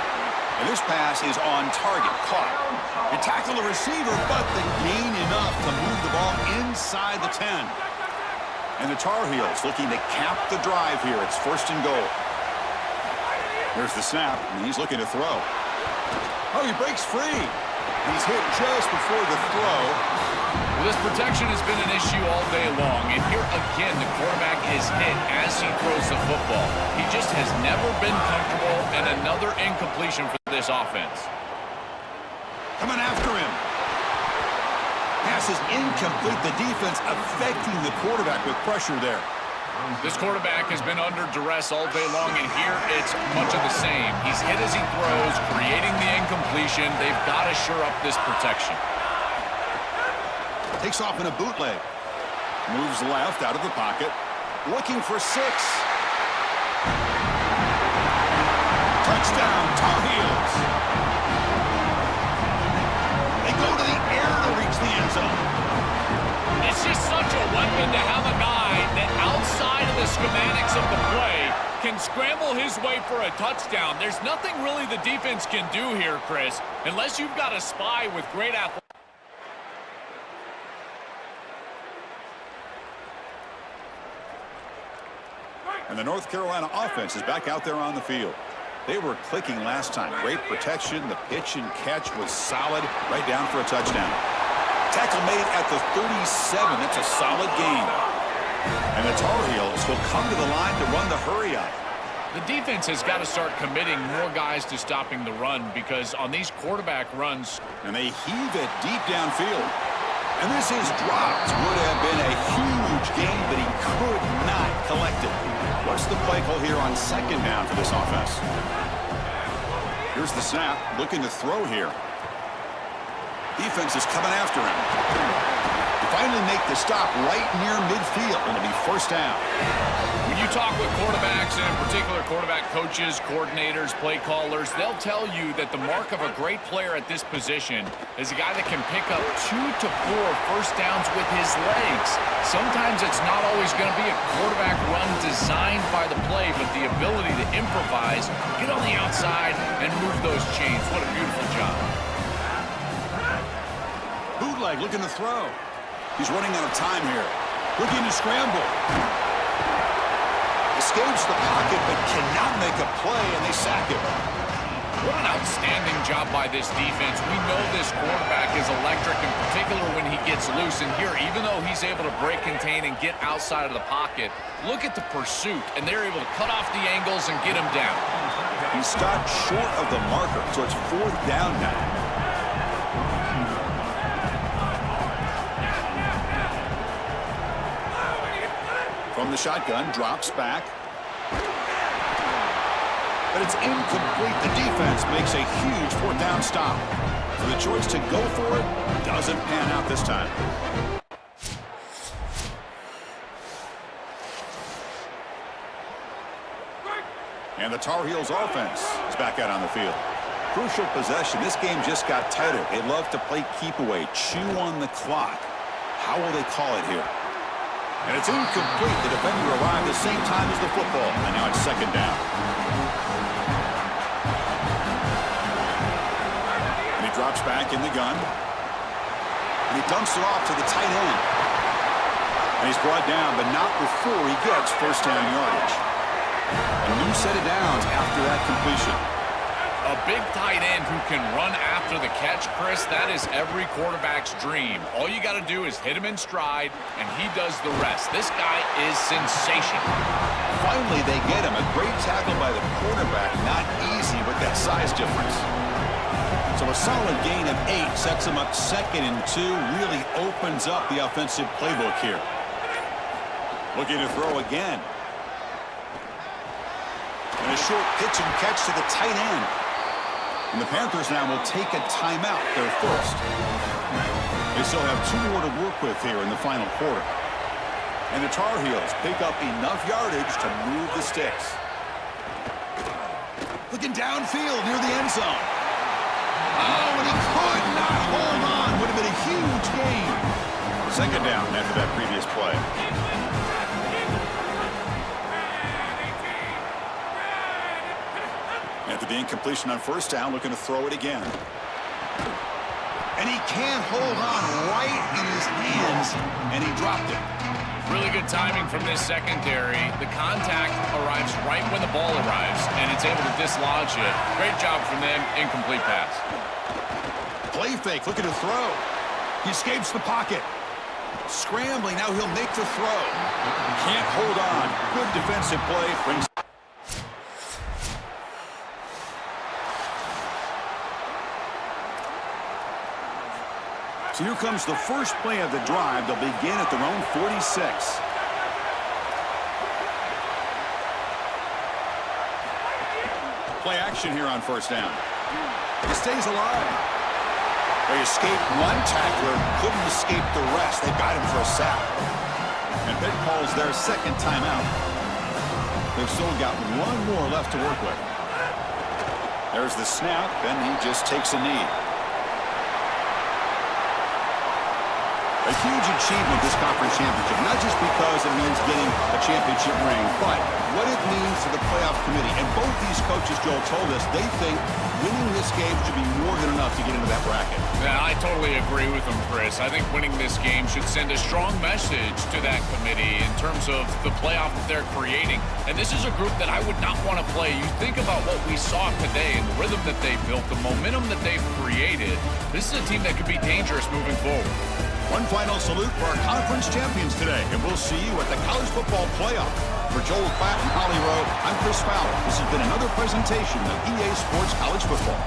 And this pass is on target. Caught. You tackle the receiver, but the gain enough to move the ball inside the 10. And the Tar Heels looking to cap the drive here. It's first and goal. There's the snap, and he's looking to throw. Oh, he breaks free. He's hit just before the throw. Well, this protection has been an issue all day long, and here again the quarterback is hit as he throws the football. He just has never been comfortable, and another incompletion for this offense. Coming after him. Pass is incomplete. The defense affecting the quarterback with pressure there. This quarterback has been under duress all day long, and here it's much of the same. He's hit as he throws, creating the incompletion. They've got to shore up this protection. Takes off in a bootleg. Moves left out of the pocket. Looking for 6. Touchdown, Tar Heels. They go to the air to reach the end zone. It's just such a weapon to have a guy that outside of the schematics of the play can scramble his way for a touchdown. There's nothing really the defense can do here, Chris, unless you've got a spy with great athleticism. And the North Carolina offense is back out there on the field. They were clicking last time. Great protection. The pitch and catch was solid. Right down for a touchdown. Tackle made at the 37. That's a solid gain. And the Tar Heels will come to the line to run the hurry up. The defense has got to start committing more guys to stopping the run because on these quarterback runs. And they heave it deep downfield. And this is dropped. Would have been a huge gain, but he could not collect it. What's the play call here on second down for this offense? Here's the snap. Looking to throw here. Defense is coming after him. They finally make the stop right near midfield. It'll be first down. When you talk with quarterbacks, and in particular quarterback coaches, coordinators, play callers, they'll tell you that the mark of a great player at this position is a guy that can pick up 2 to 4 first downs with his legs. Sometimes it's not always going to be a quarterback run designed by the play, but the ability to improvise, get on the outside, and move those chains. What a beautiful job. Bootleg looking to throw. He's running out of time here. Looking to scramble. Escapes the pocket, but cannot make a play, and they sack him. What an outstanding job by this defense. We know this quarterback is electric, in particular when he gets loose. And here, even though he's able to break, contain, and get outside of the pocket, look at the pursuit, and they're able to cut off the angles and get him down. He stopped short of the marker, so it's 4th down now. From the shotgun, drops back. But it's incomplete. The defense makes a huge 4th down stop. So the choice to go for it doesn't pan out this time. And the Tar Heels offense is back out on the field. Crucial possession. This game just got tighter. They love to play keep away, chew on the clock. How will they call it here? And it's incomplete. The defender arrived the same time as the football. And now it's 2nd down. And he drops back in the gun. And he dumps it off to the tight end. And he's brought down, but not before he gets 1st down yardage. A new set of downs after that completion. A big tight end who can run after the catch, Chris, that is every quarterback's dream. All you got to do is hit him in stride, and he does the rest. This guy is sensational. Finally, they get him. A great tackle by the quarterback. Not easy with that size difference. So a solid gain of 8 sets him up 2nd and 2. Really opens up the offensive playbook here. Looking to throw again. And a short pitch and catch to the tight end. And the Panthers now will take a timeout, their first. They still have 2 more to work with here in the final quarter. And the Tar Heels pick up enough yardage to move the sticks. Looking downfield near the end zone. Oh, and he could not hold on. Would have been a huge gain. 2nd down after that previous play. After the incompletion on 1st down, looking to throw it again. And he can't hold on right in his hands, and he dropped it. Really good timing from this secondary. The contact arrives right when the ball arrives, and it's able to dislodge it. Great job from them. Incomplete pass. Play fake, looking to throw. He escapes the pocket. Scrambling, now he'll make the throw. Can't hold on. Good defensive play. Brings So here comes the first play of the drive. They'll begin at their own 46. Play action here on 1st down. He stays alive. They escaped one tackler, couldn't escape the rest. They got him for a sack. And Pitt calls their 2nd timeout. They've still got 1 more left to work with. There's the snap, then he just takes a knee. A huge achievement, this conference championship, not just because it means getting a championship ring, but what it means to the playoff committee. And both these coaches, Joel, told us they think winning this game should be more than enough to get into that bracket. Yeah, I totally agree with them, Chris. I think winning this game should send a strong message to that committee in terms of the playoff that they're creating. And this is a group that I would not want to play. You think about what we saw today and the rhythm that they built, the momentum that they've created. This is a team that could be dangerous moving forward. One final salute for our conference champions today, and we'll see you at the College Football Playoff. For Joel Klatt and Holly Rowe, I'm Chris Fowler. This has been another presentation of EA Sports College Football.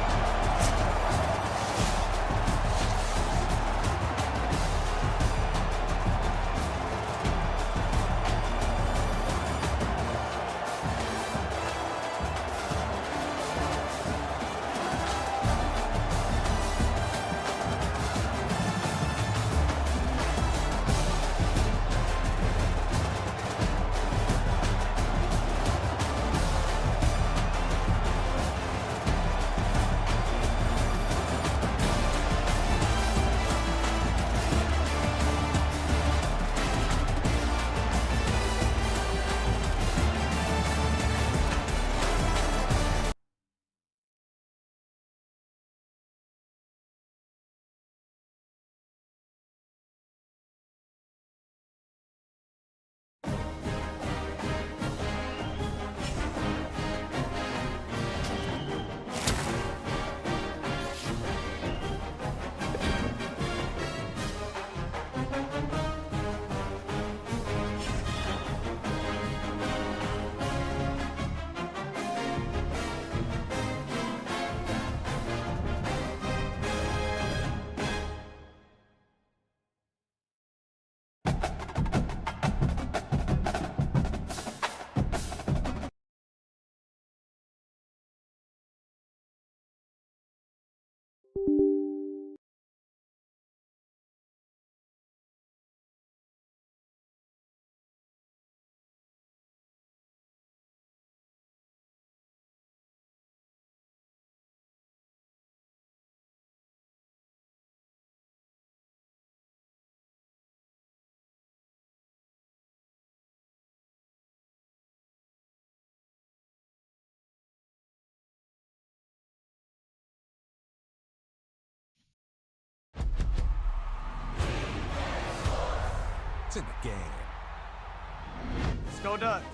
It's in the game. Let's go, Ducks.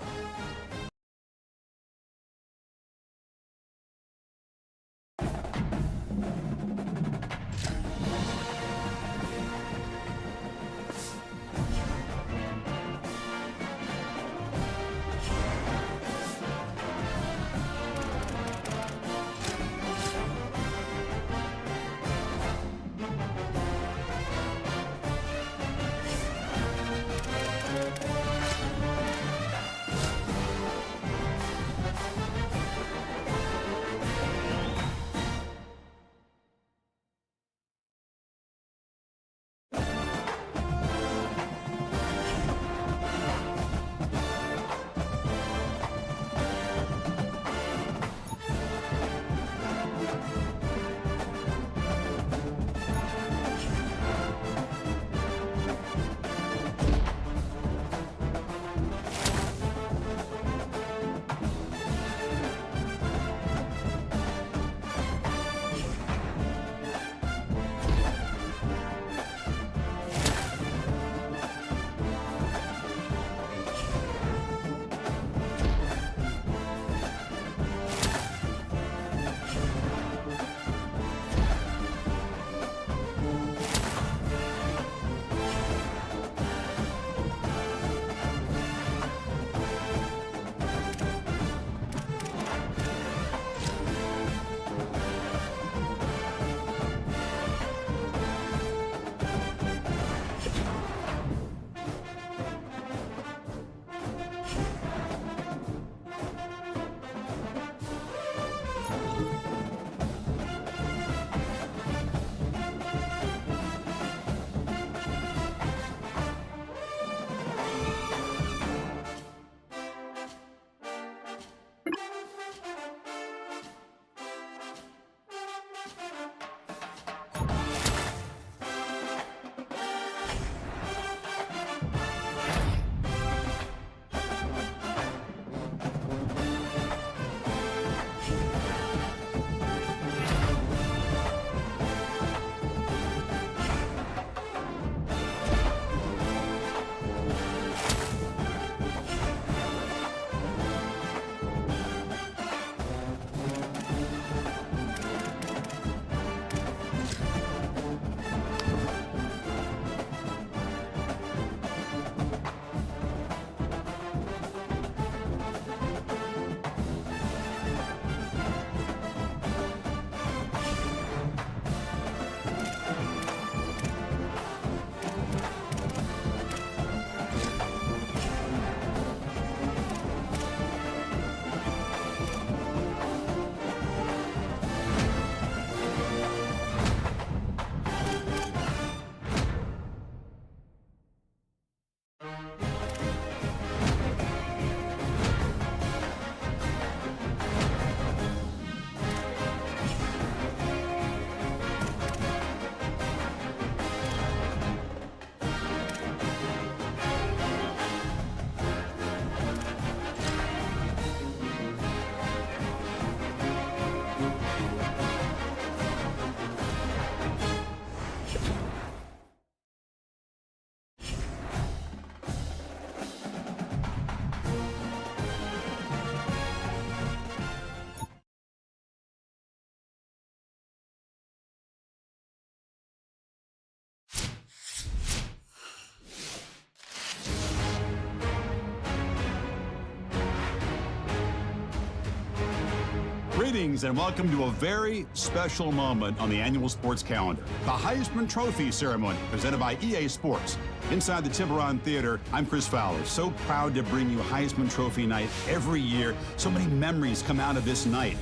Greetings and welcome to a very special moment on the annual sports calendar. The Heisman Trophy ceremony presented by EA Sports. Inside the Tiburon Theater, I'm Chris Fowler. So proud to bring you Heisman Trophy night every year. So many memories come out of this night.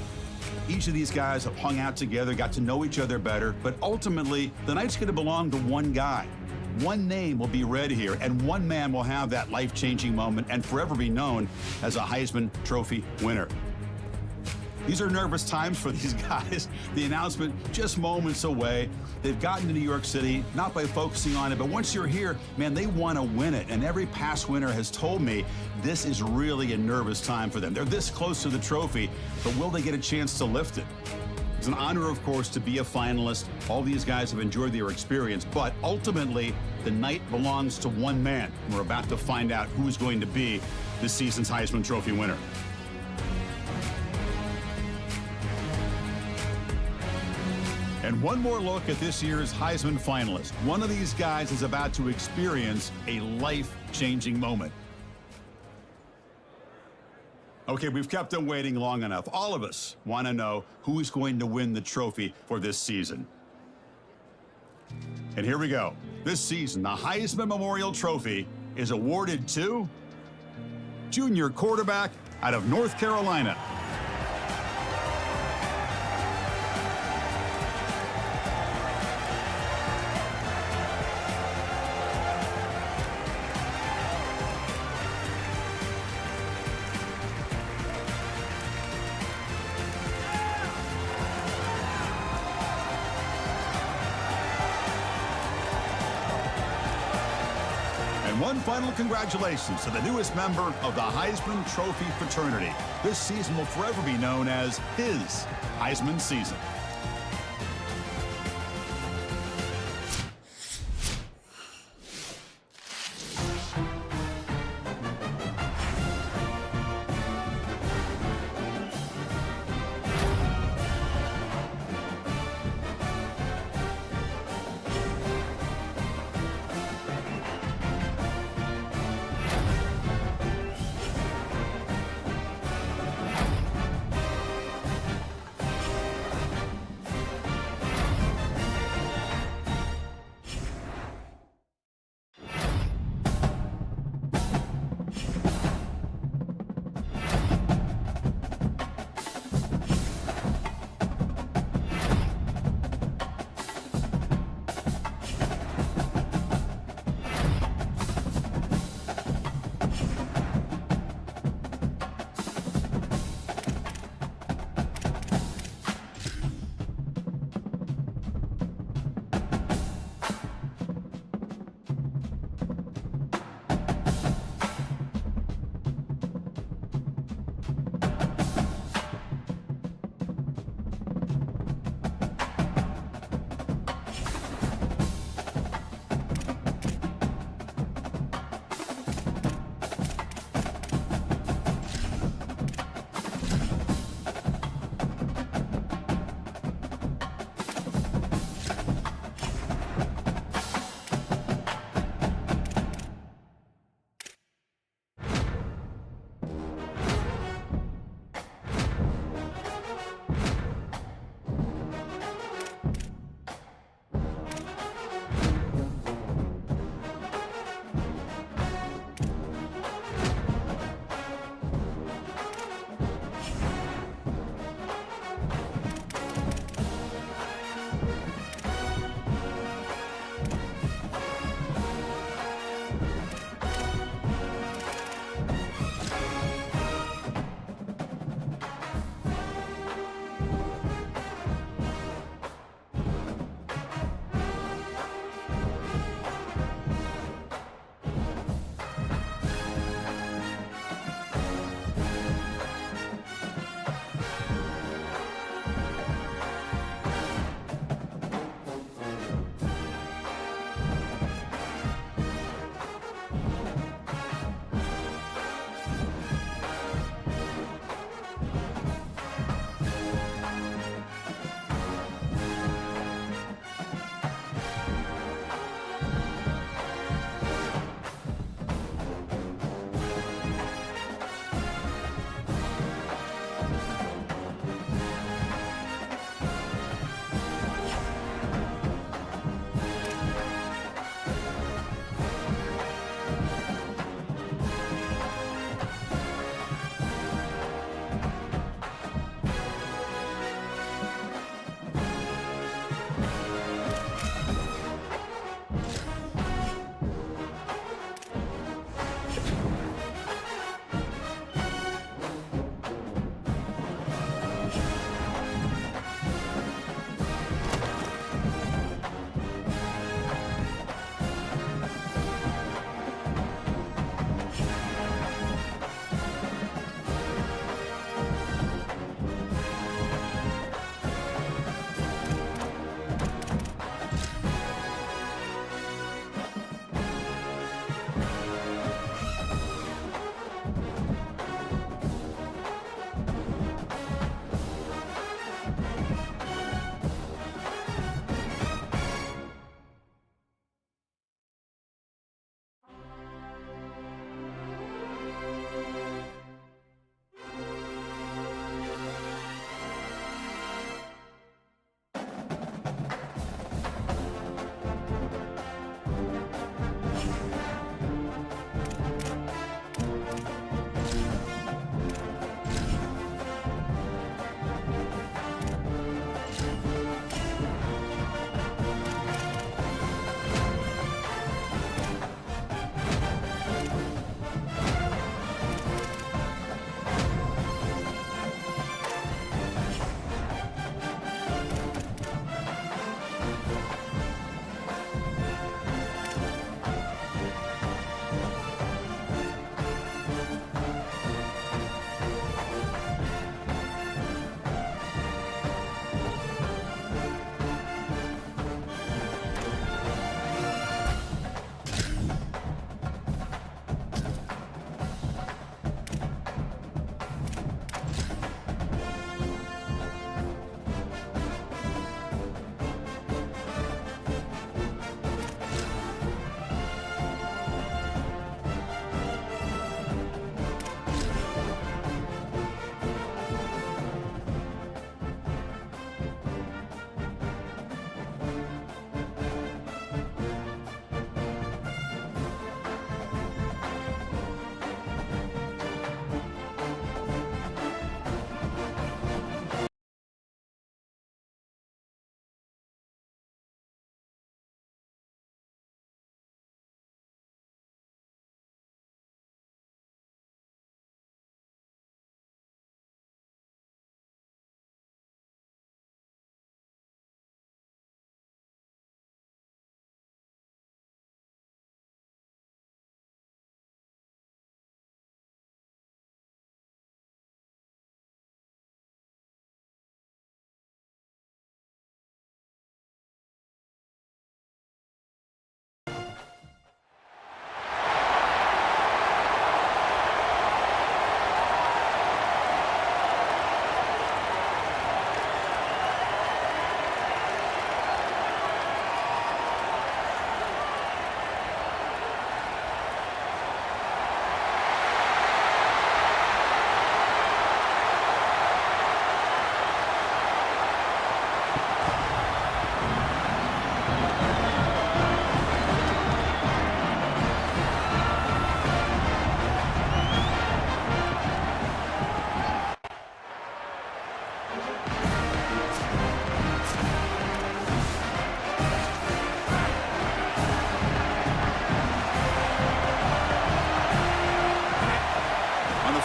Each of these guys have hung out together, got to know each other better, but ultimately, the night's going to belong to one guy. One name will be read here, and one man will have that life-changing moment and forever be known as a Heisman Trophy winner. These are nervous times for these guys. The announcement just moments away. They've gotten to New York City, not by focusing on it, but once you're here, man, they want to win it. And every past winner has told me this is really a nervous time for them. They're this close to the trophy, but will they get a chance to lift it? It's an honor, of course, to be a finalist. All these guys have enjoyed their experience, but ultimately, the night belongs to one man. We're about to find out who is going to be this season's Heisman Trophy winner. And one more look at this year's Heisman finalist. One of these guys is about to experience a life-changing moment. Okay, we've kept them waiting long enough. All of us want to know who is going to win the trophy for this season. And here we go. This season, the Heisman Memorial Trophy is awarded to junior quarterback out of North Carolina. One final congratulations to the newest member of the Heisman Trophy fraternity. This season will forever be known as his Heisman season.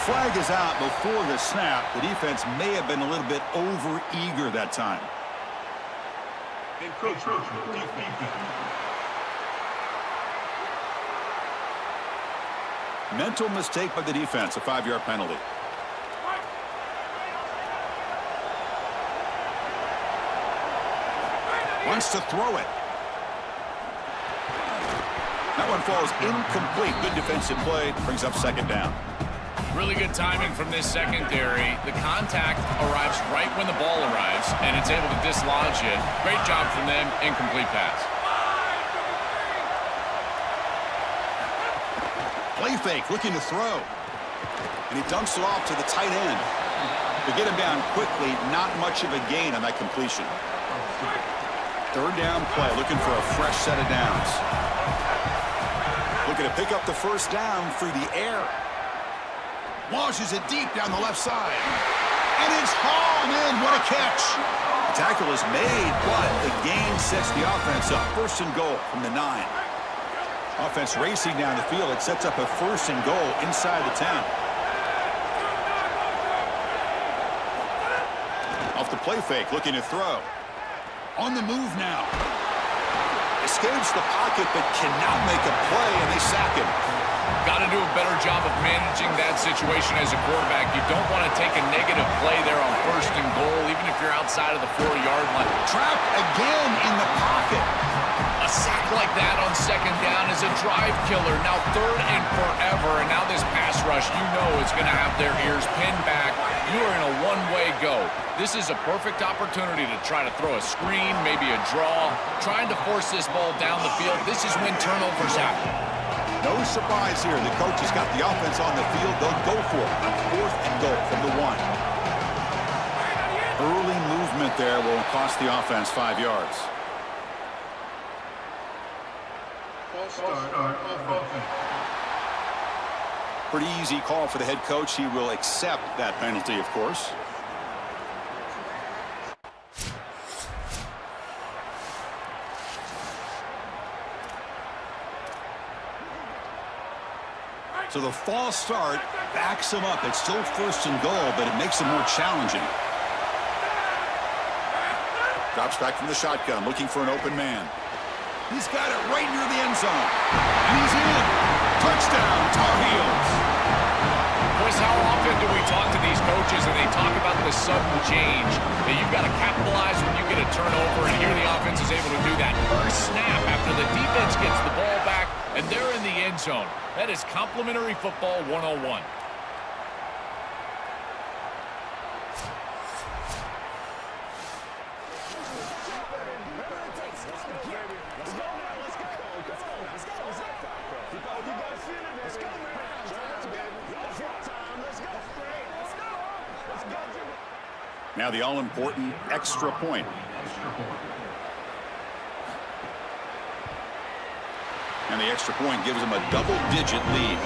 flag is out before the snap. The defense may have been a little bit over-eager that time. Mental mistake by the defense, a 5-yard penalty. Wants to throw it. That one falls incomplete. Good defensive play. Brings up second down. Really good timing from this secondary. The contact arrives right when the ball arrives, and it's able to dislodge it. Great job from them. Incomplete pass. Play fake, looking to throw. And he dumps it off to the tight end. To get him down quickly, not much of a gain on that completion. Third down play, looking for a fresh set of downs. Looking to pick up the first down through the air. Launches it deep down the left side. And it's hauled in. What a catch. The tackle is made, but the gain sets the offense up. First and goal from the 9. Offense racing down the field. It sets up a first and goal inside the 10. Off the play fake, looking to throw. On the move now. Escapes the pocket, but cannot make a play, and they sack him. Got to do a better job of managing that situation as a quarterback. You don't want to take a negative play there on first and goal, even if you're outside of the 4-yard line. Trapped again in the pocket. A sack like that on second down is a drive killer. Now third and forever, and now this pass rush, you know it's going to have their ears pinned back. You are in a one-way go. This is a perfect opportunity to try to throw a screen, maybe a draw, trying to force this ball down the field. This is when turnovers happen. No surprise here. The coach has got the offense on the field. They'll go for it on fourth and goal from the 1. Early movement there will cost the offense 5 yards. Pretty easy call for the head coach. He will accept that penalty, of course. So the false start backs him up. It's still first and goal, but it makes it more challenging. Drops back from the shotgun, looking for an open man. He's got it right near the end zone. And he's in. Touchdown, Tar Heels. Chris, how often do we talk to these coaches and they talk about the sudden change, that you've got to capitalize when you get a turnover, and here the offense is able to do that. First snap after the defense gets the ball back, and they're in the end zone. That is complimentary football 101. Now the all-important extra point. And the extra point gives them a double-digit lead.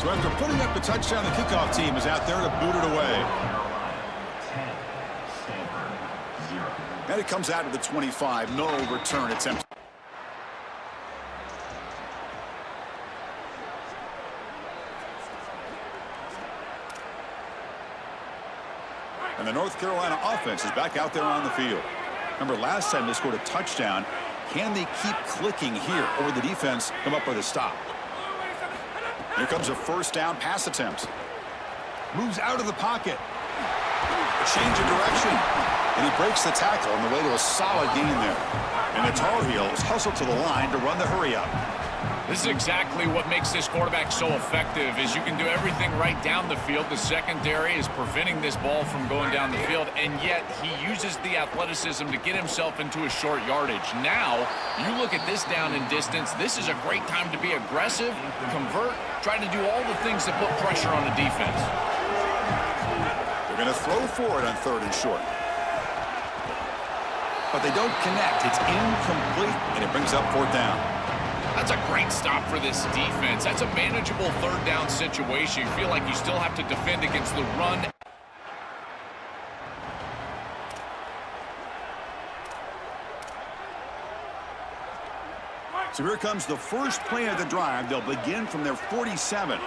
So after putting up the touchdown, the kickoff team is out there to boot it away. And it comes out of the 25. No return attempt. And the North Carolina offense is back out there on the field. Remember, last time they scored a touchdown. Can they keep clicking here, or the defense come up with a stop? Here comes a first down pass attempt. Moves out of the pocket. A change of direction. And he breaks the tackle on the way to a solid gain there. And the Tar Heels hustle to the line to run the hurry up. This is exactly what makes this quarterback so effective, is you can do everything right down the field. The secondary is preventing this ball from going down the field, and yet he uses the athleticism to get himself into a short yardage. Now, you look at this down and distance, this is a great time to be aggressive, convert, try to do all the things that put pressure on the defense. They're going to throw for it on third and short. But they don't connect. It's incomplete, and it brings up fourth down. That's a great stop for this defense. That's a manageable third down situation. You feel like you still have to defend against the run. So here comes the first play of the drive. They'll begin from their 47.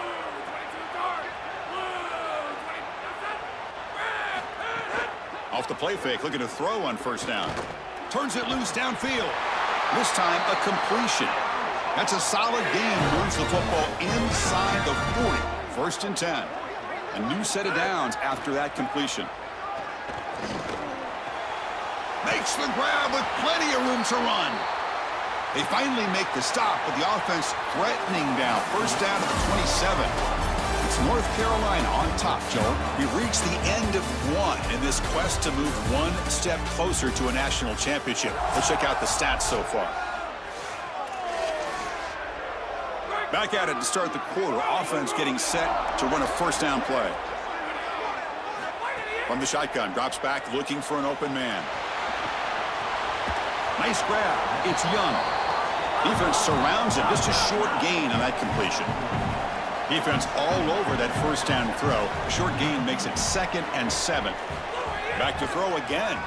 Off the play fake, looking to throw on first down. Turns it loose downfield. This time, a completion. That's a solid gain. Moves the football inside the 40. 1st and 10. A new set of downs after that completion. Makes the grab with plenty of room to run. They finally make the stop, but the offense threatening down. 1st down at the 27. It's North Carolina on top, Joel. We've reached the end of one in this quest to move one step closer to a national championship. Let's check out the stats so far. Back at it to start the quarter. Offense getting set to run a 1st down play. From the shotgun, drops back looking for an open man. Nice grab. It's Young. Defense surrounds him. Just a short gain on that completion. Defense all over that 1st down throw. Short gain makes it 2nd and 7. Back to throw again.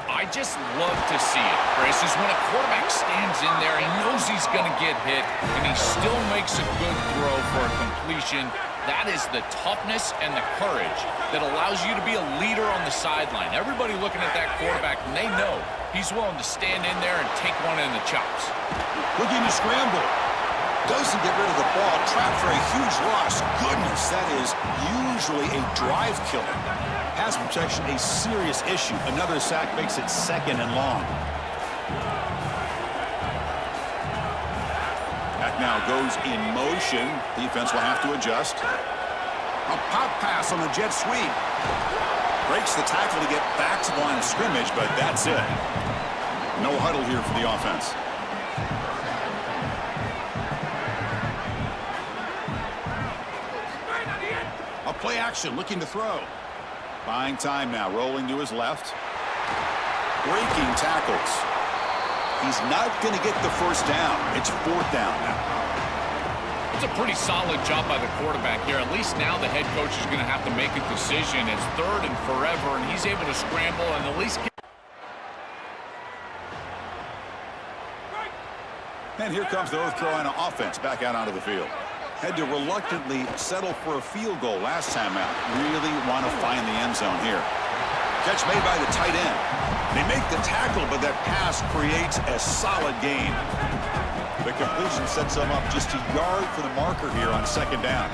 I just love to see it, Chris, is when a quarterback stands in there, he knows he's going to get hit, and he still makes a good throw for a completion. That is the toughness and the courage that allows you to be a leader on the sideline. Everybody looking at that quarterback, and they know he's willing to stand in there and take one in the chops. Looking to scramble. Doesn't get rid of the ball. Trapped for a huge loss. Goodness, that is usually a drive killer. Pass protection, a serious issue. Another sack makes it 2nd and long. That now goes in motion. Defense will have to adjust. A pop pass on the jet sweep. Breaks the tackle to get back to the line of scrimmage, but that's it. No huddle here for the offense. A play action, looking to throw. Buying time now, rolling to his left. Breaking tackles. He's not going to get the 1st down. It's 4th down now. It's a pretty solid job by the quarterback here. At least now the head coach is going to have to make a decision. It's 3rd and forever, and he's able to scramble and at least... And here comes the North Carolina offense back out onto the field. Had to reluctantly settle for a field goal last time out. Really want to find the end zone here. Catch made by the tight end. They make the tackle, but that pass creates a solid gain. The completion sets them up just a yard for the marker here on 2nd down.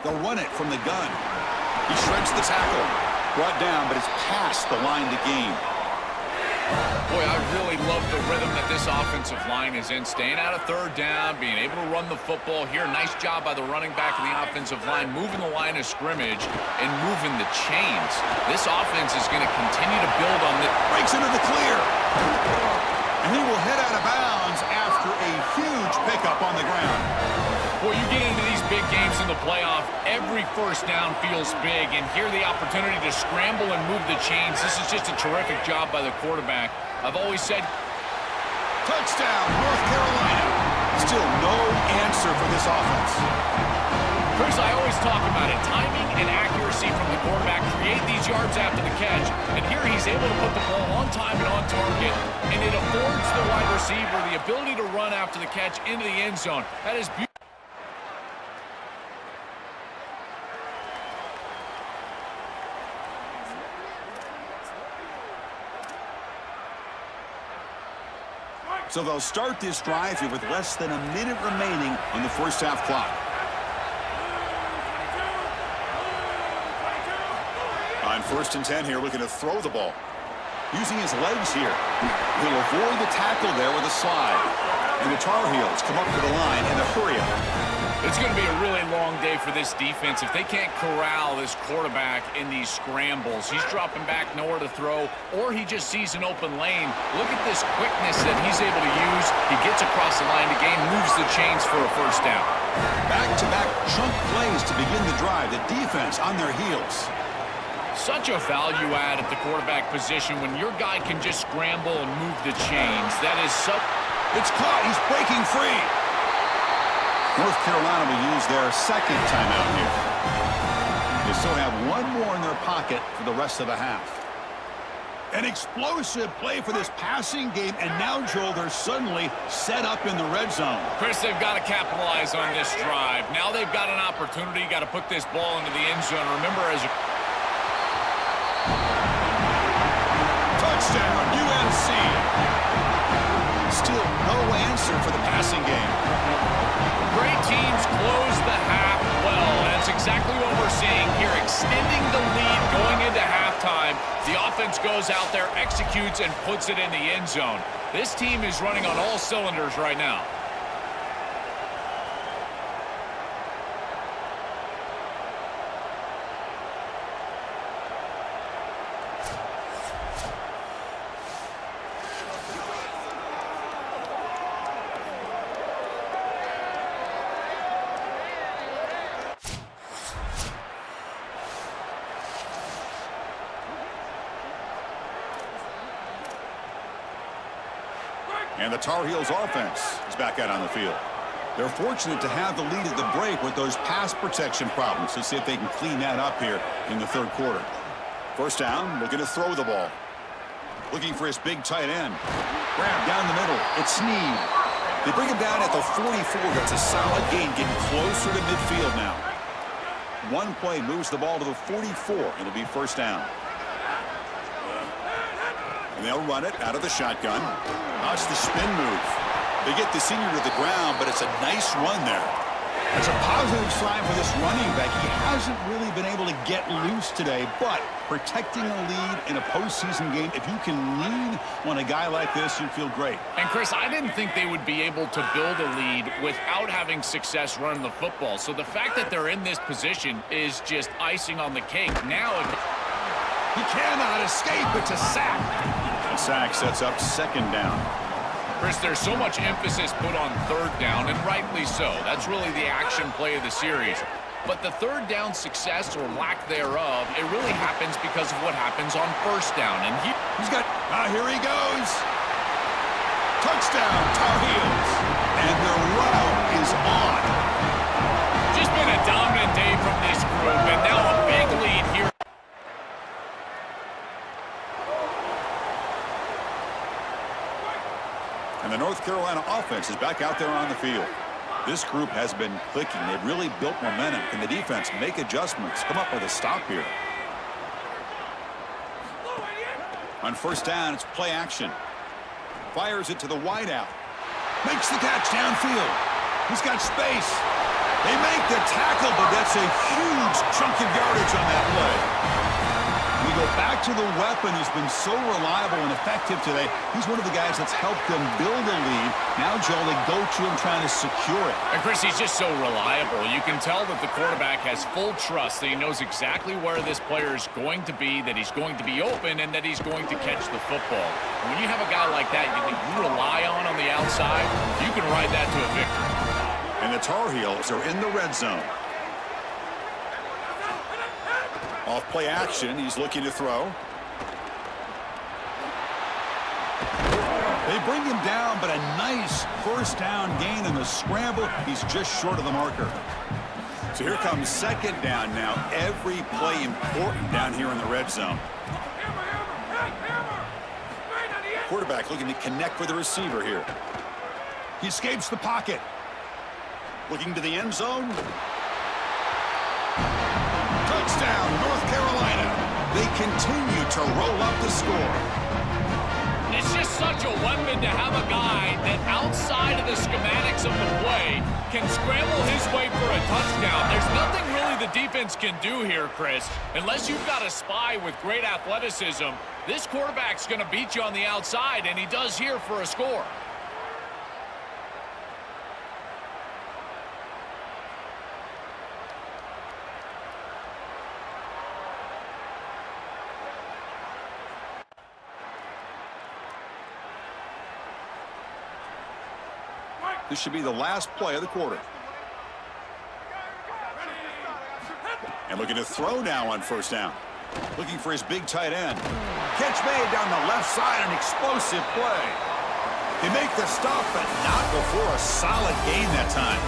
They'll run it from the gun. He shreds the tackle. Brought down, but it's past the line to gain. Boy, I really love the rhythm that this offensive line is in. Staying out of 3rd down, being able to run the football here. Nice job by the running back of the offensive line, moving the line of scrimmage and moving the chains. This offense is going to continue to build on the... Breaks into the clear. And he will head out of bounds after a huge pickup on the ground. Boy, you get into these big games in the playoff, every 1st down feels big, and here the opportunity to scramble and move the chains. This is just a terrific job by the quarterback. I've always said... Touchdown, North Carolina. Still no answer for this offense. Chris, I always talk about it. Timing and accuracy from the quarterback create these yards after the catch, and here he's able to put the ball on time and on target, and it affords the wide receiver the ability to run after the catch into the end zone. That is beautiful. So they'll start this drive here with less than a minute remaining on the 1st half clock. On 1st and 10 here, looking to throw the ball. Using his legs here. He'll avoid the tackle there with a slide. And the Tar Heels come up to the line in a hurry-up. It's going to be a really long day for this defense. If they can't corral this quarterback in these scrambles, he's dropping back nowhere to throw, or he just sees an open lane. Look at this quickness that he's able to use. He gets across the line to gain, moves the chains for a 1st down. Back-to-back chunk plays to begin the drive. The defense on their heels. Such a value add at the quarterback position when your guy can just scramble and move the chains. That is so... It's caught. He's breaking free. North Carolina will use their 2nd timeout here. They still have one more in their pocket for the rest of the half. An explosive play for this passing game, and now, Joel, they're suddenly set up in the red zone. Chris, they've got to capitalize on this drive. Now they've got an opportunity. Got to put this ball into the end zone. Remember, as a touchdown, UNC. Still no answer for the passing game. great teams close the half well. And that's exactly what we're seeing here, extending the lead going into halftime. The offense goes out there, executes, and puts it in the end zone. This team is running on all cylinders right now. And the Tar Heels offense is back out on the field. They're fortunate to have the lead at the break with those pass protection problems. Let's see if they can clean that up here in the third quarter. First down, looking to throw the ball. Looking for his big tight end. Grab down the middle. It's Snead. They bring him down at the 44. That's a solid gain, getting closer to midfield now. One play moves the ball to the 44. It'll be first down. And they'll run it out of the shotgun. Watch the spin move. They get the senior to the ground, but it's a nice run there. It's a positive sign for this running back. He hasn't really been able to get loose today, but protecting a lead in a postseason game, if you can lean on a guy like this, you feel great. And, Chris, I didn't think they would be able to build a lead without having success running the football. So the fact that they're in this position is just icing on the cake. Now he cannot escape. It's a sack. A sack sets up second down. Chris, there's so much emphasis put on third down, and rightly so. That's really the action play of the series. But the third down success or lack thereof, it really happens because of what happens on first down. And he's got, here he goes. Touchdown, Tar Heels. And their route is on. Just been a dominant day from this group, and now a big lead here. And the North Carolina offense is back out there on the field. This group has been clicking. They've really built momentum. Can the defense make adjustments? Come up with a stop here. On first down, it's play action. Fires it to the wideout. Makes the catch downfield. He's got space. They make the tackle, but that's a huge chunk of yardage on that play. We go back to the weapon who's been so reliable and effective today. He's one of the guys that's helped them build a lead. Now, Joel, they go to him trying to secure it. And, Chris, he's just so reliable. You can tell that the quarterback has full trust that he knows exactly where this player is going to be, that he's going to be open, and that he's going to catch the football. And when you have a guy like that you rely on the outside, you can ride that to a victory. And the Tar Heels are in the red zone. Off play action, he's looking to throw. They bring him down, but a nice first down gain in the scramble. He's just short of the marker. So here comes second down now. Every play important down here in the red zone. Quarterback looking to connect with the receiver here. He escapes the pocket. Looking to the end zone. Touchdown, North Carolina. They continue to roll up the score. It's just such a weapon to have a guy that outside of the schematics of the play can scramble his way for a touchdown. There's nothing really the defense can do here, Chris. Unless you've got a spy with great athleticism, this quarterback's going to beat you on the outside, and he does here for a score. This should be the last play of the quarter. And looking to throw now on first down. Looking for his big tight end. Catch made down the left side, an explosive play. They make the stop, but not before a solid gain that time.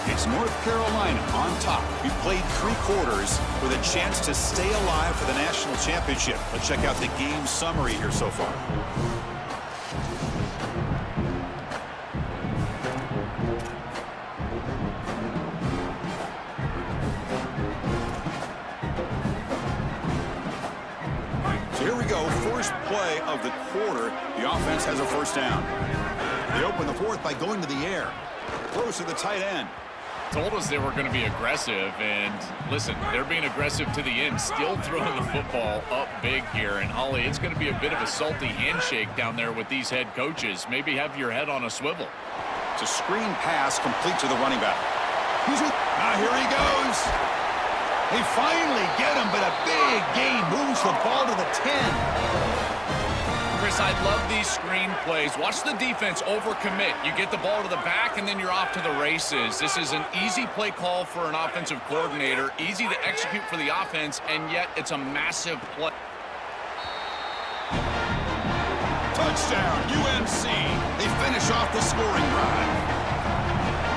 It's North Carolina on top. We played 3 quarters with a chance to stay alive for the national championship. Let's check out the game summary here so far. So here we go. First play of the quarter. The offense has a first down. They open the fourth by going to the air. Throws to the tight end. Told us they were going to be aggressive, and listen, they're being aggressive to the end, still throwing the football up big here. And Holly, it's going to be a bit of a salty handshake down there with these head coaches. Maybe have your head on a swivel. It's a screen pass complete to the running back. Here he goes. They finally get him, but a big gain moves the ball to the 10. Chris, I love these screen plays. Watch the defense overcommit. You get the ball to the back, and then you're off to the races. This is an easy play call for an offensive coordinator, easy to execute for the offense, and yet it's a massive play. Touchdown, UNC. They finish off the scoring drive.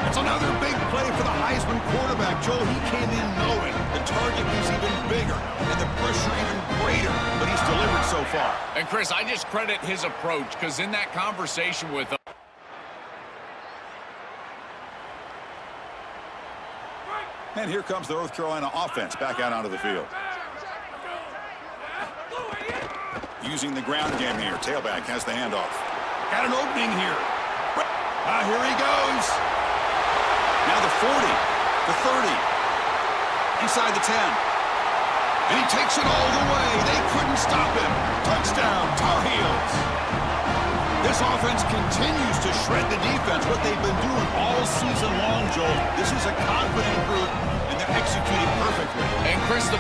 It's another big play for the Heisman quarterback. Joel, he came in knowing the target was even bigger and the pressure even greater, but he's delivered so far. And Chris, I just credit his approach, because in that conversation with him, and here comes the North Carolina offense back out onto the field. Using the ground game here. Tailback has the handoff. Got an opening here. Here he goes. Now the 40, the 30, inside the 10. And he takes it all the way. They couldn't stop him. Touchdown, Tar Heels. This offense continues to shred the defense, what they've been doing all season long, Joel. This is a confident group, and they're executing perfectly. and Chris,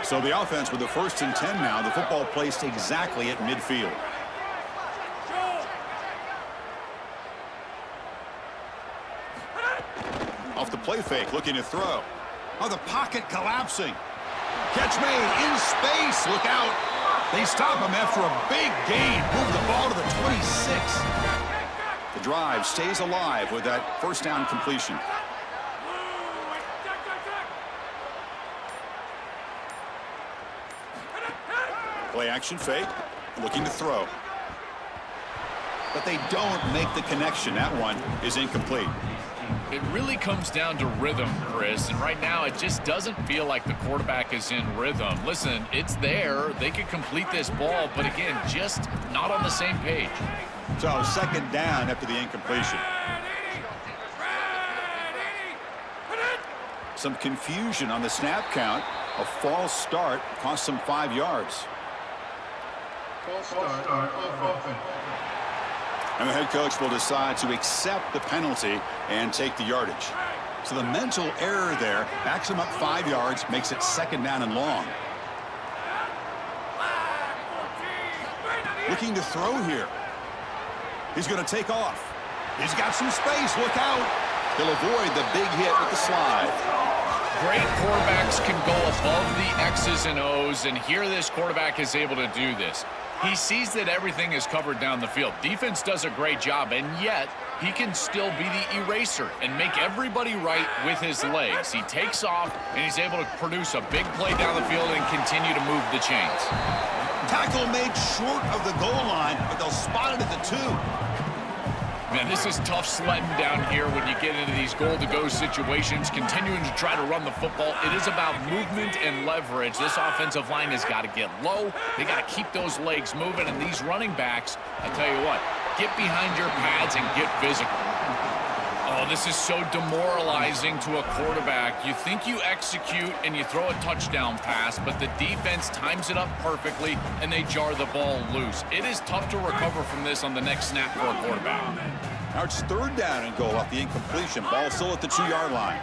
So the offense with the 1st and 10 now. The football placed exactly at midfield. Off the play fake, looking to throw. Oh, the pocket collapsing. Catch made in space. Look out. They stop him after a big gain. Move the ball to the 26. The drive stays alive with that first down completion. Play action fake. Looking to throw. But they don't make the connection. That one is incomplete. it really comes down to rhythm, Chris, and right now it just doesn't feel like the quarterback is in rhythm. Listen, it's there. They could complete this ball, but again, just not on the same page. So 2nd down after the incompletion. Some confusion on the snap count. A false start cost them 5 yards. False start off offense. And the head coach will decide to accept the penalty and take the yardage. So the mental error there backs him up 5 yards, makes it 2nd down and long. Looking to throw here. He's going to take off. He's got some space. Look out. He'll avoid the big hit with the slide. Great quarterbacks can go above the X's and O's, and here this quarterback is able to do this. He sees that everything is covered down the field. Defense does a great job, and yet he can still be the eraser and make everybody right with his legs. He takes off, and he's able to produce a big play down the field and continue to move the chains. Tackle made short of the goal line, but they'll spot it at the 2. Man, this is tough sledding down here when you get into these goal-to-go situations, continuing to try to run the football. It is about movement and leverage. This offensive line has got to get low. They got to keep those legs moving, and these running backs, I tell you what, get behind your pads and get physical. Oh, this is so demoralizing to a quarterback. You think you execute and you throw a touchdown pass, but the defense times it up perfectly and they jar the ball loose. It is tough to recover from this on the next snap for a quarterback. Now it's 3rd down and goal off the incompletion. Ball still at the 2-yard line.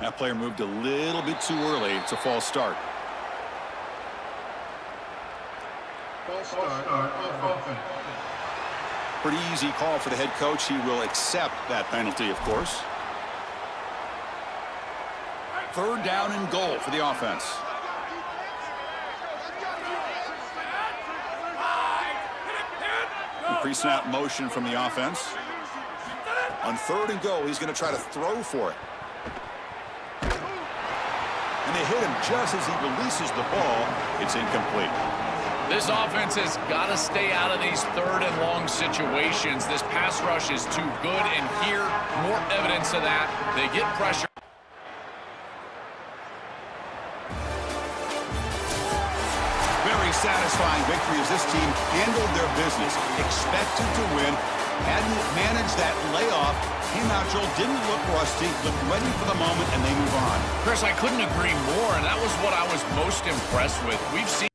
That player moved a little bit too early. It's a false start. False start off offense. Pretty easy call for the head coach. He will accept that penalty, of course. 3rd down and goal for the offense. Pre-snap motion from the offense. On 3rd and goal, he's going to try to throw for it. And they hit him just as he releases the ball. It's incomplete. This offense has got to stay out of these 3rd and long situations. This pass rush is too good, and here, more evidence of that. They get pressure. Very satisfying victory as this team handled their business. Expected to win. Hadn't managed that layoff. Came out, Joel, didn't look rusty, looked ready for the moment, and they move on. Chris, I couldn't agree more, and that was what I was most impressed with. We've seen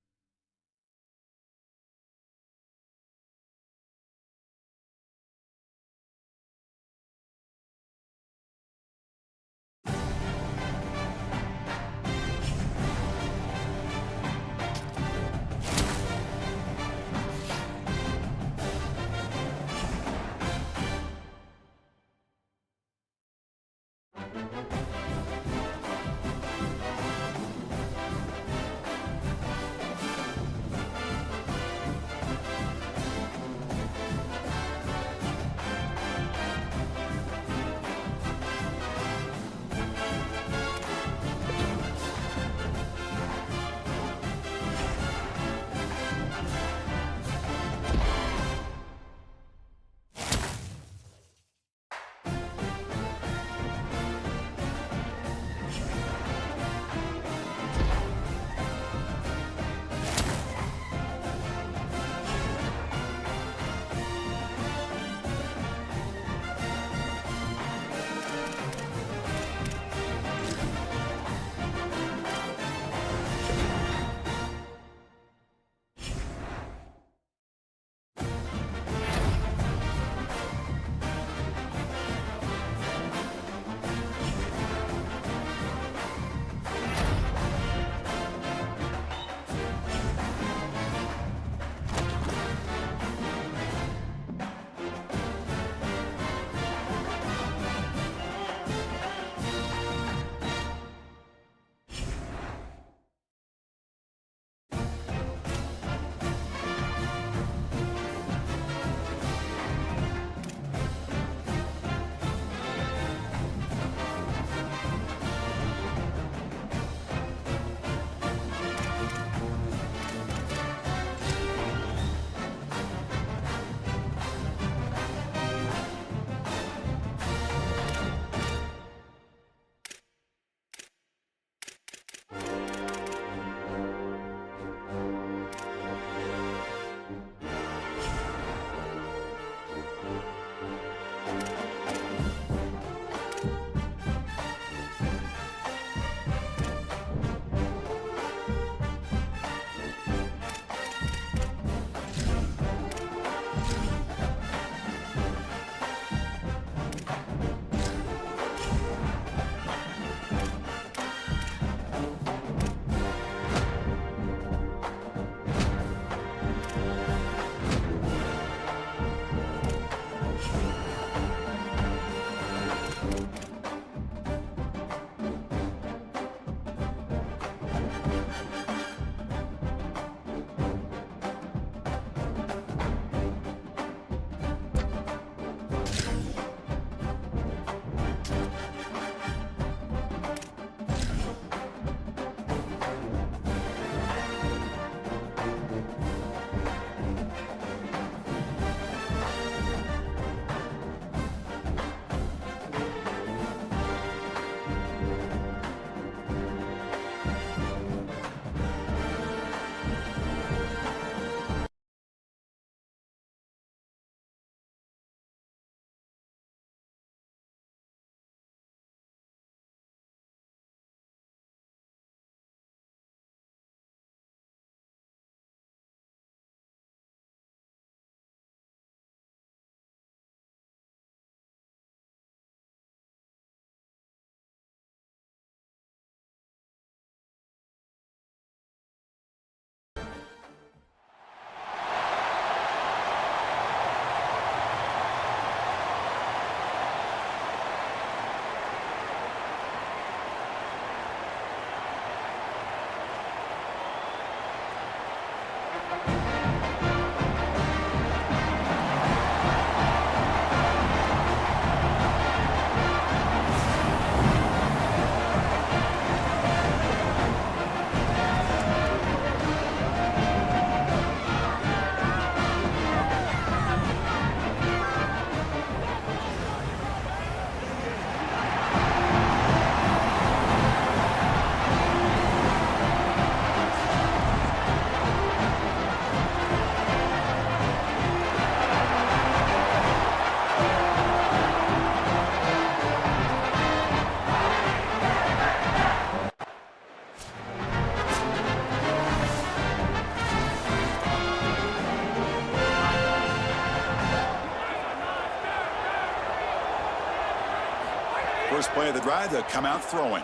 Last play of the drive, they'll come out throwing.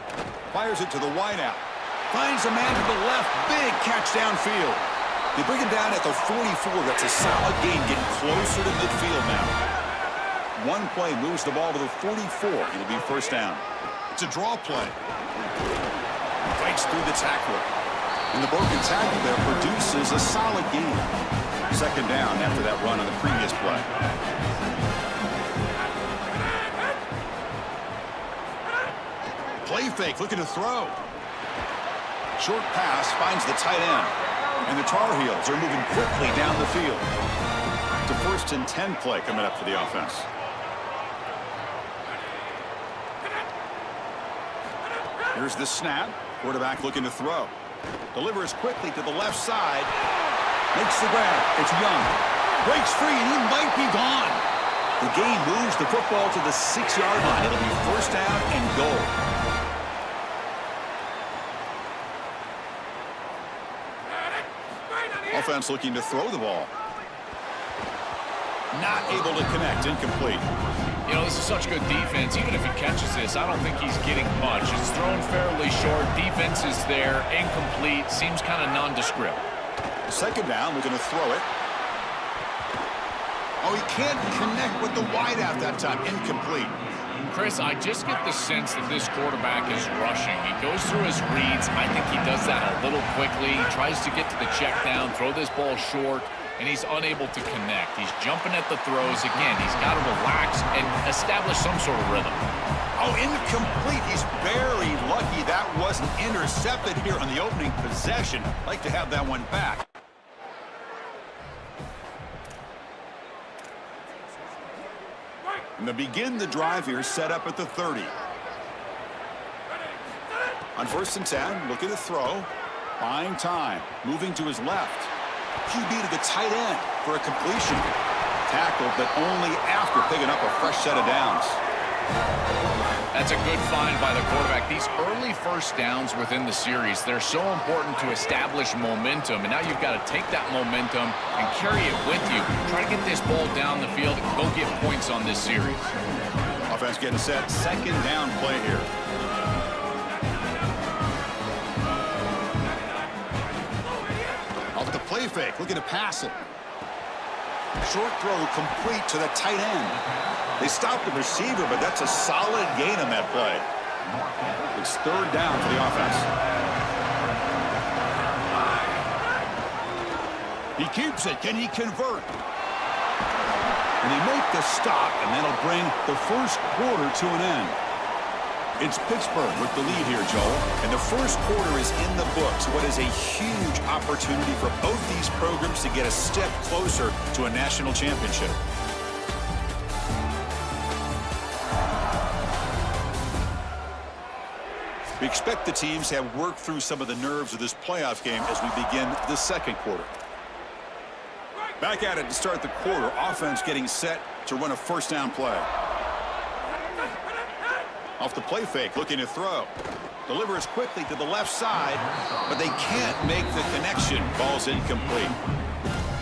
Fires it to the wideout. Finds a man to the left. Big catch downfield. They bring him down at the 44. That's a solid gain, getting closer to midfield now. One play moves the ball to the 44. It'll be first down. It's a draw play. Fights through the tackler. And the broken tackle there produces a solid gain. Second down after that run on the previous play. Play fake, looking to throw. Short pass finds the tight end. And the Tar Heels are moving quickly down the field. It's a 1st and 10 play coming up for the offense. Here's the snap. Quarterback looking to throw. Delivers quickly to the left side. Makes the grab. It's Young. Breaks free, and he might be gone. The gain moves the football to the 6-yard line. It'll be first down and goal. Offense looking to throw the ball. Not able to connect. Incomplete. You know, this is such good defense. Even if he catches this, I don't think he's getting much. It's thrown fairly short. Defense is there. Incomplete. Seems kind of nondescript. Second down. We're going to throw it. Oh, he can't connect with the wideout that time. Incomplete. Chris, I just get the sense that this quarterback is rushing. He goes through his reads. I think he does that a little quickly. He tries to get to the check down, throw this ball short, and he's unable to connect. He's jumping at the throws. Again, he's got to relax and establish some sort of rhythm. Oh, incomplete. He's very lucky that wasn't intercepted here on the opening possession. Like to have that one back. And they begin the drive here, set up at the 30. On 1st and 10, looking to throw. Buying time. Moving to his left. QB to the tight end for a completion. Tackled, but only after picking up a fresh set of downs. That's a good find by the quarterback. These early first downs within the series, they're so important to establish momentum. And now you've got to take that momentum and carry it with you. Try to get this ball down the field and go get points on this series. Offense getting set. Second down play here. Off the play fake. Looking to pass it. Short throw complete to the tight end. They stopped the receiver, but that's a solid gain on that play. It's third down for the offense. He keeps it. Can he convert? And he make the stop, and that'll bring the first quarter to an end. It's Pittsburgh with the lead here, Joel. And the first quarter is in the books. What is a huge opportunity for both these programs to get a step closer to a national championship. We expect the teams to have worked through some of the nerves of this playoff game as we begin the second quarter. Back at it to start the quarter. Offense getting set to run a first down play. Off the play fake, looking to throw. Delivers quickly to the left side, but they can't make the connection. Ball's incomplete.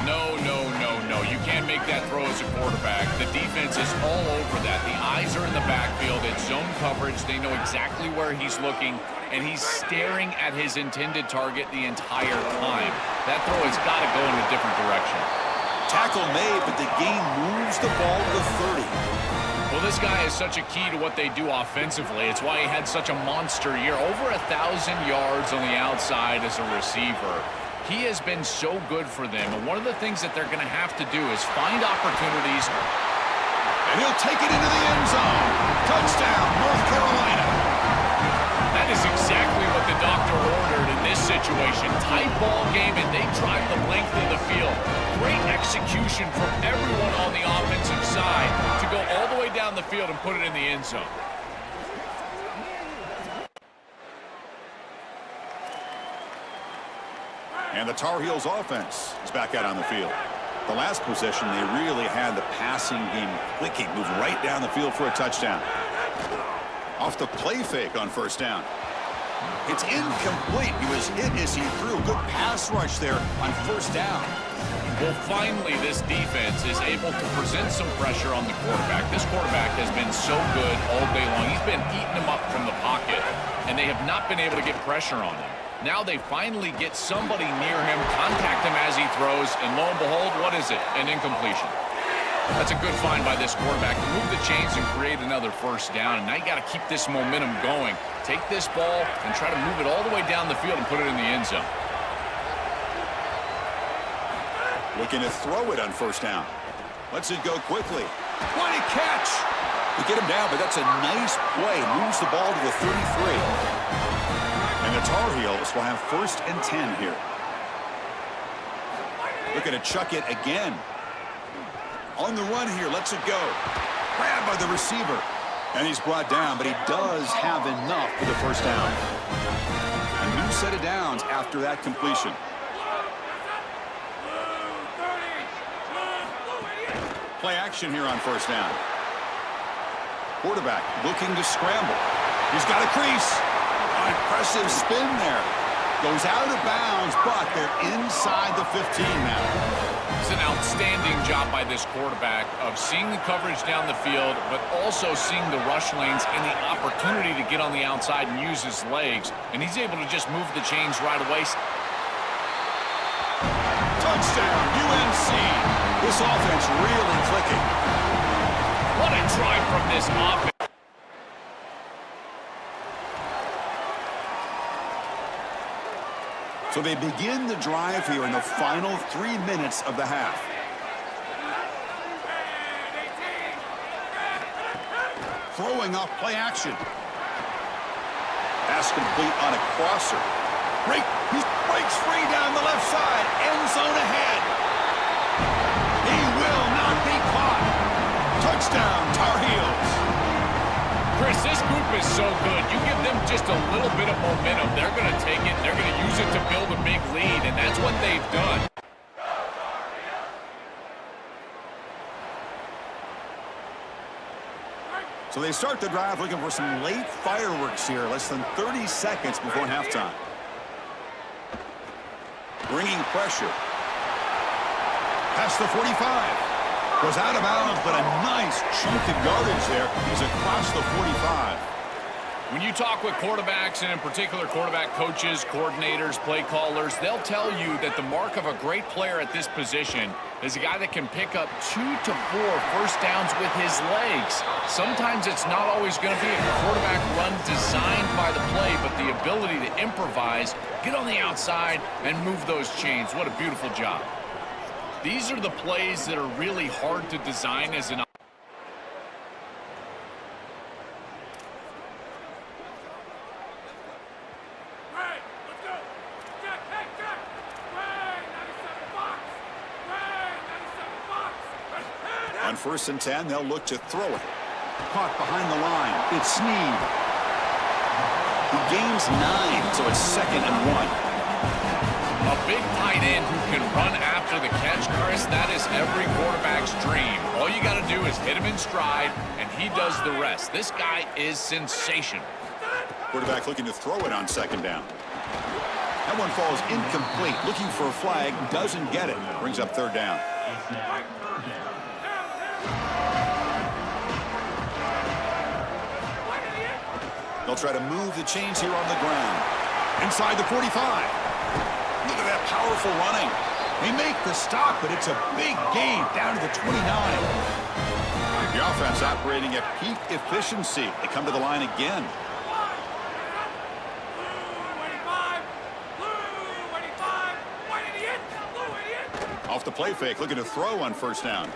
No, no, no, no. You can't make that throw as a quarterback. The defense is all over that. The eyes are in the backfield. It's zone coverage. They know exactly where he's looking, and he's staring at his intended target the entire time. That throw has got to go in a different direction. Tackle made, but the gain moves the ball to the 30. Well, this guy is such a key to what they do offensively. It's why he had such a monster year. Over 1,000 yards on the outside as a receiver. He has been so good for them. And one of the things that they're going to have to do is find opportunities. And he'll take it into the end zone. Touchdown, North Carolina. That is exactly what the doctor ordered in this situation. Tight ball game, and they drive the length of the field. Great execution from everyone on the offensive side to go all the way down the field and put it in the end zone. And the Tar Heels offense is back out on the field. The last possession, they really had the passing game clicking. Moved right down the field for a touchdown. Off the play fake on first down. It's incomplete. He was hit as he threw. Good pass rush there on first down. Well, finally, this defense is able to present some pressure on the quarterback. This quarterback has been so good all day long. He's been eating them up from the pocket, and they have not been able to get pressure on him. Now they finally get somebody near him, contact him as he throws, and lo and behold, what is it? An incompletion. That's a good find by this quarterback to move the chains and create another first down. And now you got to keep this momentum going. Take this ball and try to move it all the way down the field and put it in the end zone. Looking to throw it on first down. Lets it go quickly. What a catch! To get him down, but that's a nice play. Moves the ball to the 33. And the Tar Heels will have 1st and 10 here. Looking to chuck it again. On the run here, lets it go. Grabbed by the receiver. And he's brought down, but he does have enough for the first down. A new set of downs after that completion. Play action here on first down. Quarterback looking to scramble. He's got a crease. Impressive spin there. Goes out of bounds, but they're inside the 15 now. It's an outstanding job by this quarterback of seeing the coverage down the field, but also seeing the rush lanes and the opportunity to get on the outside and use his legs. And he's able to just move the chains right away. Touchdown, UNC. This offense really clicking. What a drive from this offense. So they begin the drive here in the final 3 minutes of the half. Throwing off play action. Pass complete on a crosser. He breaks free down the left side. End zone ahead. He will not be caught. Touchdown, Tar Heels. Chris, this group is so good. You give them just a little bit of momentum, they're going to take it, they're going to use it to build a big lead, and that's what they've done. So they start the drive looking for some late fireworks here, less than 30 seconds before halftime. Bringing pressure. Past the 45. Goes out of bounds, but a nice chunk of yardage there is across the 45. When you talk with quarterbacks, and in particular quarterback coaches, coordinators, play callers, they'll tell you that the mark of a great player at this position is a guy that can pick up 2 to 4 first downs with his legs. Sometimes it's not always going to be a quarterback run designed by the play, but the ability to improvise, get on the outside, and move those chains. What a beautiful job. These are the plays that are really hard to design as an On 1st and 10, they'll look to throw it. Caught behind the line. It's Snead. He gains 9, so it's 2nd and 1. A big tight end who can run after the catch, Chris, that is every quarterback's dream. All you got to do is hit him in stride, and he does the rest. This guy is sensational. Quarterback looking to throw it on 2nd down. That one falls incomplete. Looking for a flag, doesn't get it. Brings up 3rd down. They'll try to move the chains here on the ground. Inside the 45. Look at that powerful running. They make the stop, but it's a big gain down to the 29. The offense operating at peak efficiency. They come to the line again. Off the play fake, looking to throw on 1st down.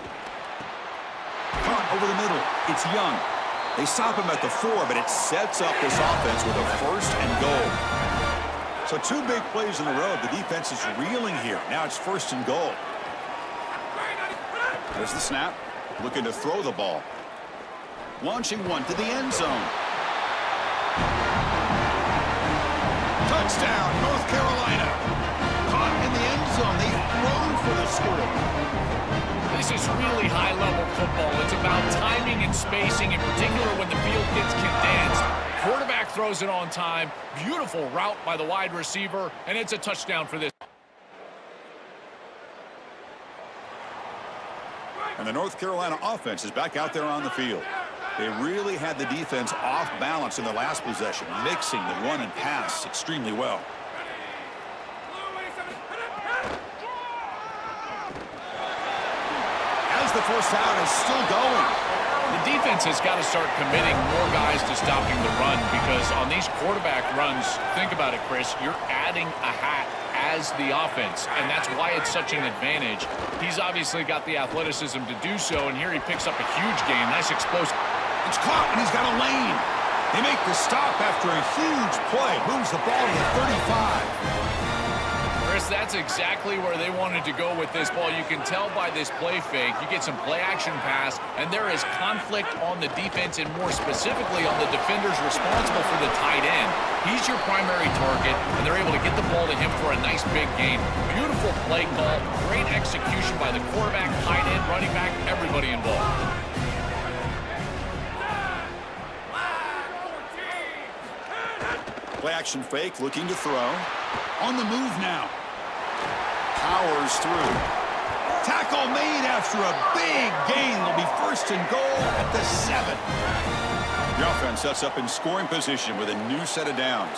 Caught over the middle. It's Young. They stop him at the 4, but it sets up this offense with a 1st and goal. So 2 big plays in a row. The defense is reeling here. Now it's 1st and goal. There's the snap. Looking to throw the ball. Launching one to the end zone. Touchdown, North Carolina. Caught in the end zone. They've thrown for the score. This is really high-level football. It's about timing and spacing, in particular when the field gets condensed. Quarterback throws it on time. Beautiful route by the wide receiver, and it's a touchdown for this. And the North Carolina offense is back out there on the field. They really had the defense off balance in the last possession, mixing the run and pass extremely well. As the first down is still going. The defense has got to start committing more guys to stopping the run, because on these quarterback runs, think about it, Chris, you're adding a hat as the offense, and that's why it's such an advantage. He's obviously got the athleticism to do so, and here he picks up a huge gain. Nice explosive. It's caught, and he's got a lane. They make the stop after a huge play. Moves the ball to the 35. Chris, that's exactly where they wanted to go with this ball. You can tell by this play fake. You get some play-action pass, and there is conflict on the defense, and more specifically on the defenders responsible for the tight end. He's your primary target, and they're able to get the ball to him for a nice big gain. Beautiful play call, great execution by the quarterback, tight end, running back, everybody involved. Play-action fake, looking to throw. On the move now. Powers through. Tackle made after a big gain. It'll be first and goal at the 7. The offense sets up in scoring position with a new set of downs.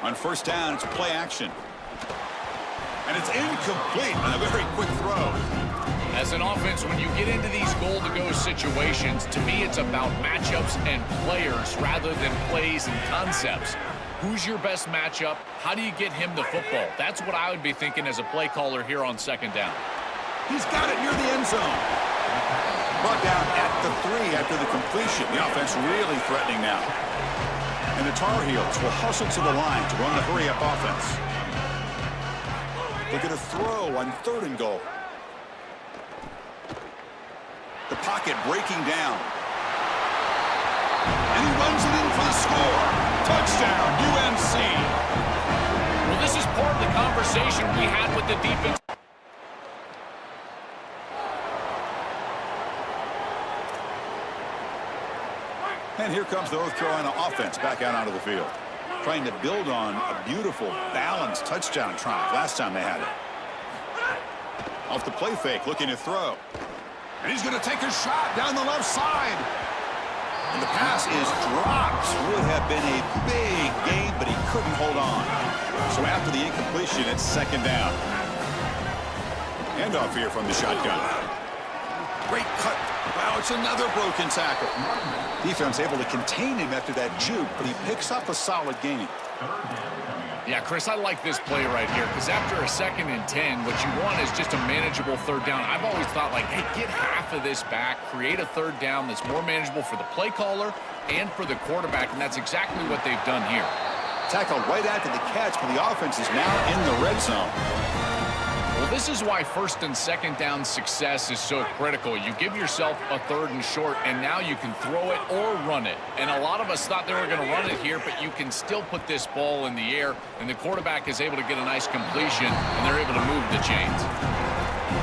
On first down, it's play action. And it's incomplete on a very quick throw. As an offense, when you get into these goal-to-go situations, to me it's about matchups and players rather than plays and concepts. Who's your best matchup? How do you get him the football? That's what I would be thinking as a play caller here on second down. He's got it near the end zone. Brought down at the 3 after the completion. The offense really threatening now. And the Tar Heels will hustle to the line to run the hurry-up offense. Look at a throw on 3rd and goal. The pocket breaking down. And he runs it in for the score. Touchdown, UNC. Well, this is part of the conversation we had with the defense. And here comes the North Carolina offense back out onto the field, trying to build on a beautiful, balanced touchdown triumph last time they had it. Off the play fake, looking to throw. And he's going to take a shot down the left side. And the pass is dropped. Would have been a big gain, but he couldn't hold on. So after the incompletion, it's second down. Handoff here from the shotgun. Great cut. Wow, it's another broken tackle. Defense able to contain him after that juke, but he picks up a solid gain. Yeah, Chris, I like this play right here, because after a 2nd and 10, what you want is just a manageable 3rd down. I've always thought, like, hey, get half of this back, create a 3rd down that's more manageable for the play caller and for the quarterback, and that's exactly what they've done here. Tackled right after the catch, but the offense is now in the red zone. Well, this is why 1st and 2nd down success is so critical. You give yourself a 3rd and short, and now you can throw it or run it. And a lot of us thought they were going to run it here, but you can still put this ball in the air, and the quarterback is able to get a nice completion, and they're able to move the chains.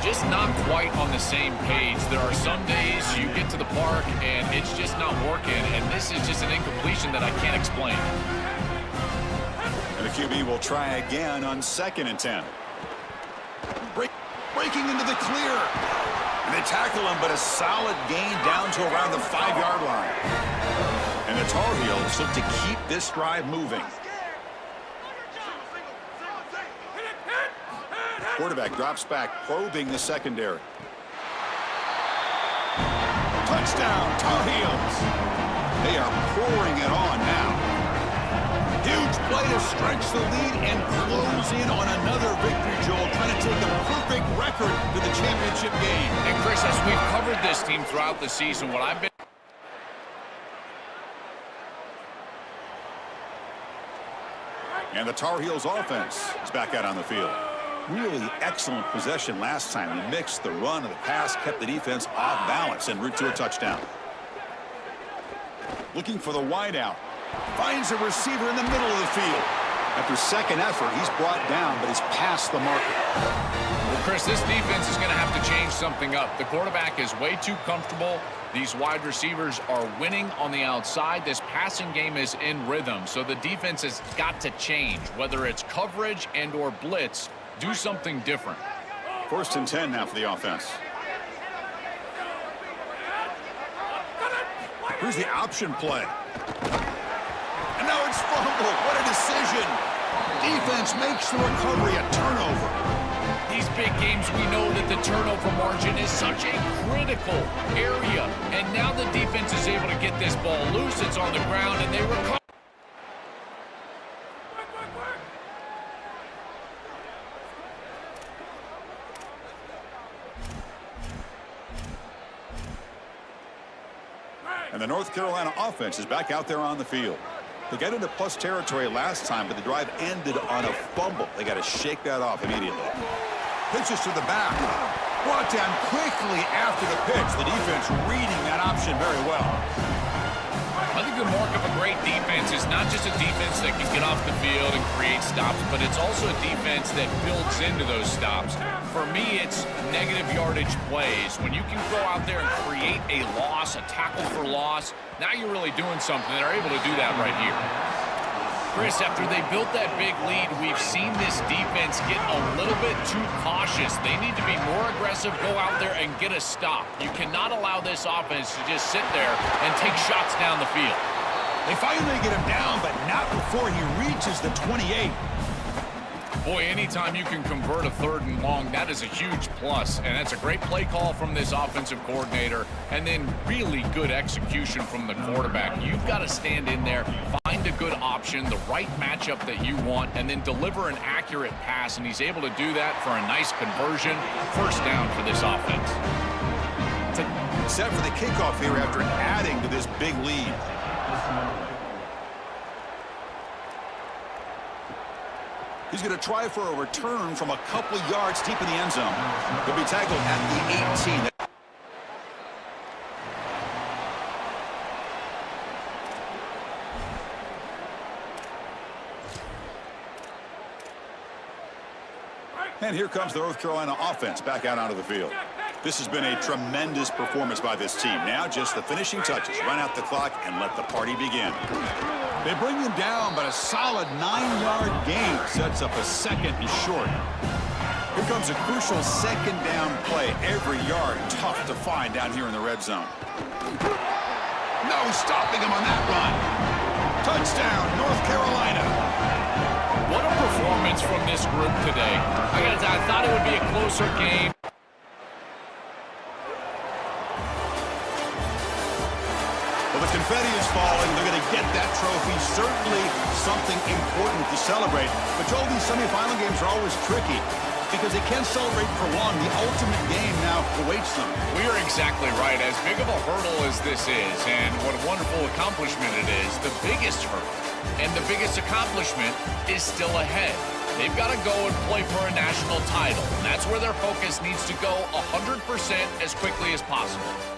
Just not quite on the same page. There are some days you get to the park, and it's just not working, and this is just an incompletion that I can't explain. And the QB will try again on 2nd and 10. Breaking into the clear. And they tackle him, but a solid gain down to around the 5-yard line. And the Tar Heels look to keep this drive moving. Quarterback drops back, probing the secondary. Touchdown, Tar Heels. They are pouring it on now. Huge play to stretch the lead and close in on another victory, Joel, trying to take a perfect record to the championship game. And Chris, as we've covered this team throughout the season, what I've been... And the Tar Heels offense is back out on the field. Really excellent possession last time. He mixed the run and the pass, kept the defense off balance en route to a touchdown. Looking for the wideout. Finds a receiver in the middle of the field. After second effort, he's brought down, but he's past the marker. Well, Chris, this defense is going to have to change something up. The quarterback is way too comfortable. These wide receivers are winning on the outside. This passing game is in rhythm, so the defense has got to change. Whether it's coverage and or blitz, do something different. 1st and 10 now for the offense. Here's the option play. And now it's fumbled. What a decision. Defense makes the recovery a turnover. These big games, we know that the turnover margin is such a critical area. And now the defense is able to get this ball loose. It's on the ground, and they recover. And the North Carolina offense is back out there on the field. They got into plus territory last time, but the drive ended on a fumble. They got to shake that off immediately. Pitches to the back. Brought down quickly after the pitch. The defense reading that option very well. I think the mark of a great defense is not just a defense that can get off the field and create stops, but it's also a defense that builds into those stops. For me, it's negative yardage plays. When you can go out there and create a loss, a tackle for loss, now you're really doing something. They're able to do that right here. Chris, after they built that big lead, we've seen this defense get a little bit too cautious. They need to be more aggressive, go out there and get a stop. You cannot allow this offense to just sit there and take shots down the field. They finally get him down, but not before he reaches the 28. Boy, anytime you can convert a 3rd and long, that is a huge plus. And that's a great play call from this offensive coordinator. And then really good execution from the quarterback. You've got to stand in there, find a good option, the right matchup that you want, and then deliver an accurate pass. And he's able to do that for a nice conversion. 1st down for this offense. Set for the kickoff here after adding to this big lead. He's going to try for a return from a couple of yards deep in the end zone. He'll be tackled at the 18. And here comes the North Carolina offense back out onto the field. This has been a tremendous performance by this team. Now just the finishing touches. Run out the clock and let the party begin. They bring him down, but a solid 9-yard gain sets up a 2nd and short. Here comes a crucial 2nd down play. Every yard tough to find down here in the red zone. No stopping him on that run. Touchdown, North Carolina. What a performance from this group today. I thought it would be a closer game. Well, the confetti is falling. They're going to get that trophy. Certainly something important to celebrate. But Joel, these semifinal games are always tricky because they can't celebrate for long. The ultimate game now awaits them. We are exactly right. As big of a hurdle as this is, and what a wonderful accomplishment it is, the biggest hurdle and the biggest accomplishment is still ahead. They've got to go and play for a national title. And that's where their focus needs to go 100% as quickly as possible.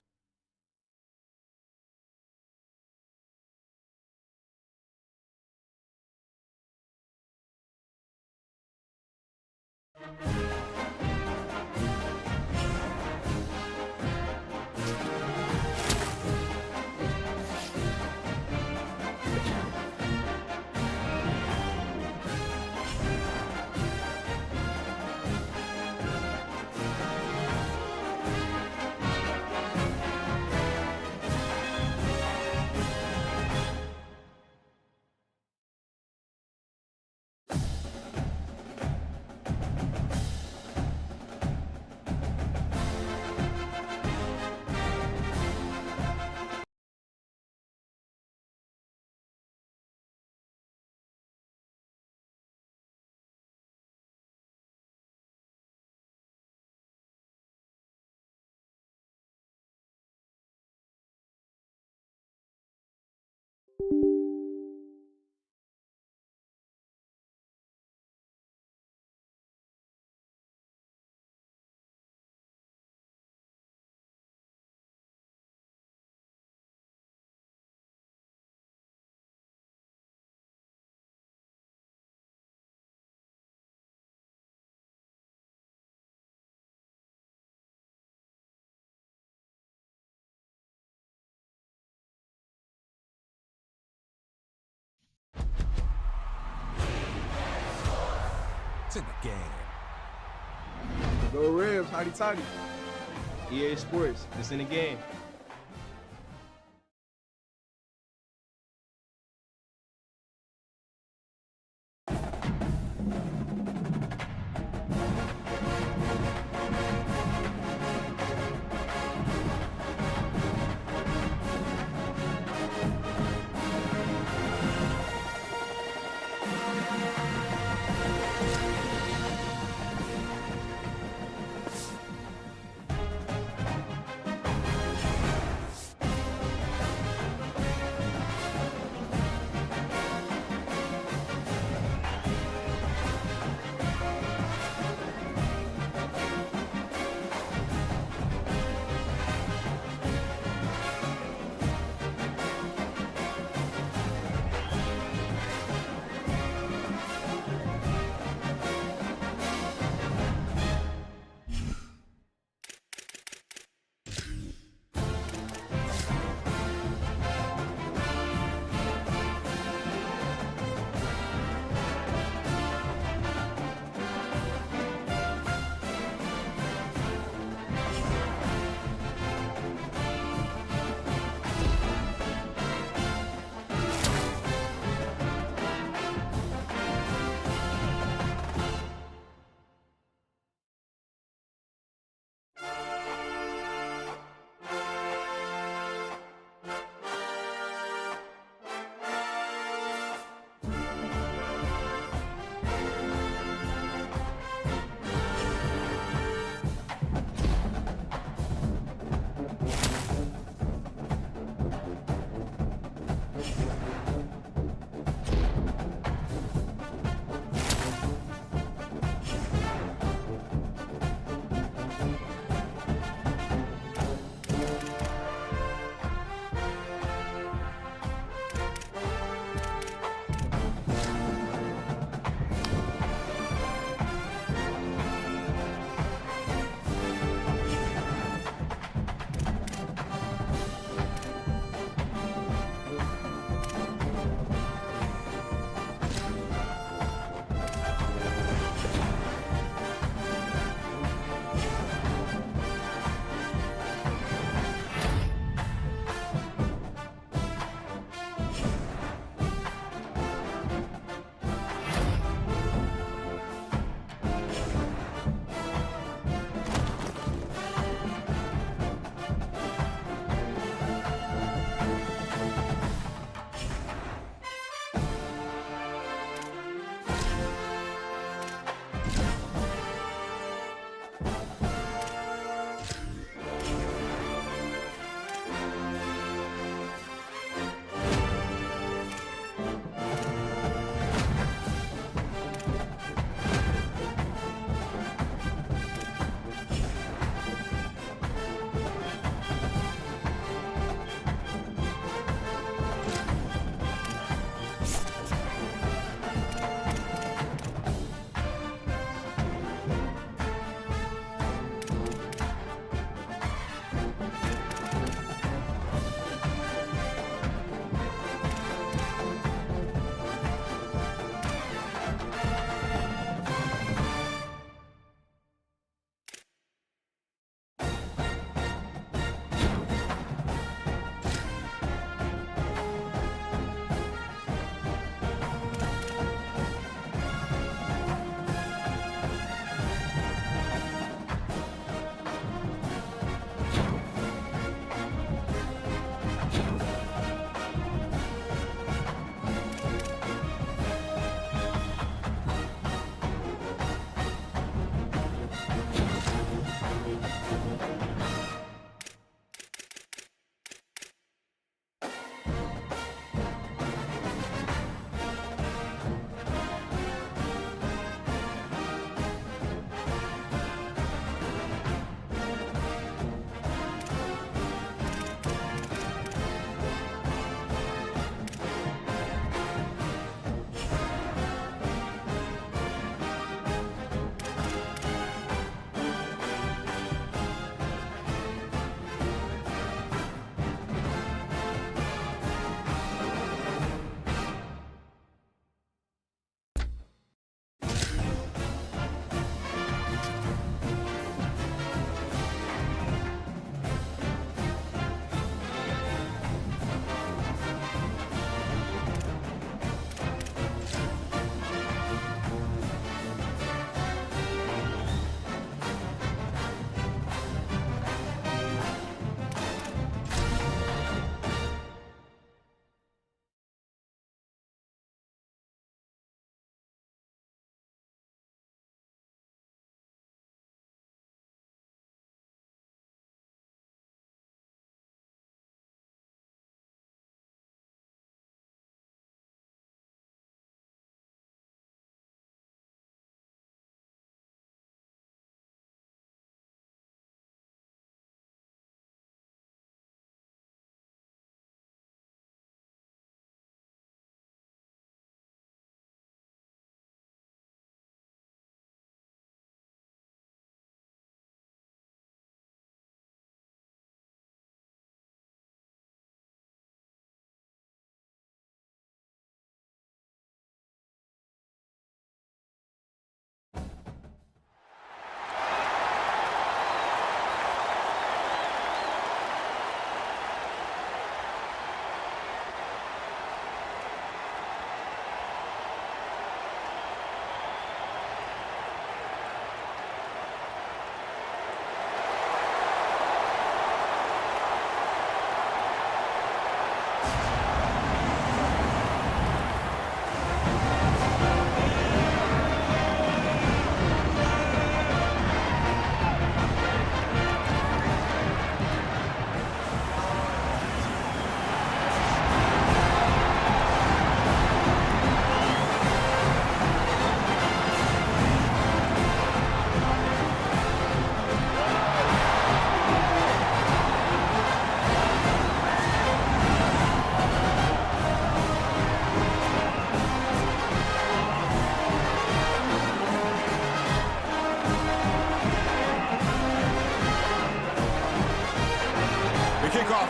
It's in the game. Go Rams, hotty toddy. EA Sports, it's in the game.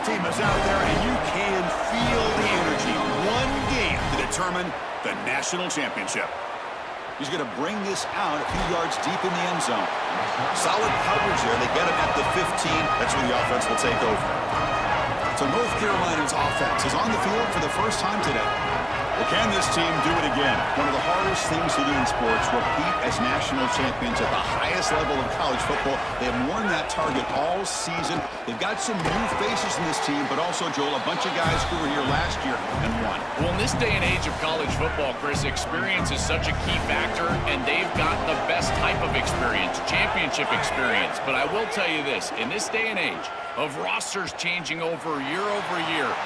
team is out there, and you can feel the energy. One game to determine the national championship. He's going to bring this out a few yards deep in the end zone. Solid coverage there. They get him at the 15. That's where the offense will take over. So North Carolina's offense is on the field for the first time today. Well, can this team do it again? One of the hardest things to do in sports, repeat as national champions at the highest level of college football. They have worn that target all season. They've got some new faces in this team, but also, Joel, a bunch of guys who were here last year and won. Well, in this day and age of college football, Chris, experience is such a key factor, and they've got the best type of experience, championship experience. But I will tell you this, in this day and age of rosters changing over year,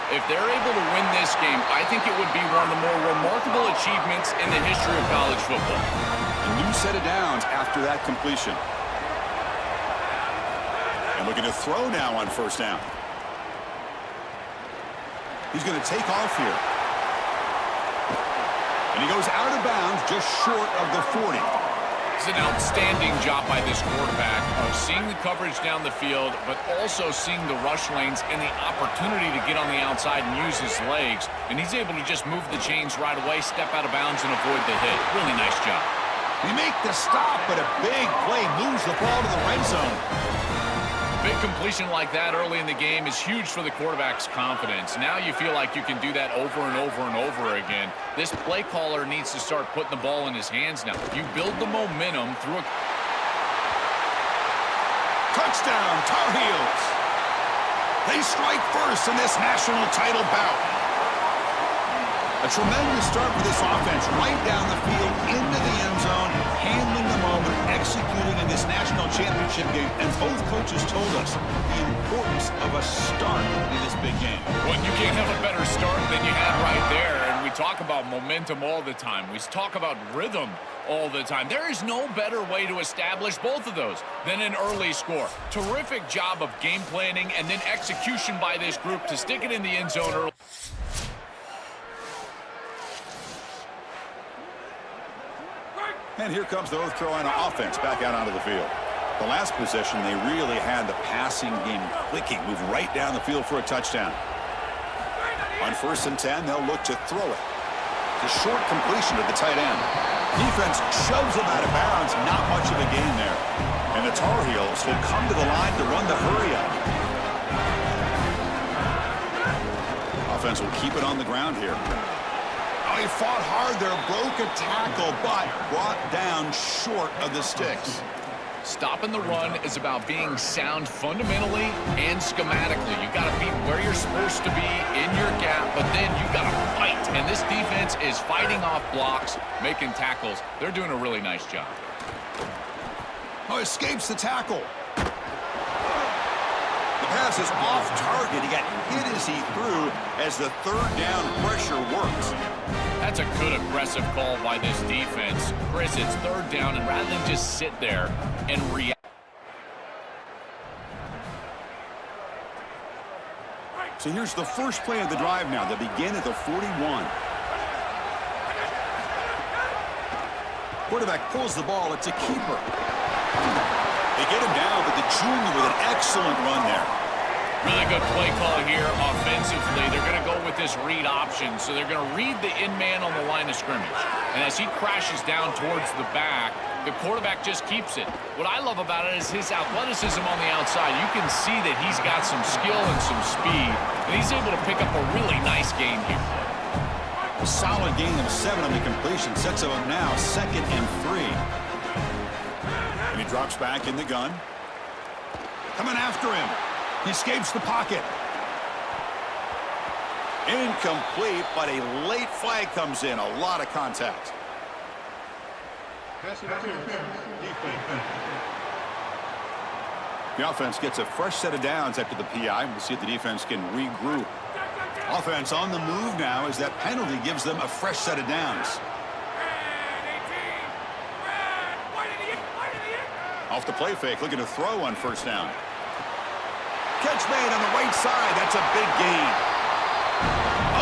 if they're able to win this game, I think it would be one of the more remarkable achievements in the history of college football. A new set of downs after that completion. And looking to throw now on first down. He's going to take off here. And he goes out of bounds just short of the 40. It's an outstanding job by this quarterback of seeing the coverage down the field, but also seeing the rush lanes and the opportunity to get on the outside and use his legs. And he's able to just move the chains right away, step out of bounds, and avoid the hit. Really nice job. They make the stop, but a big play moves the ball to the red zone. Big completion like that early in the game is huge for the quarterback's confidence. Now you feel like you can do that over and over and over again. This play caller needs to start putting the ball in his hands now. You build the momentum through a... Touchdown, Tar Heels. They strike first in this national title bout. A tremendous start for this offense, right down the field, into the end zone, handling the moment, executing in this national championship game. And both coaches told us the importance of a start in this big game. Well, you can't have a better start than you had right there. And we talk about momentum all the time. We talk about rhythm all the time. There is no better way to establish both of those than an early score. Terrific job of game planning and then execution by this group to stick it in the end zone early. And here comes the North Carolina offense back out onto the field. The last possession, they really had the passing game clicking, move right down the field for a touchdown. On 1st and 10, they'll look to throw it. It's a short completion to the tight end. Defense shoves him out of bounds. Not much of a gain there. And the Tar Heels will come to the line to run the hurry-up. Offense will keep it on the ground here. He fought hard there, broke a tackle, but brought down short of the sticks. Stopping the run is about being sound fundamentally and schematically. You got to be where you're supposed to be in your gap, but then you got to fight. And this defense is fighting off blocks, making tackles. They're doing a really nice job. Oh, escapes the tackle. The pass is off target. He got hit as he threw as the third down pressure works. That's a good aggressive call by this defense. Chris, it's third down, and rather than just sit there and react. So here's the first play of the drive now. They begin at the 41. Quarterback pulls the ball. It's a keeper. They get him down, but the junior with an excellent run there. Really good play call here offensively. They're going to go with this read option. So they're going to read the in man on the line of scrimmage. And as he crashes down towards the back, the quarterback just keeps it. What I love about it is his athleticism on the outside. You can see that he's got some skill and some speed. And he's able to pick up a really nice gain here. A solid gain of 7 on the completion. Sets him up now 2nd and 3. And he drops back in the gun. Coming after him. He escapes the pocket. Incomplete, but a late flag comes in. A lot of contact. The offense gets a fresh set of downs after the PI. We'll see if the defense can regroup. Offense on the move now as that penalty gives them a fresh set of downs. Off the play fake, looking to throw on first down. Catch made on the right side. That's a big gain.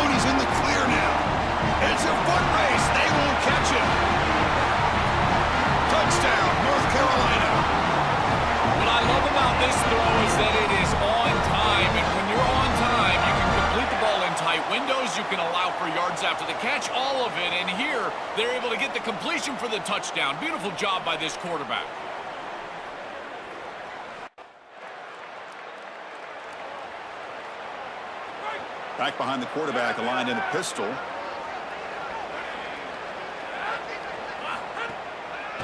Oh, he's in the clear now. It's a foot race. They won't catch him. Touchdown, North Carolina. What I love about this throw is that it is on time. And when you're on time, you can allow for yards after the catch, all of it. And here, they're able to get the completion for the touchdown. Beautiful job by this quarterback. Back behind the quarterback, aligned in the pistol.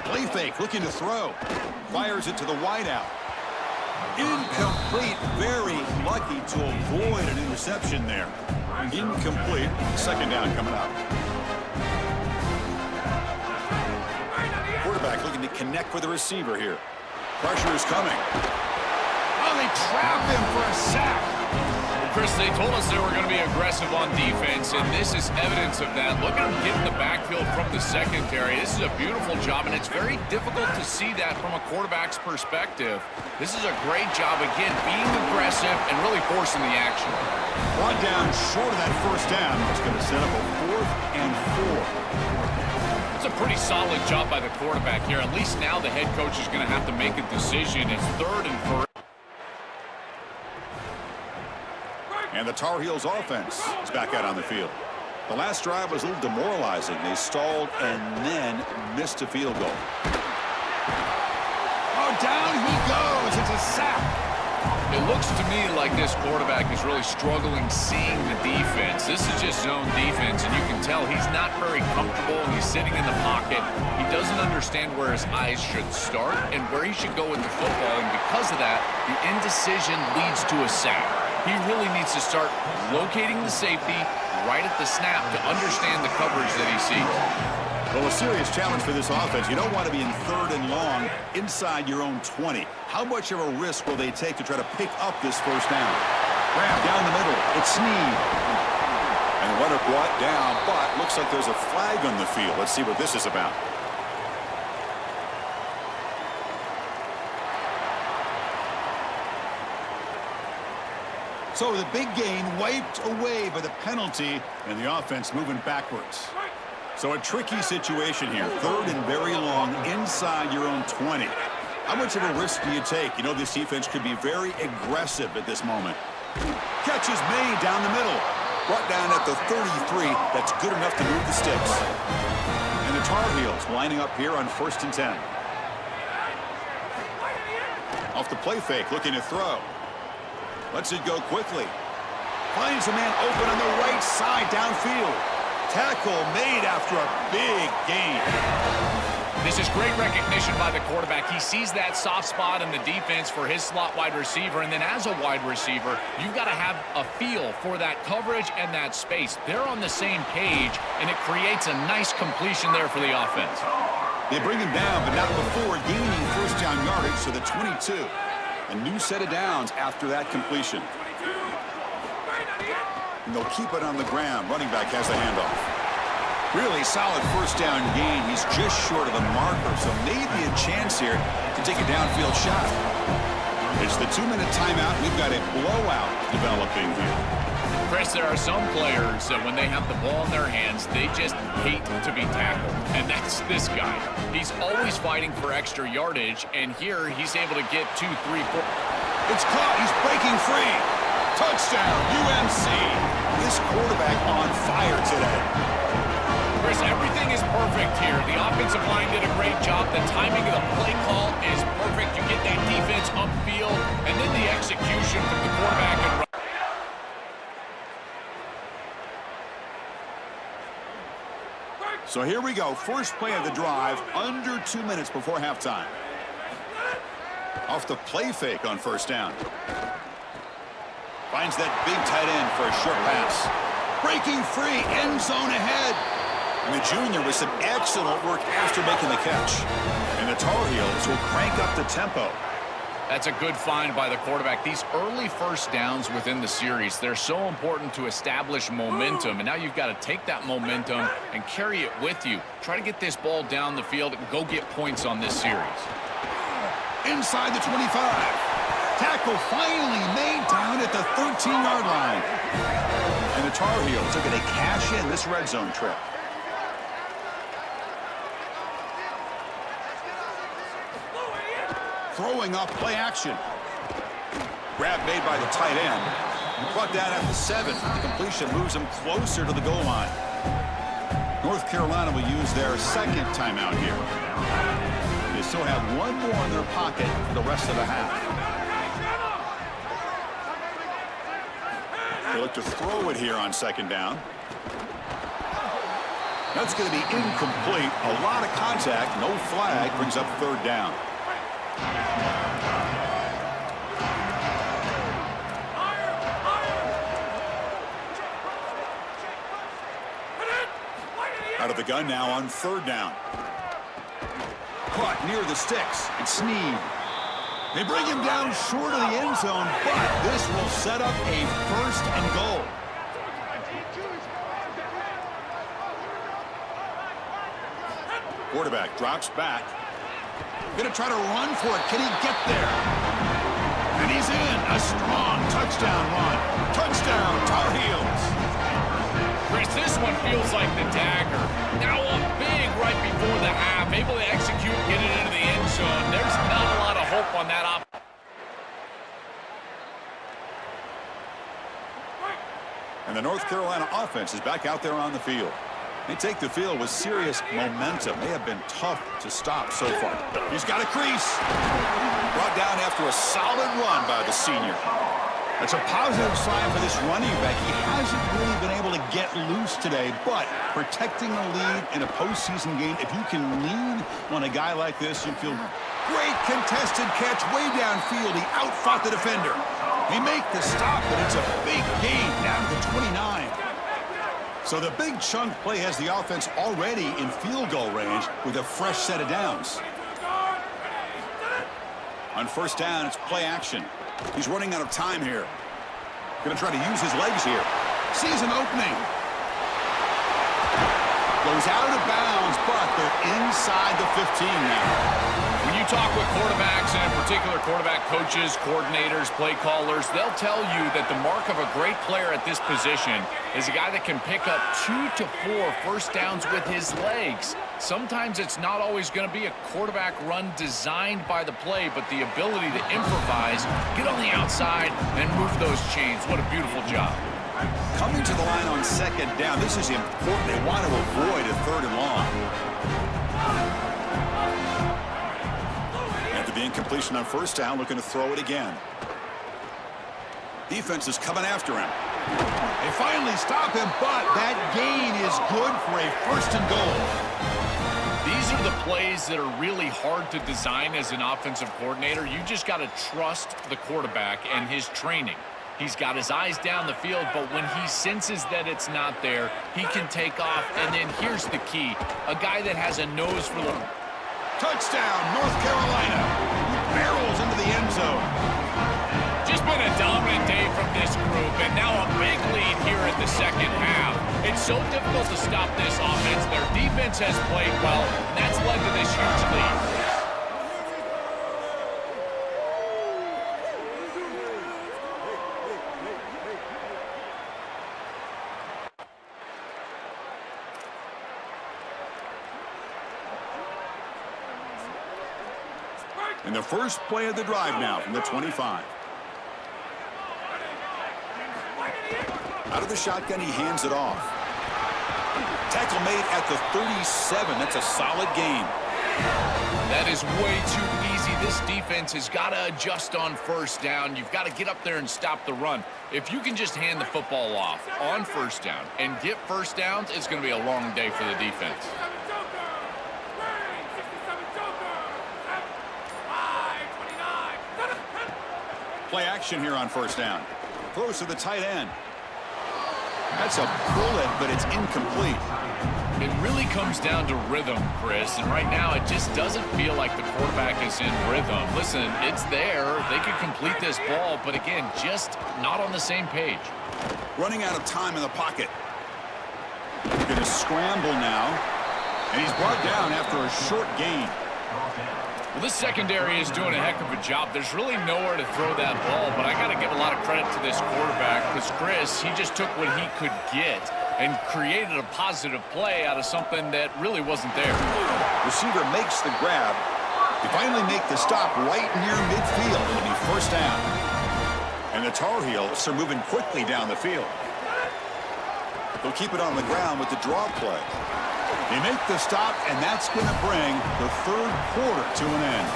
Play fake, looking to throw. Fires it to the wideout. Incomplete. Very lucky to avoid an interception there. Incomplete. Second down coming up. Quarterback looking to connect with the receiver here. Pressure is coming. Oh, they trap him for a sack. Chris, they told us they were going to be aggressive on defense, and this is evidence of that. Look at them get in the backfield from the secondary. This is a beautiful job, and it's very difficult to see that from a quarterback's perspective. This is a great job, again, being aggressive and really forcing the action. Brought down short of that first down. It's going to set up a 4th and 4. It's a pretty solid job by the quarterback here. At least now the head coach is going to have to make a decision. It's 3rd and 1. And the Tar Heels offense is back out on the field. The last drive was a little demoralizing. They stalled and then missed a field goal. Oh, down he goes. It's a sack. It looks to me like this quarterback is really struggling seeing the defense. This is just zone defense, and you can tell he's not very comfortable. He's sitting in the pocket. He doesn't understand where his eyes should start and where he should go with the football, and because of that, the indecision leads to a sack. He really needs to start locating the safety right at the snap to understand the coverage that he sees. Well, a serious challenge for this offense. You don't want to be in 3rd and long inside your own 20. How much of a risk will they take to try to pick up this first down? Grab down the middle. It's Snead. And the runner brought down, but looks like there's a flag on the field. Let's see what this is about. So the big gain wiped away by the penalty, and the offense moving backwards. So a tricky situation here. 3rd and very long inside your own 20. How much of a risk do you take? You know this defense could be very aggressive at this moment. Catch is made down the middle. Brought down at the 33. That's good enough to move the sticks. And the Tar Heels lining up here on 1st and 10. Off the play fake, looking to throw. Lets it go quickly. Finds a man open on the right side downfield. Tackle made after a big gain. This is great recognition by the quarterback. He sees that soft spot in the defense for his slot wide receiver, and then as a wide receiver, you've got to have a feel for that coverage and that space. They're on the same page, and it creates a nice completion there for the offense. They bring him down, but not before gaining first down yardage to the 22. A new set of downs after that completion. And they'll keep it on the ground. Running back has the handoff. Really solid first down gain. He's just short of the marker, so maybe a chance here to take a downfield shot. It's the 2-minute timeout. We've got a blowout developing here. Chris, there are some players that when they have the ball in their hands, they just hate to be tackled. And that's this guy. He's always fighting for extra yardage, and here he's able to get 2, 3, 4. It's caught. He's breaking free. Touchdown, UMC. This quarterback on fire today. Chris, everything is perfect here. The offensive line did a great job. The timing of the play call is perfect. You get that defense upfield, and then the execution from the quarterback and So here we go. First play of the drive, under 2 minutes before halftime. Off the play fake on first down. Finds that big tight end for a short pass. Breaking free, end zone ahead. And the junior with some excellent work after making the catch. And the Tar Heels will crank up the tempo. That's a good find by the quarterback. These early first downs within the series, they're so important to establish momentum. And now you've got to take that momentum and carry it with you. Try to get this ball down the field and go get points on this series. Inside the 25. Tackle finally made down at the 13-yard line. And the Tar Heels are going to cash in this red zone trip. Throwing up play action. Grab made by the tight end. Brought down at the 7. The completion moves them closer to the goal line. North Carolina will use their second timeout here. They still have one more in their pocket for the rest of the half. They look to throw it here on second down. That's going to be incomplete. A lot of contact. No flag. Brings up third down. Out of the gun now on third down. Caught near the sticks. It's Snead. They bring him down short of the end zone, but this will set up a first and goal. Quarterback drops back. Going to try to run for it. Can he get there? And he's in. A strong touchdown run. Touchdown, Tar Heels. Chris, this one feels like the dagger. Now up big right before the half, able to execute and get it into the end zone. There's not a lot of hope on that op. And the North Carolina offense is back out there on the field. They take the field with serious momentum. They have been tough to stop so far. He's got a crease. Brought down after a solid run by the senior. That's a positive sign for this running back. He hasn't really been able to get loose today, but protecting the lead in a postseason game, if you can lean on a guy like this, you feel great contested catch way downfield. He outfought the defender. He make the stop, but it's a big gain down to the 29. So the big chunk play has the offense already in field goal range with a fresh set of downs. On first down, it's play action. He's running out of time here. Going to try to use his legs here. Sees an opening. Goes out of bounds, but they're inside the 15 now. When you talk with quarterbacks, and in particular quarterback coaches, coordinators, play callers, they'll tell you that the mark of a great player at this position is a guy that can pick up 2 to 4 first downs with his legs. Sometimes it's not always going to be a quarterback run designed by the play, but the ability to improvise, get on the outside, and move those chains. What a beautiful job. Coming to the line on second down, this is important. They want to avoid a third and long. After the incompletion on first down, looking to throw it again. Defense is coming after him. They finally stop him, but that gain is good for a first and goal. These are the plays that are really hard to design as an offensive coordinator. You just got to trust the quarterback and his training. He's got his eyes down the field, but when he senses that it's not there, he can take off. And then here's the key. A guy that has a nose for the... Touchdown, North Carolina. Barrels into the end zone. Just been a dominant day from this group, and now a big lead here in the second half. It's so difficult to stop this offense. Their defense has played well, and that's led to this huge lead. And the first play of the drive now from the 25. Out of the shotgun, he hands it off. Tackle made at the 37. That's a solid gain. That is way too easy. This defense has got to adjust on first down. You've got to get up there and stop the run. If you can just hand the football off on first down and get first downs, it's going to be a long day for the defense. Play action here on first down. Throws to the tight end. That's a bullet, but it's incomplete. It really comes down to rhythm, Chris, and right now it just doesn't feel like the quarterback is in rhythm. Listen, it's there. They could complete this ball, but again, just not on the same page. Running out of time in the pocket. Going to scramble now, and he's brought down after a short gain. Well, this secondary is doing a heck of a job. There's really nowhere to throw that ball, but I got to give a lot of credit to this quarterback because, Chris, he just took what he could get and created a positive play out of something that really wasn't there. Receiver makes the grab. They finally make the stop right near midfield. It'll be first down. And And the Tar Heels are moving quickly down the field. They'll keep it on the ground with the draw play. They make the stop, and that's going to bring the third quarter to an end.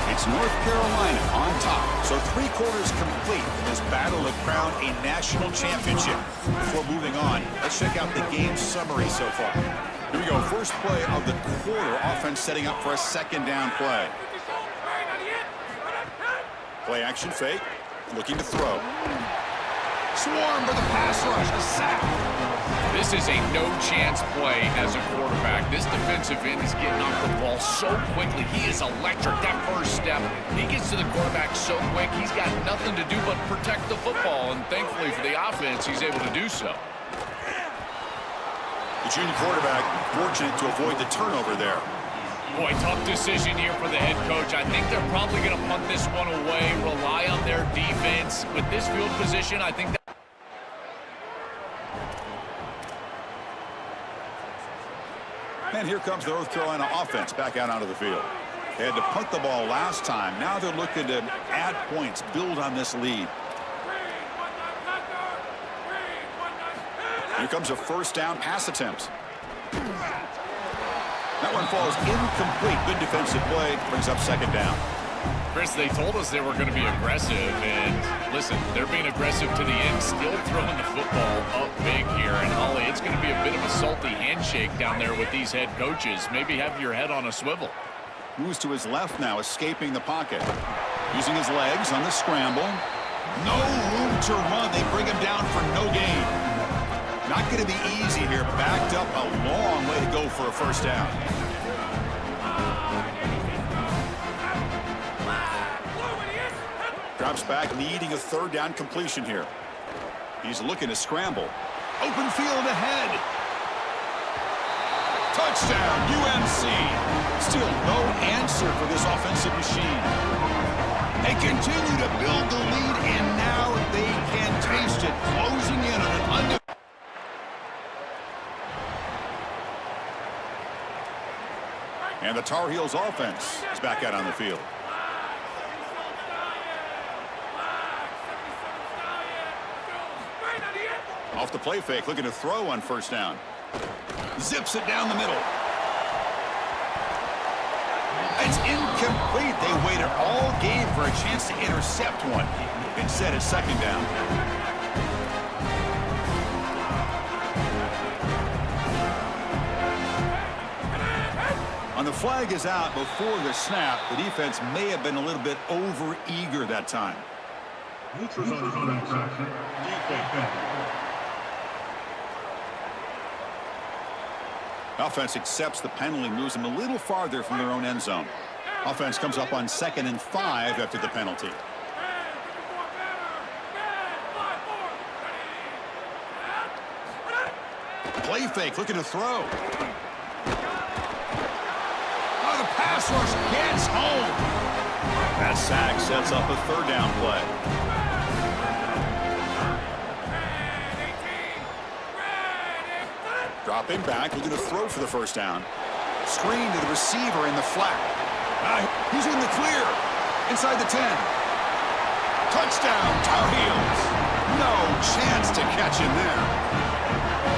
It's North Carolina on top. So 3 quarters complete in this battle to crown a national championship. Before moving on, let's check out the game summary so far. Here we go. First play of the quarter. Offense setting up for a second down play. Play action fake. Looking to throw. Swarm for the pass rush. A sack. This is a no-chance play as a quarterback. This defensive end is getting off the ball so quickly. He is electric. That first step, he gets to the quarterback so quick, he's got nothing to do but protect the football. And thankfully for the offense, he's able to do so. The junior quarterback fortunate to avoid the turnover there. Boy, tough decision here for the head coach. I think they're probably going to punt this one away, rely on their defense. With this field position, I think that and here comes the North Carolina offense back out onto the field. They had to punt the ball last time. Now they're looking to add points, build on this lead. Here comes a first down pass attempt. That one falls incomplete. Good defensive play. Brings up second down. Chris, they told us they were going to be aggressive, and listen, they're being aggressive to the end, still throwing the football up big here. And Holly, it's going to be a bit of a salty handshake down there with these head coaches. Maybe have your head on a swivel. Moves to his left now, escaping the pocket. Using his legs on the scramble. No room to run. They bring him down for no gain. Not going to be easy here. Backed up a long way to go for a first down. Drops back, needing a third down completion here. He's looking to scramble. Open field ahead. Touchdown, UNC. Still no answer for this offensive machine. They continue to build the lead, and now they can taste it. Closing in on an undefeated. And the Tar Heels offense is back out on the field. Off the play fake, looking to throw on first down. Zips it down the middle. It's incomplete. They waited all game for a chance to intercept one. Instead, it's second down. And the flag is out before the snap. The defense may have been a little bit over-eager that time. Neutral zone infraction. Defense. Offense accepts the penalty, moves them a little farther from their own end zone. Offense comes up on 2nd and 5 after the penalty. Play fake, looking to throw. Oh, the pass rush gets home. That sack sets up a third down play. Dropping back, looking to throw for the first down. Screen to the receiver in the flat. He's in the clear. Inside the 10. Touchdown, Tar Heels. No chance to catch him there.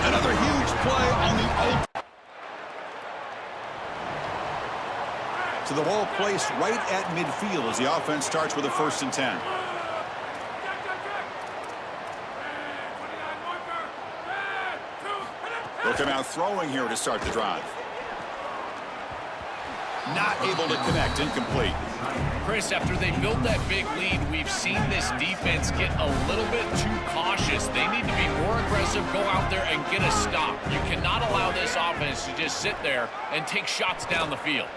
Another huge play on the open. So the ball placed right at midfield as the offense starts with a 1st and 10. They'll come out throwing here to start the drive. Not able to connect, incomplete. Chris, after they built that big lead, we've seen this defense get a little bit too cautious. They need to be more aggressive, go out there and get a stop. You cannot allow this offense to just sit there and take shots down the field.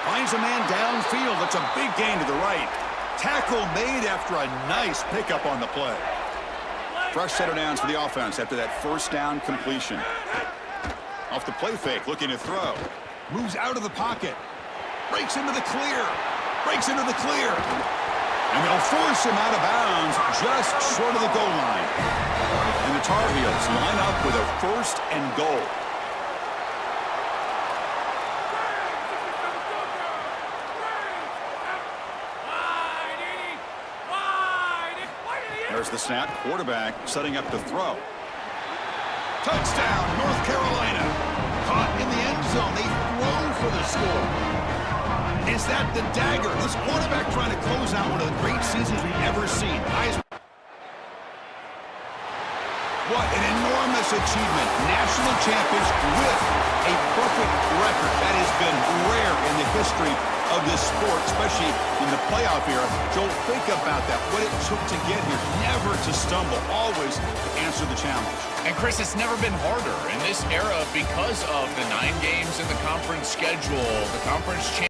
Finds a man downfield. That's a big gain to the right. Tackle made after a nice pickup on the play. Fresh set of downs for the offense after that first down completion. Off the play fake, looking to throw. Moves out of the pocket. Breaks into the clear. Breaks into the clear. And they'll force him out of bounds just short of the goal line. And the Tar Heels line up with a 1st and goal. There's the snap. Quarterback setting up to throw. Touchdown, North Carolina. Caught in the end zone. They throw for the score. Is that the dagger? This quarterback trying to close out one of the great seasons we've ever seen. What an enormous achievement. National champions with a perfect record. That has been rare in the history of this sport, especially in the playoff era. Joel, think about that. What it took to get here. Never to stumble. Always to answer the challenge. And Chris, it's never been harder in this era because of the 9 games in the conference schedule, the conference championship.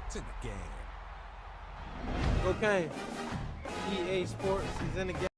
It's in the game. Okay. EA Sports is in the game.